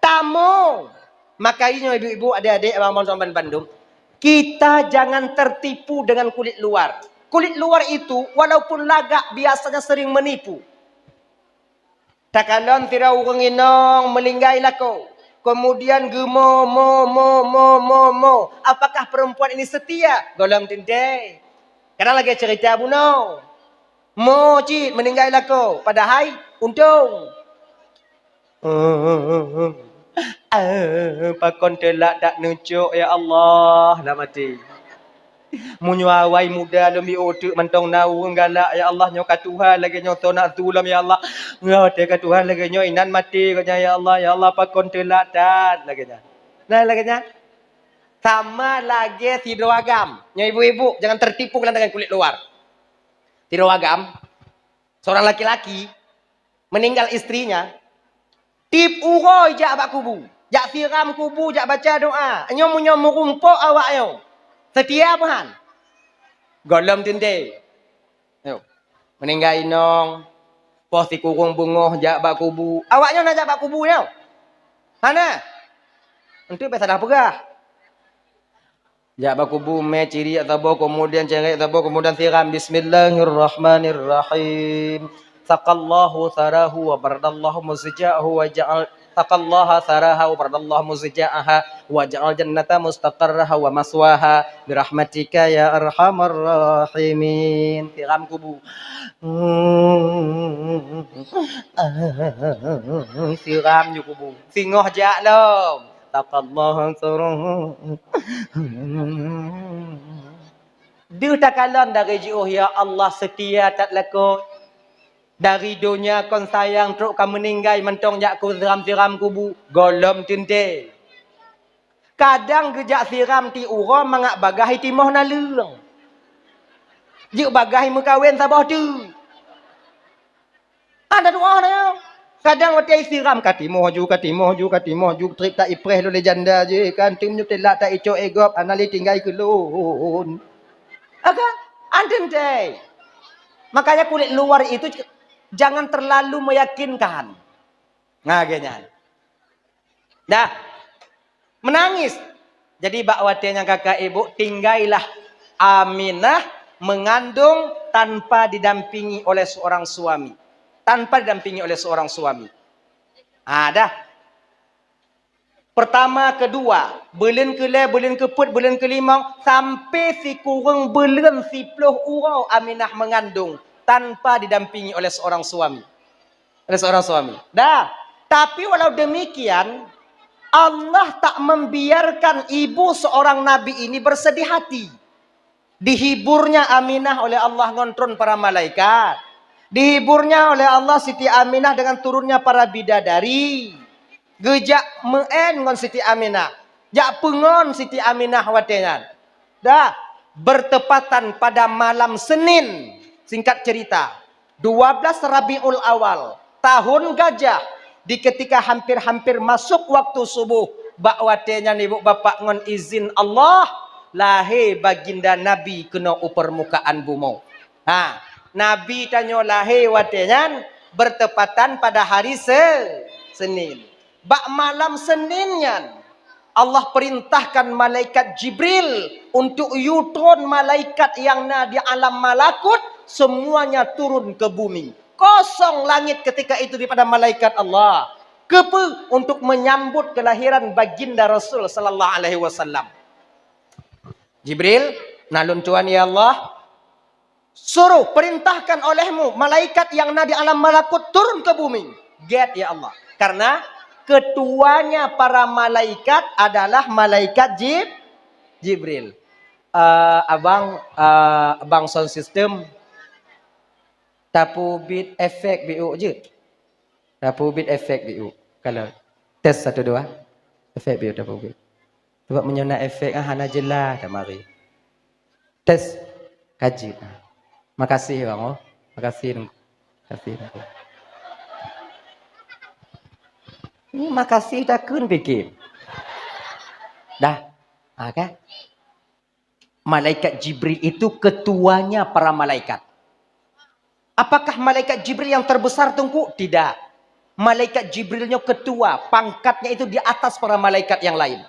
Speaker 1: Tamu. Makanya ibu-ibu, adik-adik, abang-abang Bandung. Kita jangan tertipu dengan kulit luar. Kulit luar itu walaupun lagak biasanya sering menipu. Takalon tirau orang inong melinggailah kau. Kemudian gemo mo. Apakah perempuan ini setia? Golong tindai. Kadang lagi cerita buno. Mo cik melinggailah kau. Padahal untung. Pakon telak tak nucuk ya Allah dah mati. Munyo awai muda lumi otuk mentong nau galak ya Allah nyo katuhan lagi nyo to nak tulam ya Allah. Ngau te katuhan lagi nyo inan mati katanya ya Allah pakon telak dat lagi nya. Nah lagi nya. Sama lagi tidur agam. Nyo ibu-ibu jangan tertipu dengan kulit luar. Tidur agam. Seorang laki-laki meninggal istrinya. Tip uroi jak bak kubu. Jak siram kubu, jak baca doa. Nyo munyo merumpuk awak nyo. Setia Tuhan. Golem tindai. Yo. Meninggal inong. Poh si kurung bungoh jak bak kubu. Awaknya nak jak bak kubu yo. Mana? Untuk biasa dah pegah. Jak bak kubu me ciri atau kemudian ceret atau kemudian siram bismillahirrahmanirrahim. Saqallahu sarahu wa baradallahu musja'ahu wa ja'al taqallaha saraha wa baradallahu musja'aha wa ja'al jannata mustaqarraha wa maswaha birahmatika ya arhamar rahimin. Tiram kubu. Siram ju kubu. Singoh jak lom. Taqallaha sarahu. Duh takalon dari jiuh ya Allah setia tak lakon. Dari dunia kon sayang truk kamu meninggal mentong jak ku siram kubu golom tinte. Kadang gejak siram ti uro mangak bagahi timoh nalung. Juk bagahi mekawin sabah tu. Ada doa na. Kadang waktu siram katimoh ju trip tak ipreh lo legenda je kan tim nyu telak tak ico egop anali tinggal kelun. Akan andente. Makanya kulit luar itu jangan terlalu meyakinkan. Nah, gini. Dah. Menangis. Jadi bakwatenya kakak ibu tinggailah Aminah mengandung tanpa didampingi oleh seorang suami. Tanpa didampingi oleh seorang suami. Dah. Pertama, kedua, belen kele, belen keput, belen kelima, sampai si kurang belen 10 urau Aminah mengandung. Tanpa didampingi oleh seorang suami. Dah. Tapi walau demikian, Allah tak membiarkan ibu seorang nabi ini bersedih hati. Dihiburnya Aminah oleh Allah ngontron para malaikat. Dihiburnya oleh Allah Siti Aminah dengan turunnya para bidadari. Gejak meen ngon Siti Aminah. Jak pengon Siti Aminah watengan. Dah. Bertepatan pada malam Senin. Singkat cerita, 12 Rabiul Awal, tahun gajah, di ketika hampir-hampir masuk waktu subuh, bakwatenya ibu bapak ngon izin Allah, lahir baginda Nabi kena permukaan bumi. Nabi tanyo lahir watenya bertepatan pada hari Senin. Bak malam Seninnya Allah perintahkan malaikat Jibril untuk yutron malaikat yang di alam malakut, semuanya turun ke bumi. Kosong langit ketika itu daripada malaikat Allah. Kepe untuk menyambut kelahiran baginda Rasul sallallahu alaihi wasallam. Jibril, nalun Tuhan ya Allah, suruh perintahkan olehmu malaikat yang di alam malakut turun ke bumi. Get ya Allah. Karena ketuanya para malaikat adalah malaikat Jibril. Abang sound system tapu bit efek BU je. Tapu bit efek BU. Kalau tes 1 2 efek BU tapu bit. Sebab menyona efek hana jelas dah mari. Tes kaji. Makasih bang oh. Makasih. Makasih. Ini makasih dah kun fikir. Dah. Kan? Malaikat Jibril itu ketuanya para malaikat. Apakah malaikat Jibril yang terbesar tunggu? Tidak. Malaikat Jibrilnya ketua, pangkatnya itu di atas para malaikat yang lain.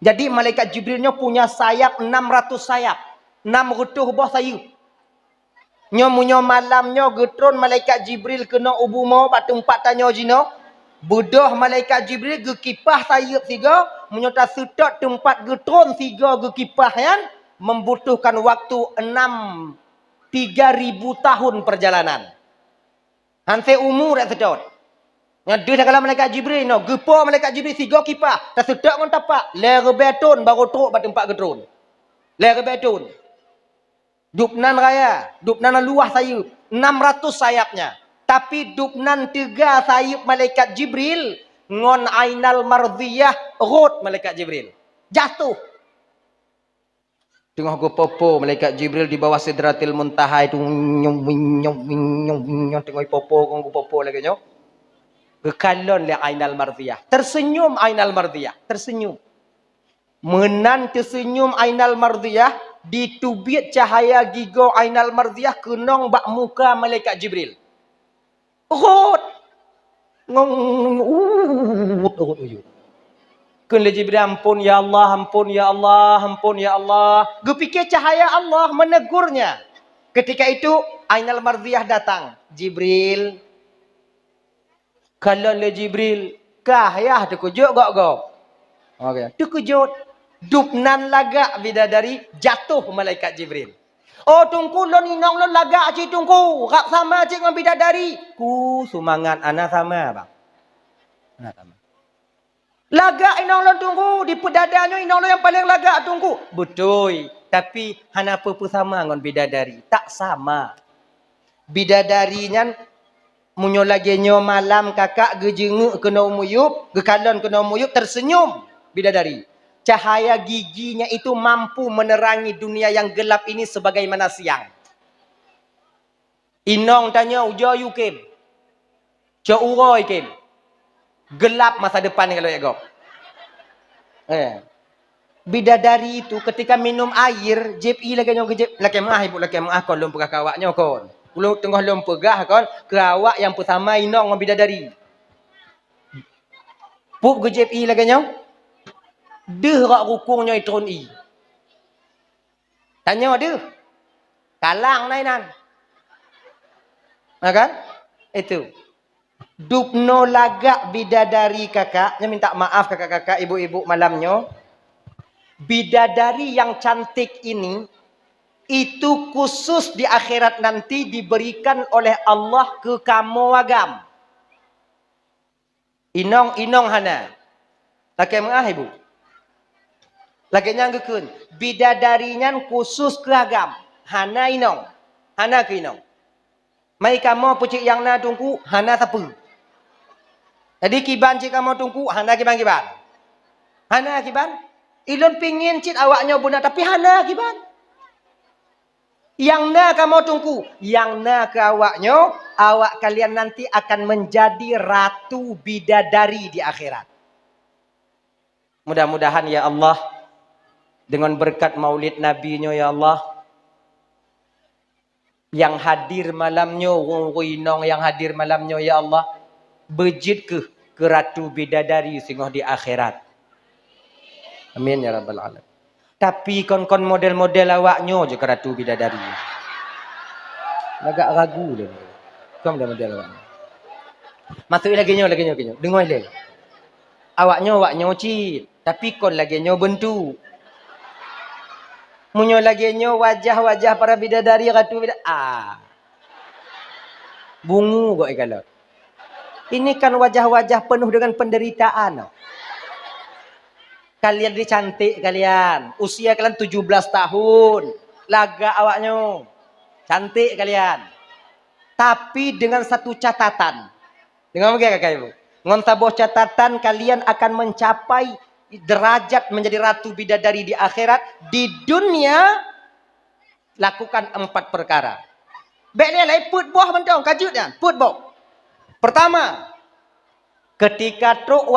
Speaker 1: Jadi malaikat Jibrilnya punya sayap 600 sayap. 6 rutuh bawah sayap. Nyo malamnya getron malaikat Jibril kena ubumo patung tanya jino. Budoh malaikat Jibril gekipah sayap 3, menyota sedot tempat getron 3 gekipah yang membutuhkan waktu 3.000 tahun perjalanan. Hanse umur tak sedot. Nyadu dah kalau malaikat Jibril no, gepo malaikat Jibril 3 kipah, tak sedot ngon tapak, ler beton baru truk bat tempat getron. Ler beton. Dupnan raya, dupnan luah sayap, 600 sayapnya. Tapi dupnan 3 sayap malaikat Jibril ngon ainal mardhiyah rot malaikat Jibril. Jatuh. Tengah popo malaikat Jibril di bawah Sidratil Muntaha itu tengah popo lagi nyo. Kekalon le ainal mardhiyah. Tersenyum ainal mardhiyah, tersenyum. Menan tersenyum ainal mardhiyah, ditubit cahaya gigo ainal mardhiyah kenong bak muka malaikat Jibril. Rot. Kun le Jibril, ampun ya Allah, ampun ya Allah, ampun ya Allah. Gepikir cahaya Allah menegurnya. Ketika itu ainal mardhiyah datang. Jibril. Kalau le Jibril, kah ya terkejut gak? Okey. Terkejut. Dupnan lagak bidadari jatuh malaikat Jibril. Oh tungku lon inong lon lagak cik tungku. Kak sama cik dengan bidadari. Ku sumangat anak sama bang. Anak sama. Lagak inong lon tunggu. Di pedadanya inong lon yang paling lagak tunggu. Betul. Tapi hana apa sama dengan bidadari. Tak sama. Bidadarinya munyo lagi nyo malam kakak gejenguk kena umuyup. Gekalon kena umuyup tersenyum bidadari. Cahaya giginya itu mampu menerangi dunia yang gelap ini sebagaimana siang. Inong tanya, ujo yukin. Ca'uro ikin. Gelap masa depan ni kalau ya gop. Bidadari itu ketika minum air, JPI lagi nyo gejep. Laki mah ibu laki mah kon lom pegah kawaknya kon. Pulau tengah lom pegah kon, kawak yang bersama inong dengan bidadari. Pup GJPI lagi nyo. Deh rak rukungnya itron i. Tanya deh. Kalang nainan. Kan? Itu. Dupno lagak bidadari kakak. Saya minta maaf kakak-kakak, ibu-ibu malamnya. Bidadari yang cantik ini. Itu khusus di akhirat nanti diberikan oleh Allah ke kamu agam. Inong hana. Laki mengah ibu. Lagi nyanggekeun bidadarinya khusus ke agam. Hana inong. Hana ke inong. Mai kamu pucik yang na tungku hana sapu. Jadi kiban cik kamu tungku hana kiban. Hana kiban. Ilon pingin cik awaknya bunda tapi hana kiban.
Speaker 2: Yang na kamu tunggu, yang na ke awaknya, awak kalian nanti akan menjadi ratu bidadari di akhirat. Mudah-mudahan ya Allah, dengan berkat maulid nabinya ya Allah, yang hadir malamnya, wong winong yang hadir malamnya ya Allah, bejit ke ratu bidadari sehingga di akhirat. Amin ya rabbal alamin. Tapi kon-kon model-model awaknya je ke ratu bidadari. Agak ragu dia. Kau model awaknya. Masuk lagi nyo. Dengar le. Awaknya cit, tapi kon lagi nyo bentuk. Munyo lagi nyo wajah-wajah para bidadari ratu bidadari. Bungu kok kalau. Ini kan wajah-wajah penuh dengan penderitaan. Kalian ini cantik kalian. Usia kalian 17 tahun. Laga awaknya. Cantik kalian. Tapi dengan satu catatan. Dengan apa kakak ibu? Dengan sebuah catatan kalian akan mencapai derajat menjadi ratu bidadari di akhirat. Di dunia lakukan 4 perkara. Baiklah lai put buah mentong kajutnya. Put buah. Pertama, ketika truk